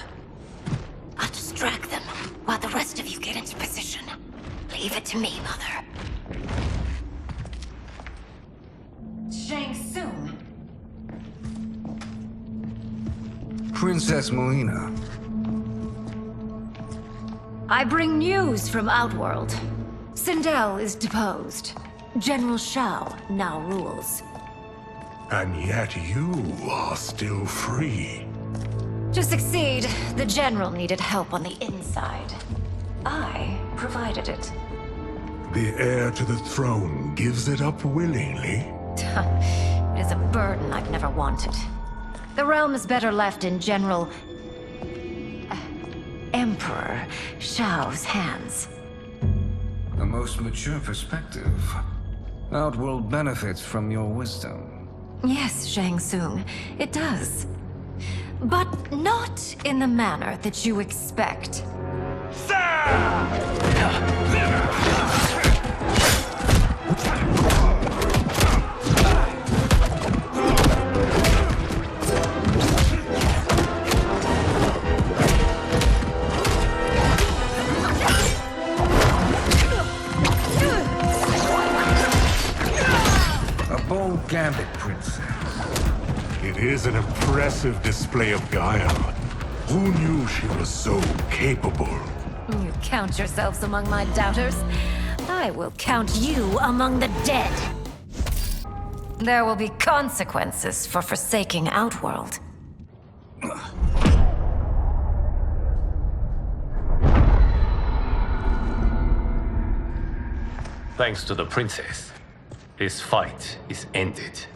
I'll distract them while the rest of you get into position. Leave it to me, Mother. Shang Tsung. Princess Melina. I bring news from Outworld. Sindel is deposed. General Shao now rules. And yet you are still free. To succeed, the General needed help on the inside. I provided it. The heir to the throne gives it up willingly. It is a burden I've never wanted. The realm is better left in General... Emperor Shao's hands. A most mature perspective. Outworld benefits from your wisdom. Yes, Shang Tsung, it does. But not in the manner that you expect. A bold gambit, Princess. It is an impressive display of guile. Who knew she was so capable? You count yourselves among my doubters. I will count you among the dead. There will be consequences for forsaking Outworld. Thanks to the princess, this fight is ended.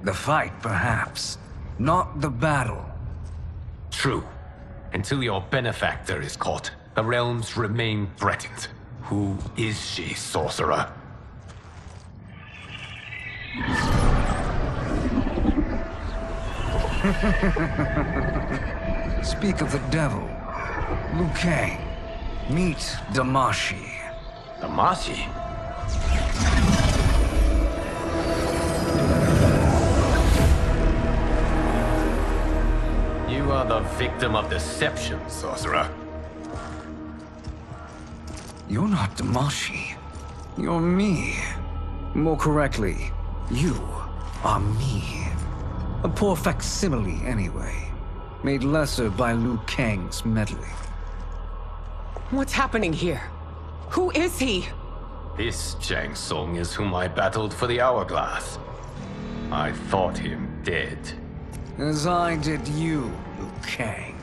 The fight, perhaps. Not the battle. True. Until your benefactor is caught, the realms remain threatened. Who is she, sorcerer? Speak of the devil. Liu Kang. Meet Damashi. Damashi? You are the victim of deception, sorcerer. You're not Damashi. You're me. More correctly, you are me. A poor facsimile, anyway. Made lesser by Liu Kang's meddling. What's happening here? Who is he? This Shang Tsung is whom I battled for the Hourglass. I thought him dead. As I did you, Liu Kang.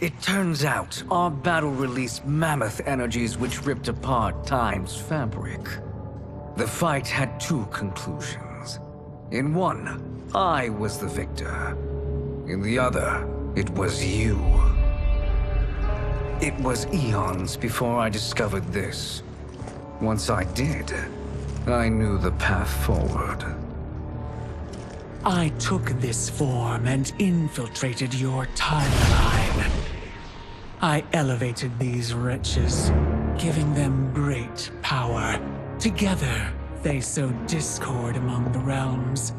It turns out our battle released mammoth energies which ripped apart time's fabric. The fight had two conclusions. In one, I was the victor. In the other, it was you. It was eons before I discovered this. Once I did, I knew the path forward. I took this form and infiltrated your timeline. I elevated these wretches, giving them great power. Together, they sowed discord among the realms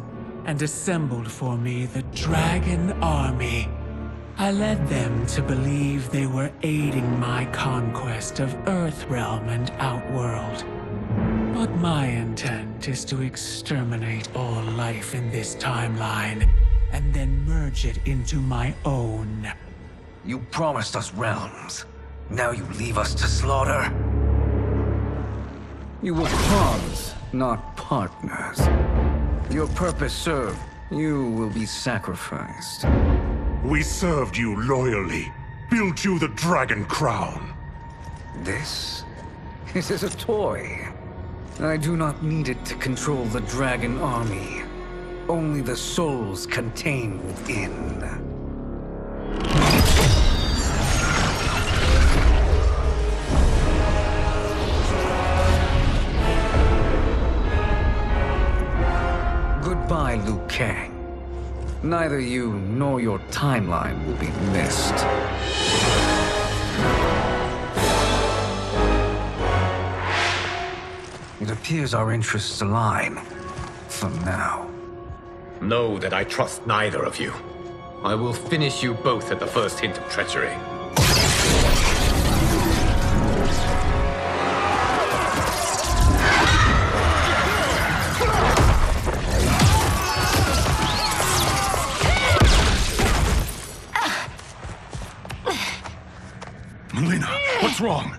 and assembled for me the Dragon Army. I led them to believe they were aiding my conquest of Earthrealm and Outworld. But my intent is to exterminate all life in this timeline, and then merge it into my own. You promised us realms. Now you leave us to slaughter? You were pawns, not partners. Your purpose served. You will be sacrificed. We served you loyally, built you the Dragon Crown. This is a toy. I do not need it to control the Dragon Army. Only the souls contained within. Goodbye, Liu Kang. Neither you nor your timeline will be missed. It appears our interests align. For now. Know that I trust neither of you. I will finish you both at the first hint of treachery. Melina, what's wrong?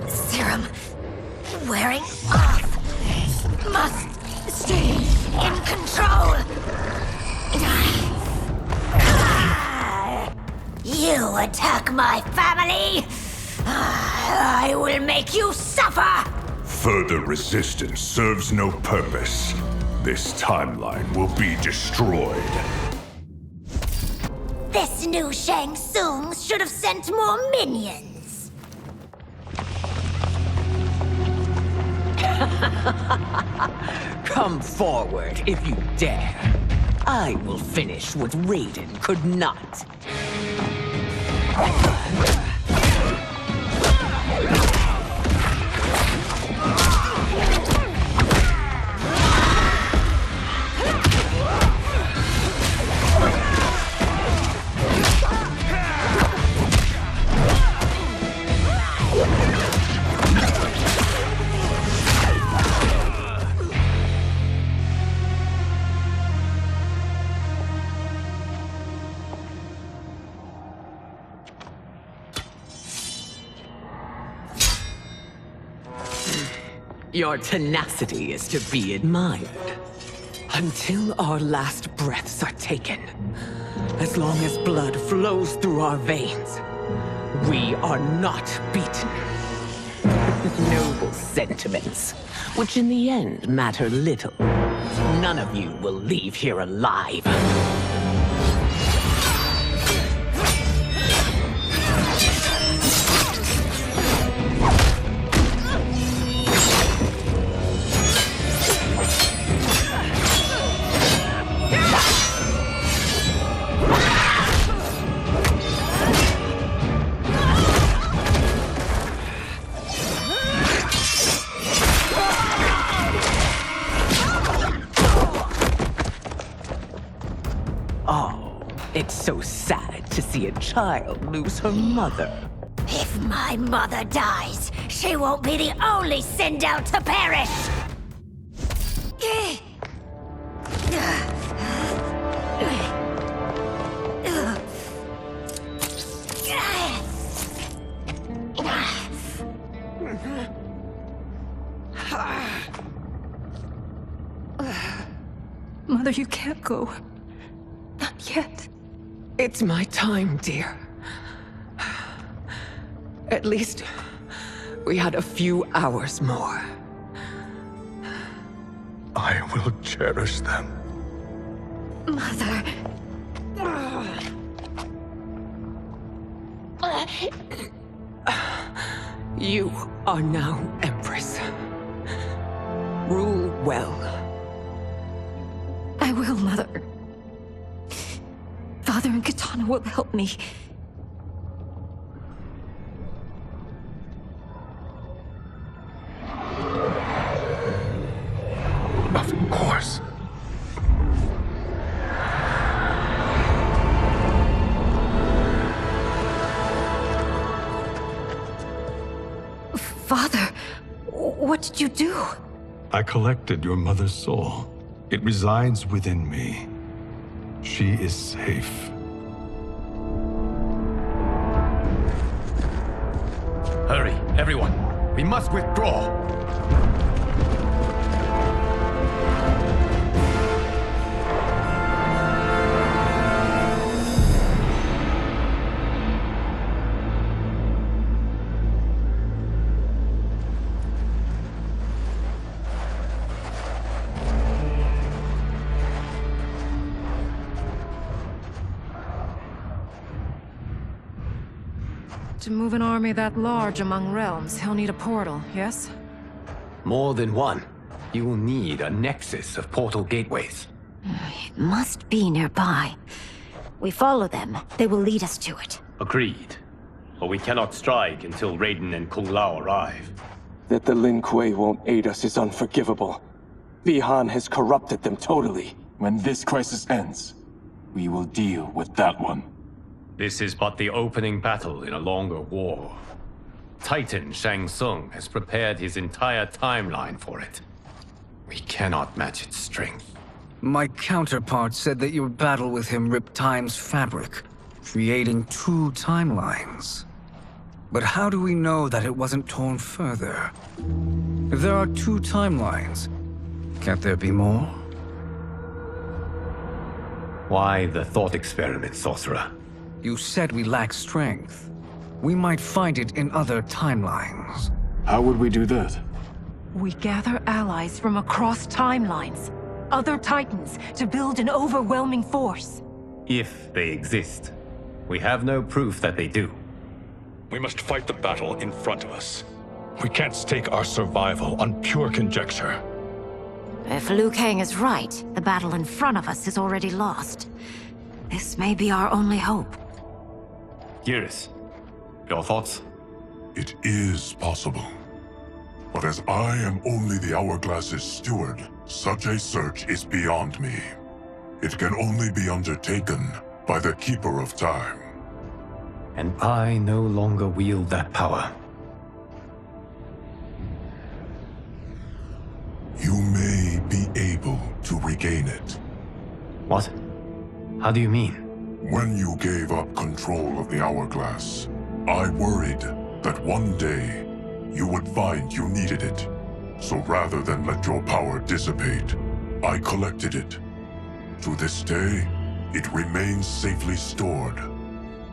Serum wearing off. Must stay in control. You attack my family, I will make you suffer. Further resistance serves no purpose. This timeline will be destroyed. This new Shang Tsung should have sent more minions. Come forward if you dare. I will finish what Raiden could not. Your tenacity is to be admired. Until our last breaths are taken, as long as blood flows through our veins, we are not beaten. Noble sentiments, which in the end matter little. None of you will leave here alive. It's so sad to see a child lose her mother. If my mother dies, she won't be the only send out to perish! Mother, you can't go. Not yet. It's my time, dear. At least we had a few hours more. I will cherish them. Mother. You are now Empress. Rule well. I will, Mother. Father and Katana will help me. Of course. Father, what did you do? I collected your mother's soul. It resides within me. She is safe. Hurry, everyone. We must withdraw. To move an army that large among realms, he'll need a portal, yes? More than one. You will need a nexus of portal gateways. It must be nearby. We follow them, they will lead us to it. Agreed. But we cannot strike until Raiden and Kung Lao arrive. That the Lin Kuei won't aid us is unforgivable. Bihan has corrupted them totally. When this crisis ends, we will deal with that one. This is but the opening battle in a longer war. Titan Shang Tsung has prepared his entire timeline for it. We cannot match its strength. My counterpart said that your battle with him ripped time's fabric, creating 2 timelines. But how do we know that it wasn't torn further? If there are 2 timelines, can't there be more? Why the thought experiment, Sorcerer? You said we lack strength. We might find it in other timelines. How would we do that? We gather allies from across timelines, other titans, to build an overwhelming force. If they exist. We have no proof that they do. We must fight the battle in front of us. We can't stake our survival on pure conjecture. If Liu Kang is right, the battle in front of us is already lost. This may be our only hope. Geras, your thoughts? It is possible. But as I am only the Hourglass's steward, such a search is beyond me. It can only be undertaken by the Keeper of Time. And I no longer wield that power. You may be able to regain it. What? How do you mean? When you gave up control of the Hourglass, I worried that one day you would find you needed it. So rather than let your power dissipate, I collected it. To this day, it remains safely stored.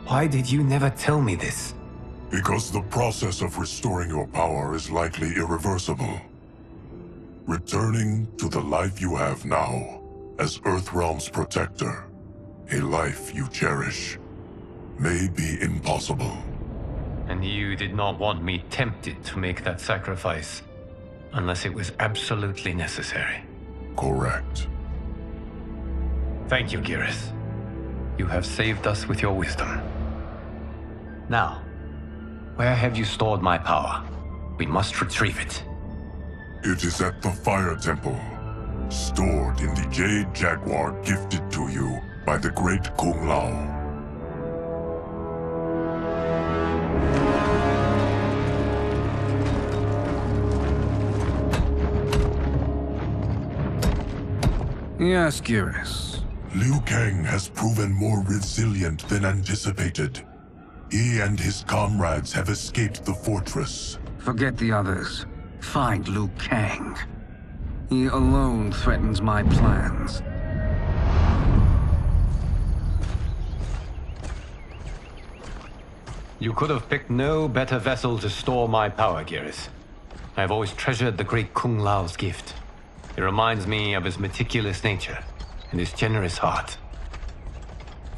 Why did you never tell me this? Because the process of restoring your power is likely irreversible. Returning to the life you have now, as Earthrealm's protector, a life you cherish, may be impossible. And you did not want me tempted to make that sacrifice, unless it was absolutely necessary. Correct. Thank you, Geras. You have saved us with your wisdom. Now, where have you stored my power? We must retrieve it. It is at the Fire Temple, stored in the Jade Jaguar gifted to you by the great Kung Lao. Yes, Geras. Liu Kang has proven more resilient than anticipated. He and his comrades have escaped the fortress. Forget the others. Find Liu Kang. He alone threatens my plans. You could have picked no better vessel to store my power, Gareth. I have always treasured the great Kung Lao's gift. It reminds me of his meticulous nature and his generous heart.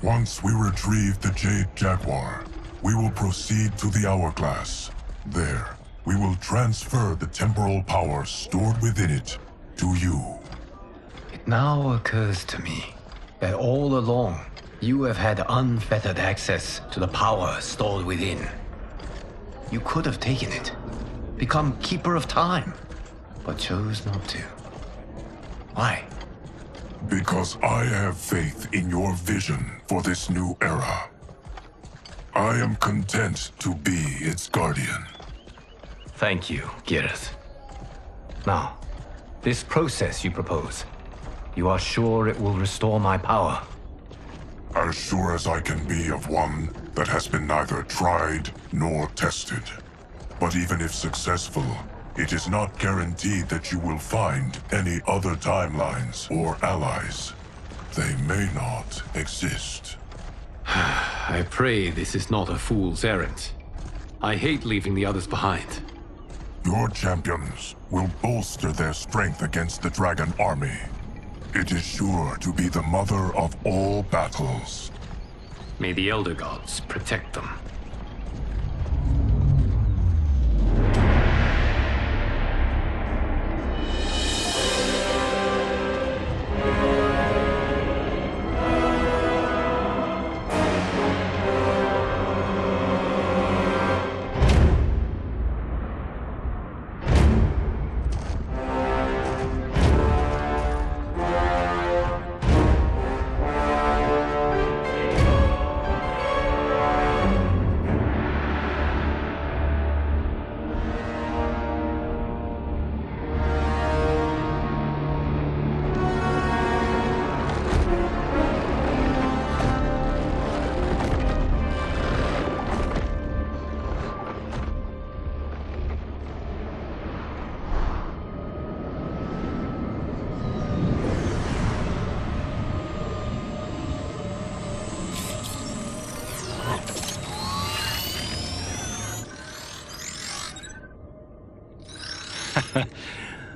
Once we retrieve the Jade Jaguar, we will proceed to the Hourglass. There, we will transfer the temporal power stored within it to you. It now occurs to me that all along, you have had unfettered access to the power stored within. You could have taken it, become Keeper of Time, but chose not to. Why? Because I have faith in your vision for this new era. I am content to be its guardian. Thank you, Gareth. Now, this process you propose, you are sure it will restore my power? As sure as I can be of one that has been neither tried nor tested. But even if successful, it is not guaranteed that you will find any other timelines or allies. They may not exist. I pray this is not a fool's errand. I hate leaving the others behind. Your champions will bolster their strength against the Dragon Army. It is sure to be the mother of all battles. May the Elder Gods protect them.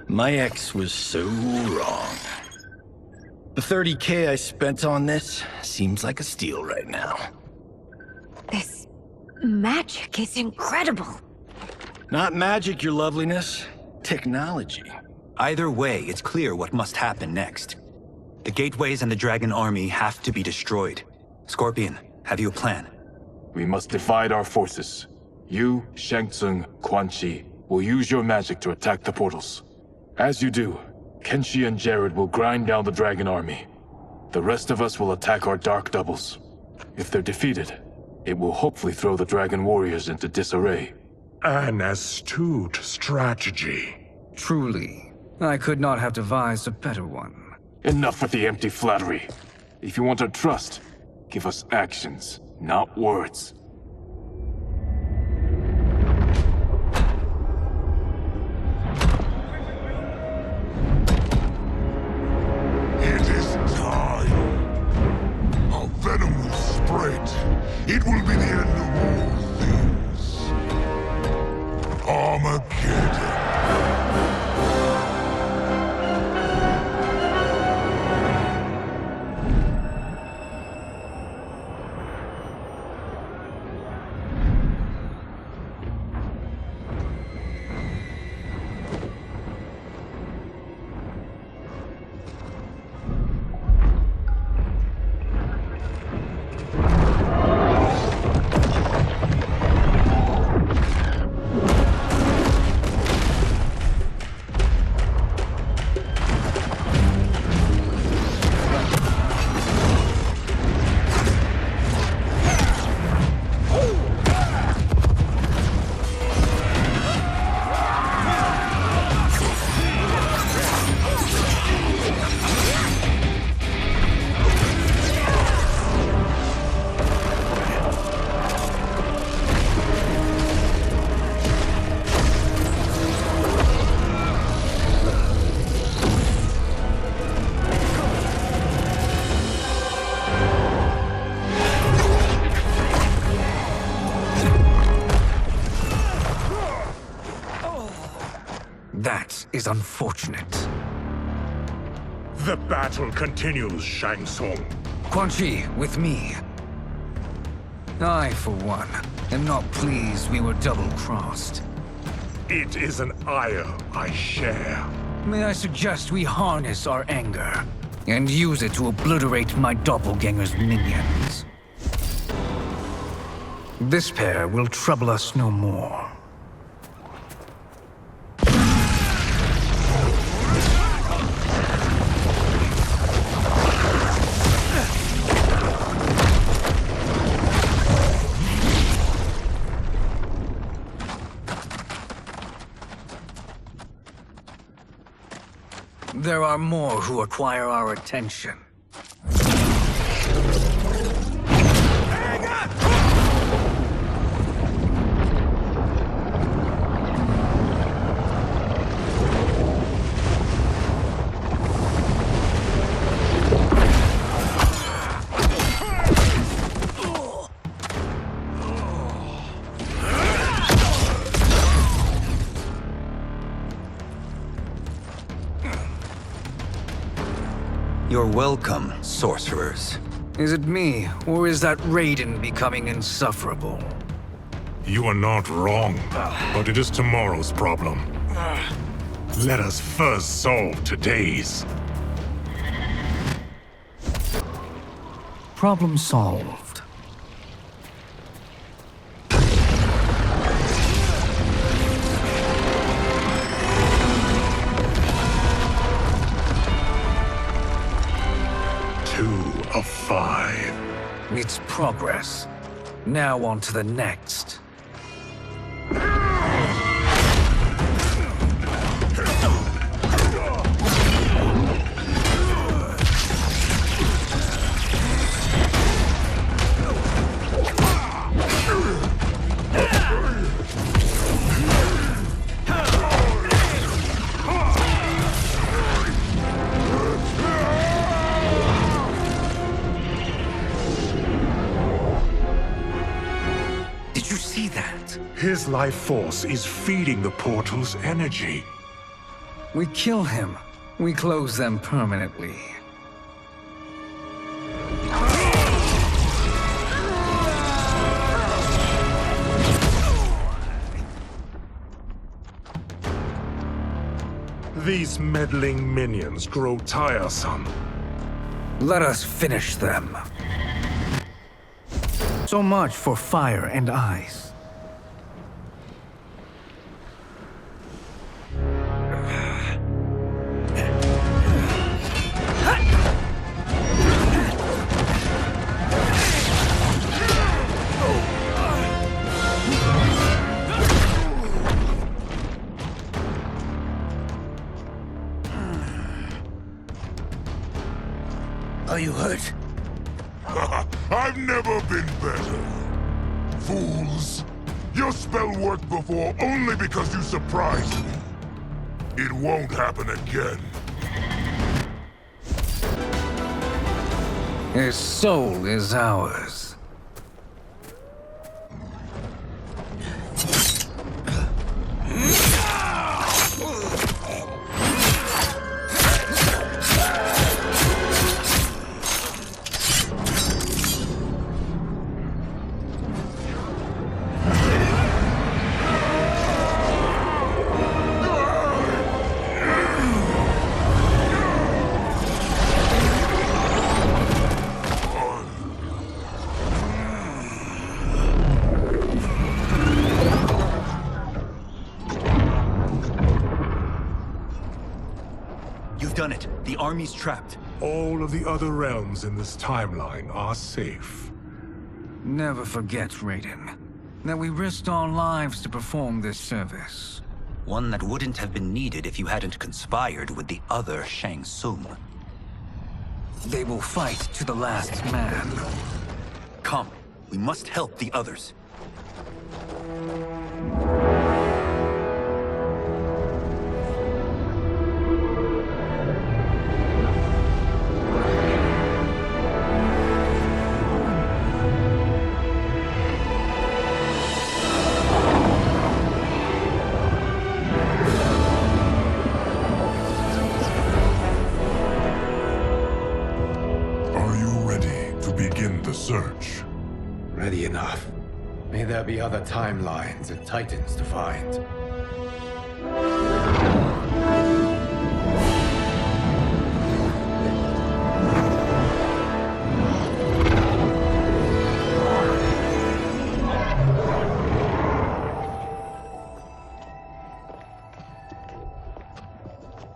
My ex was so wrong. The 30K I spent on this seems like a steal right now. This magic is incredible. Not magic, your loveliness. Technology. Either way, it's clear what must happen next. The gateways and the Dragon Army have to be destroyed. Scorpion, have you a plan? We must divide our forces. You, Shang Tsung, Quan Chi will use your magic to attack the portals. As you do, Kenshi and Jared will grind down the Dragon Army. The rest of us will attack our Dark Doubles. If they're defeated, it will hopefully throw the Dragon Warriors into disarray. An astute strategy. Truly, I could not have devised a better one. Enough with the empty flattery. If you want our trust, give us actions, not words. It is time. Our venom will spread. It will be the end of all things. Armageddon. is unfortunate. The battle continues, Shang Tsung. Quan Chi, with me. I, for one, am not pleased we were double-crossed. It is an ire I share. May I suggest we harness our anger and use it to obliterate my doppelganger's minions? This pair will trouble us no more. There are more who require our attention. You're welcome, sorcerers. Is it me, or is that Raiden becoming insufferable? You are not wrong, but it is tomorrow's problem. Let us first solve today's. Problem solved. Of 5. It's progress. Now on to the next. His life force is feeding the portal's energy. We kill him. We close them permanently. These meddling minions grow tiresome. Let us finish them. So much for fire and ice. Are you hurt? I've never been better. Fools! Your spell worked before only because you surprised me. It won't happen again. His soul is ours. Done it. The army's trapped. All of the other realms in this timeline are safe. Never forget, Raiden, that we risked our lives to perform this service. One that wouldn't have been needed if you hadn't conspired with the other Shang Tsung. They will fight to the last man. Come, we must help the others. the search. Ready enough. May there be other timelines and titans to find.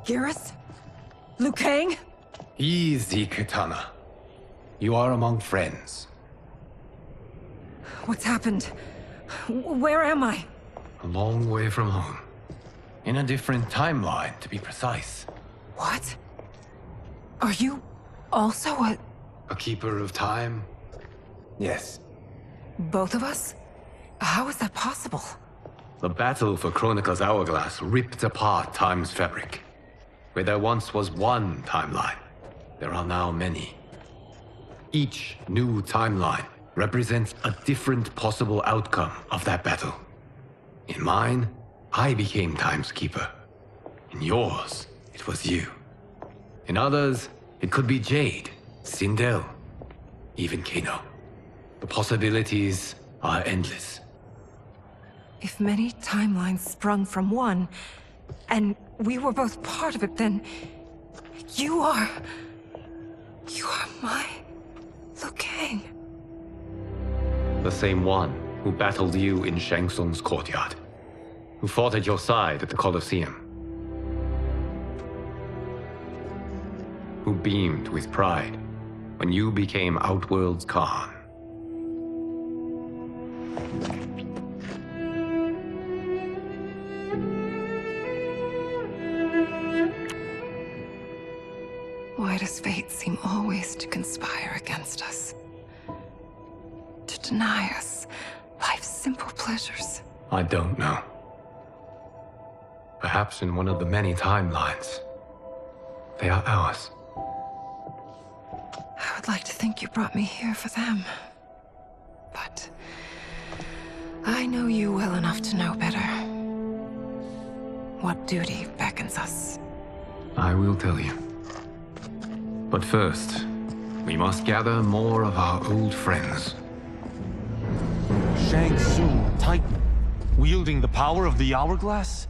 Garrus? Liu Kang? Easy, Kitana. You are among friends. What's happened? Where am I? A long way from home. In a different timeline, to be precise. What? Are you also a keeper of time? Yes. both of us? How is that possible? The battle for Chronica's Hourglass ripped apart time's fabric. Where there once was one timeline, there are now many. Each new timeline represents a different possible outcome of that battle. In mine, I became Time's Keeper. In yours, it was you. In others, it could be Jade, Sindel, even Kano. The possibilities are endless. If many timelines sprung from one, and we were both part of it, then you are my Liu Kang. The same one who battled you in Shang Tsung's courtyard, who fought at your side at the Colosseum, who beamed with pride when you became Outworld's Khan. Why does fate seem always to conspire against us? To deny us life's simple pleasures? I don't know. Perhaps in one of the many timelines, they are ours. I would like to think you brought me here for them. But I know you well enough to know better. What duty beckons us? I will tell you. But first, we must gather more of our old friends. Shang Tsung, Titan, wielding the power of the Hourglass?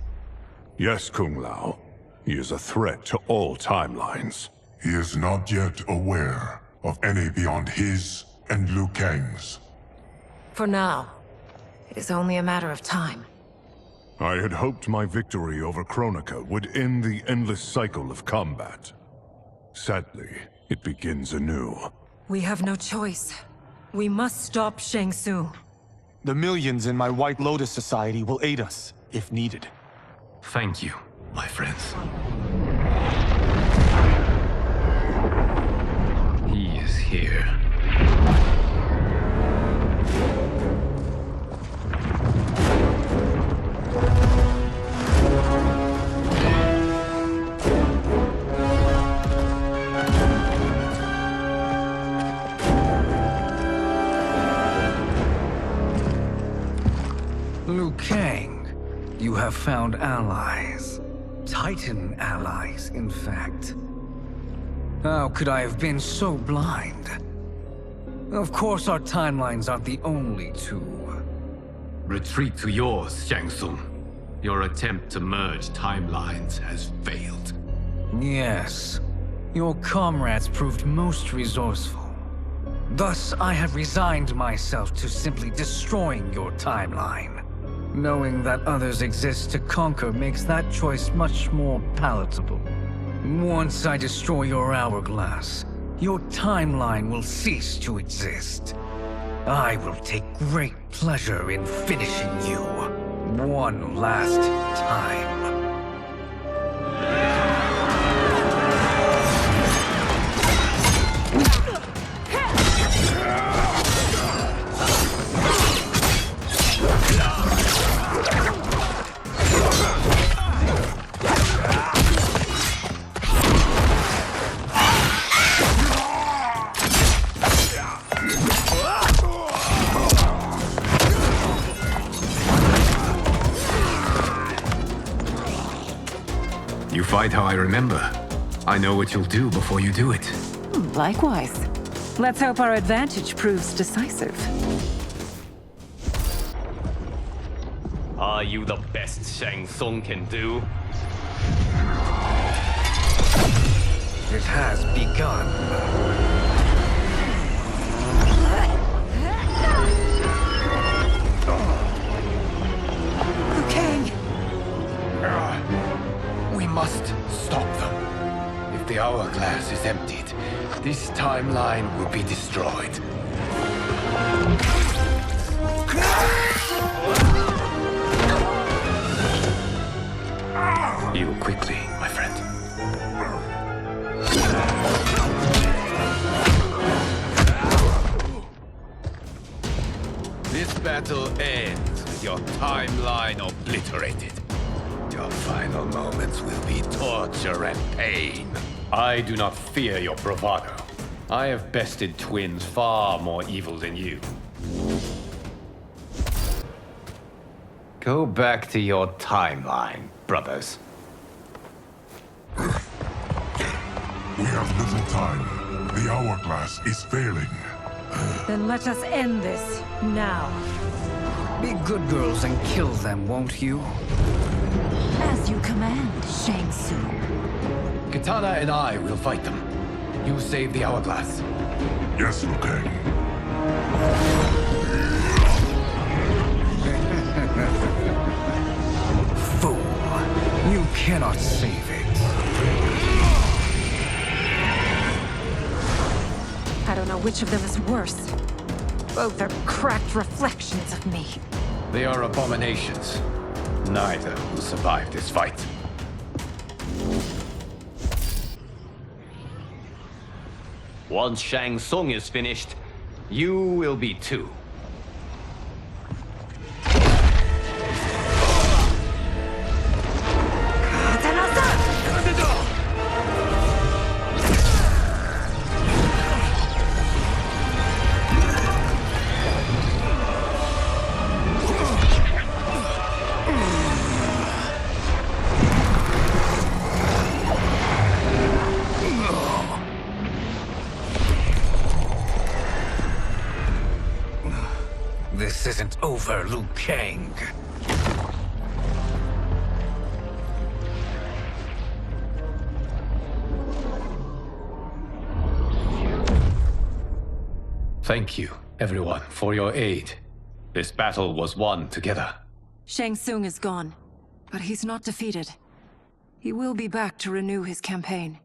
Yes, Kung Lao. He is a threat to all timelines. He is not yet aware of any beyond his and Liu Kang's. For now, it is only a matter of time. I had hoped my victory over Chronica would end the endless cycle of combat. Sadly, it begins anew. We have no choice. We must stop Shang Tsung. The millions in my White Lotus Society will aid us, if needed. Thank you, my friends. He is here. Liu Kang, you have found allies. Titan allies, in fact. How could I have been so blind? Of course our timelines aren't the only two. Retreat to yours, Shang Tsung. Your attempt to merge timelines has failed. Yes. Your comrades proved most resourceful. Thus, I have resigned myself to simply destroying your timeline. Knowing that others exist to conquer makes that choice much more palatable. Once I destroy your hourglass, your timeline will cease to exist. I will take great pleasure in finishing you one last time. You fight how I remember. I know what you'll do before you do it. Likewise. Let's hope our advantage proves decisive. Are you the best Shang Tsung can do? It has begun. Liu Kang! We must stop them. If the hourglass is emptied, this timeline will be destroyed. Heal quickly, my friend. This battle ends with your timeline obliterated. Your final moments will be torture and pain. I do not fear your bravado. I have bested twins far more evil than you. Go back to your timeline, brothers. We have little time. The hourglass is failing. Then let us end this now. Be good girls and kill them, won't you? As you command, Shang Tsung. Katana and I will fight them. You save the hourglass. Yes, Liu Kang. Fool! You cannot save it. I don't know which of them is worse. Both are cracked reflections of me. They are abominations. Neither will survive this fight. Once Shang Tsung is finished, you will be too. This isn't over, Liu Kang. Thank you, everyone, for your aid. This battle was won together. Shang Tsung is gone, but he's not defeated. He will be back to renew his campaign.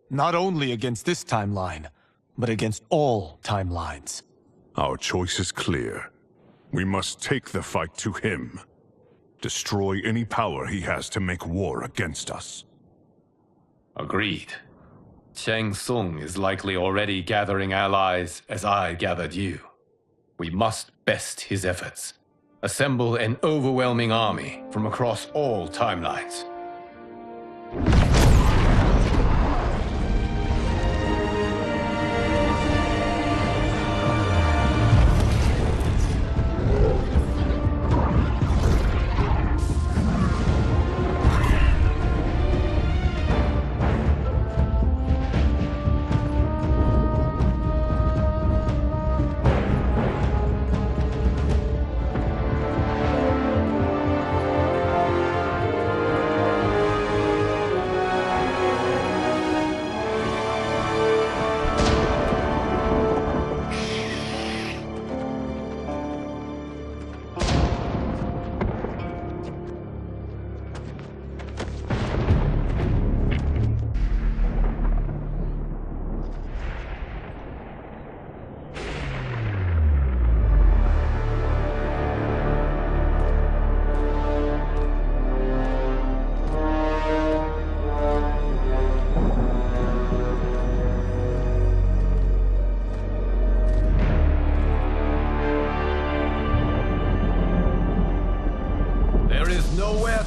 Not only against this timeline, but against all timelines. Our choice is clear. We must take the fight to him. Destroy any power he has to make war against us. Agreed. Shang Tsung is likely already gathering allies as I gathered you. We must best his efforts. Assemble an overwhelming army from across all timelines.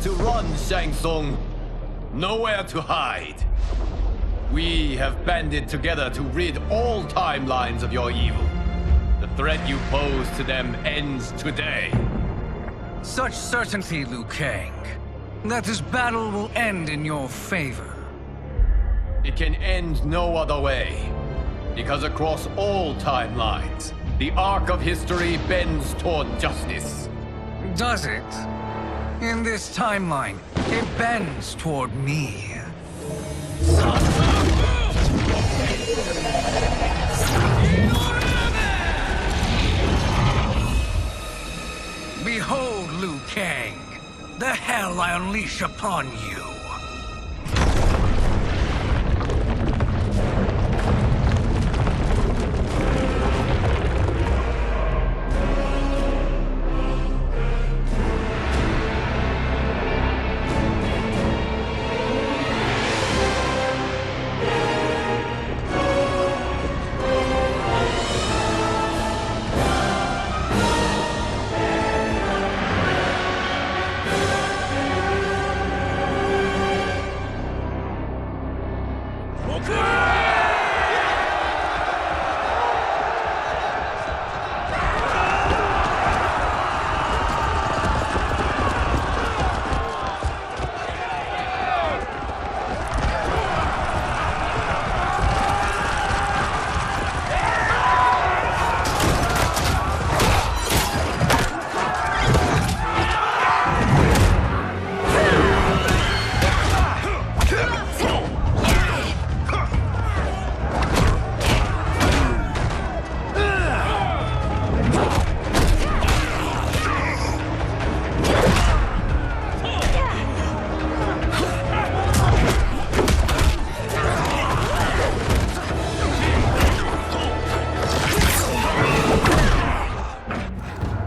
To run, Shang Tsung. Nowhere to hide. We have banded together to rid all timelines of your evil. The threat you pose to them ends today. Such certainty, Liu Kang, that this battle will end in your favor. It can end no other way. Because across all timelines, the arc of history bends toward justice. Does it? In this timeline, it bends toward me. Behold, Liu Kang, the hell I unleash upon you.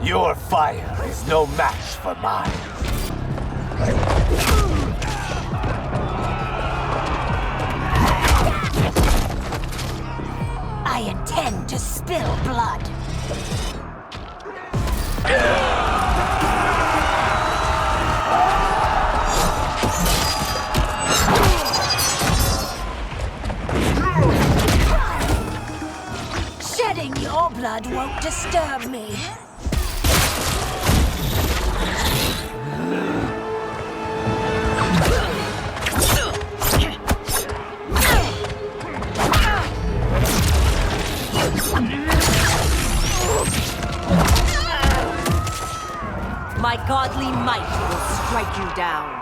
Your fire is no match for mine. I intend to spill blood. Shedding your blood won't disturb me. My godly might will strike you down.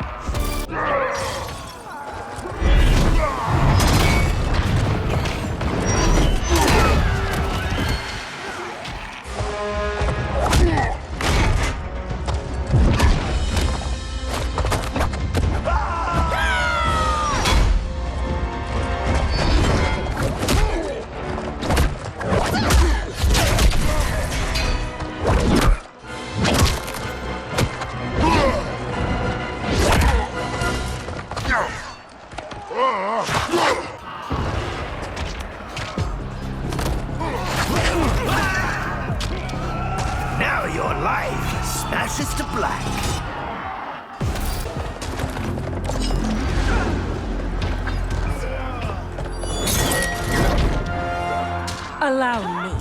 Now your life smashes to black. Allow me.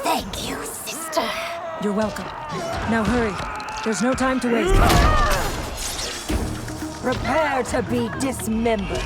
Thank you, sister. You're welcome. Now hurry. There's no time to waste. Prepare to be dismembered.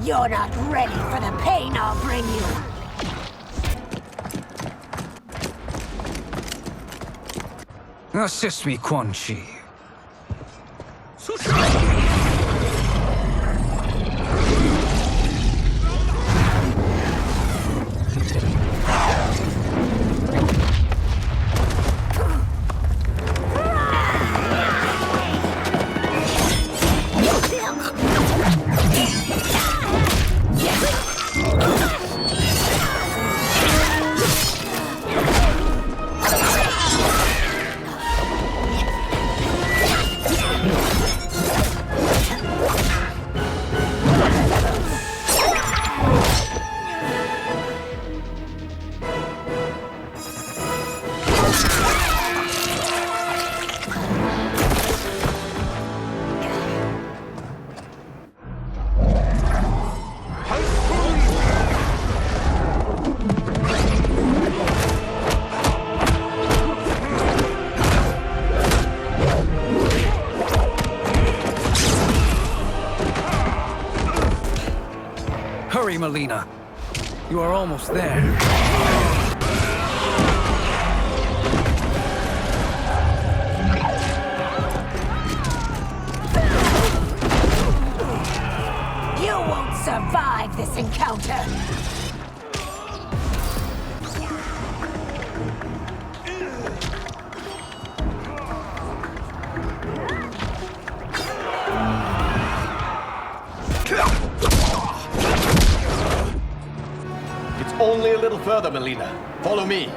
You're not ready for the pain I'll bring you. Assist me, Quan Chi. Melina. You are almost there. You won't survive this encounter! It's only a little further, Melina. Follow me.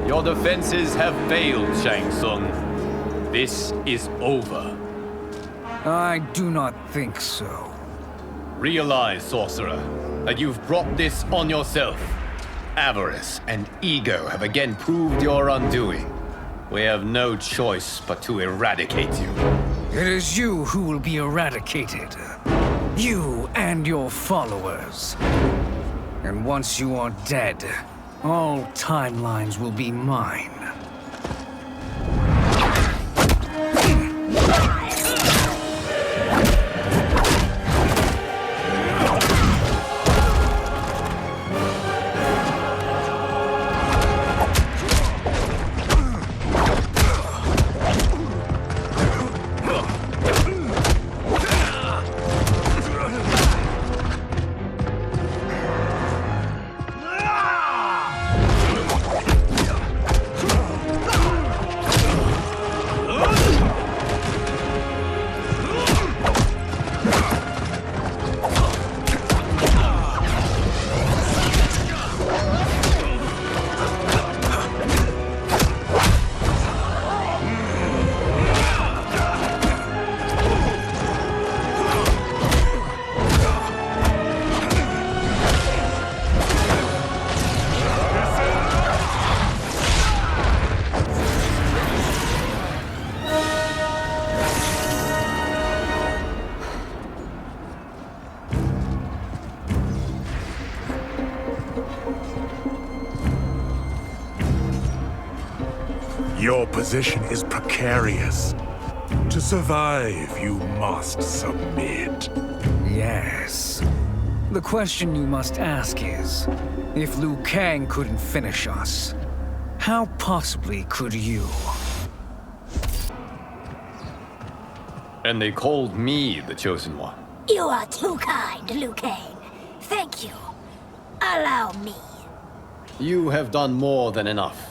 Your defenses have failed, Shang Tsung. This is over. I do not think so. Realize, sorcerer, that you've brought this on yourself. Avarice and ego have again proved your undoing. We have no choice but to eradicate you. It is you who will be eradicated. You and your followers. And once you are dead, all timelines will be mine. Your position is precarious. To survive, you must submit. Yes. The question you must ask is, if Liu Kang couldn't finish us, how possibly could you? And they called me the Chosen One. You are too kind, Liu Kang. Thank you. Allow me. You have done more than enough.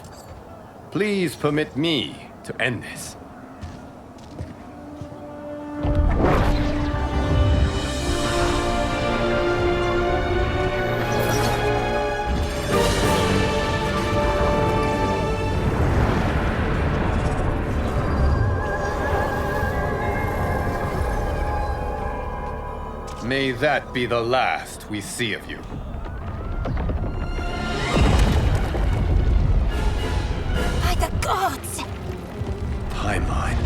Please permit me to end this. May that be the last we see of you. By the gods! Timeline.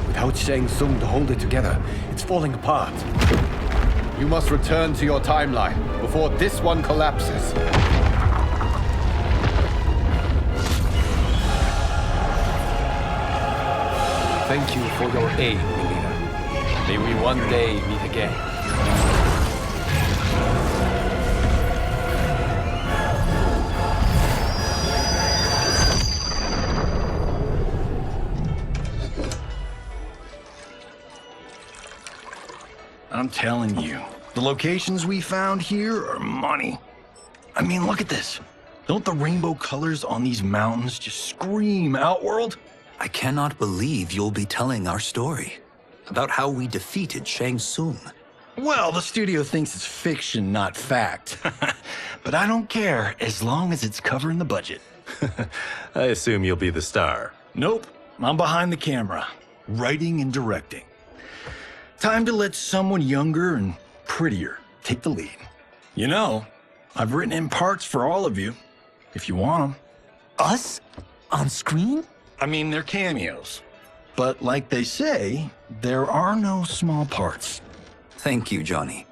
Without Shang Tsung to hold it together, it's falling apart. You must return to your timeline before this one collapses. Thank you for your aid, Melina. May we one day meet again. I'm telling you, the locations we found here are money. I mean, look at this. Don't the rainbow colors on these mountains just scream Outworld? I cannot believe you'll be telling our story about how we defeated Shang Tsung. Well, the studio thinks it's fiction, not fact. But I don't care, as long as it's covering the budget. I assume you'll be the star. Nope, I'm behind the camera, writing and directing. Time to let someone younger and prettier take the lead. You know, I've written in parts for all of you, if you want them. Us? On screen? I mean, they're cameos. But like they say, there are no small parts. Thank you, Johnny.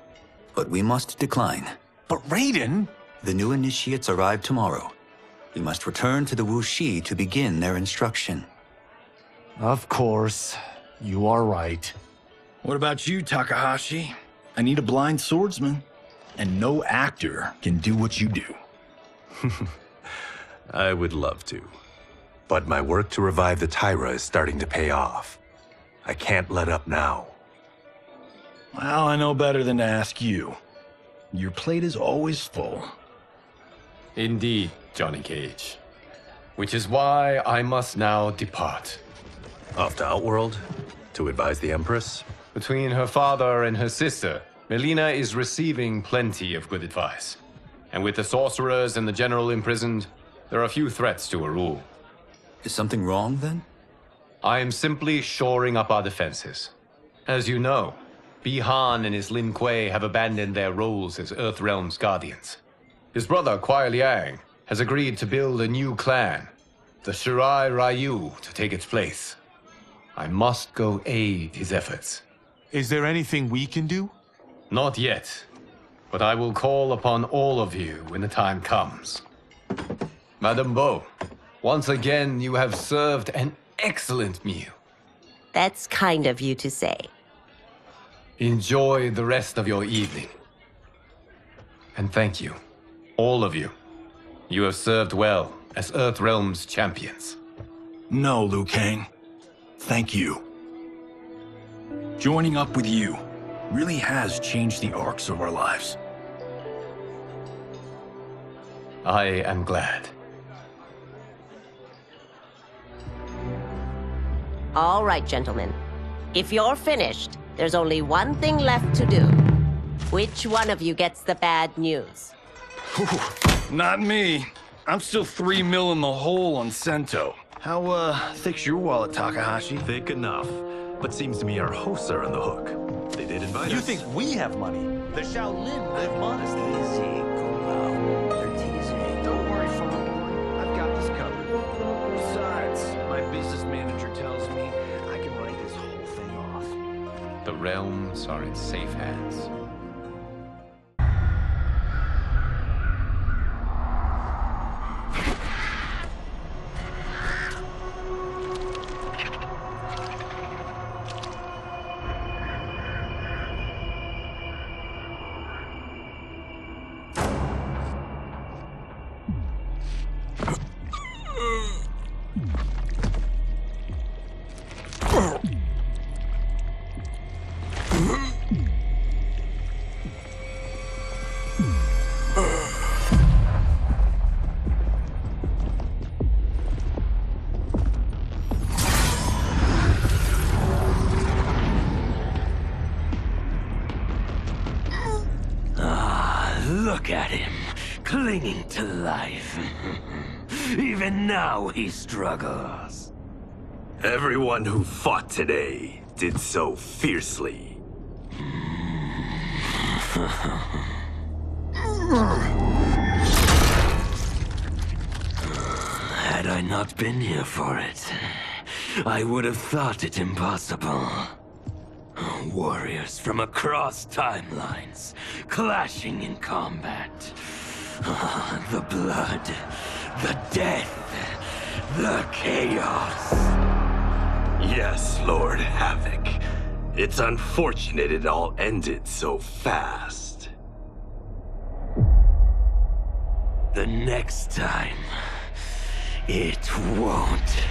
But we must decline. But Raiden, The new initiates arrive tomorrow. We must return to the Wuxi to begin their instruction. Of course. You are right. What about you, Takahashi? I need a blind swordsman. And no actor can do what you do. I would love to. But my work to revive the Tyra is starting to pay off. I can't let up now. Well, I know better than to ask you. Your plate is always full. Indeed, Johnny Cage. Which is why I must now depart. Off to Outworld? To advise the Empress? Between her father and her sister, Melina is receiving plenty of good advice. And with the sorcerers and the general imprisoned, there are few threats to her rule. Is something wrong, then? I am simply shoring up our defenses. As you know, Bihan and his Lin Kuei have abandoned their roles as Earthrealm's guardians. His brother, Kuai Liang, has agreed to build a new clan, the Shirai Ryu, to take its place. I must go aid his efforts. Is there anything we can do? Not yet, but I will call upon all of you when the time comes. Madame Bo, once again you have served an excellent meal. That's kind of you to say. Enjoy the rest of your evening. And thank you, all of you. You have served well as Earthrealm's champions. No, Liu Kang. Thank you. Joining up with you really has changed the arcs of our lives. I am glad. All right, gentlemen. If you're finished, there's only one thing left to do. Which one of you gets the bad news? Not me. I'm still 3 mil in the hole on Sento. How, thick's your wallet, Takahashi? Thick enough. But seems to me our hosts are on the hook. They did invite us. You think we have money? The Shaolin live modestly. Easy, Kung-Lao. They're teasing. Don't worry, Farm. I've got this covered. Besides, my business manager tells me I can write this whole thing off. The realms are in safe hands. Look at him, clinging to life. Even now he struggles. Everyone who fought today did so fiercely. Had I not been here for it, I would have thought it impossible. Warriors from across timelines, clashing in combat. The blood, the death, the chaos. Yes, Lord Havoc. It's unfortunate it all ended so fast. The next time, it won't.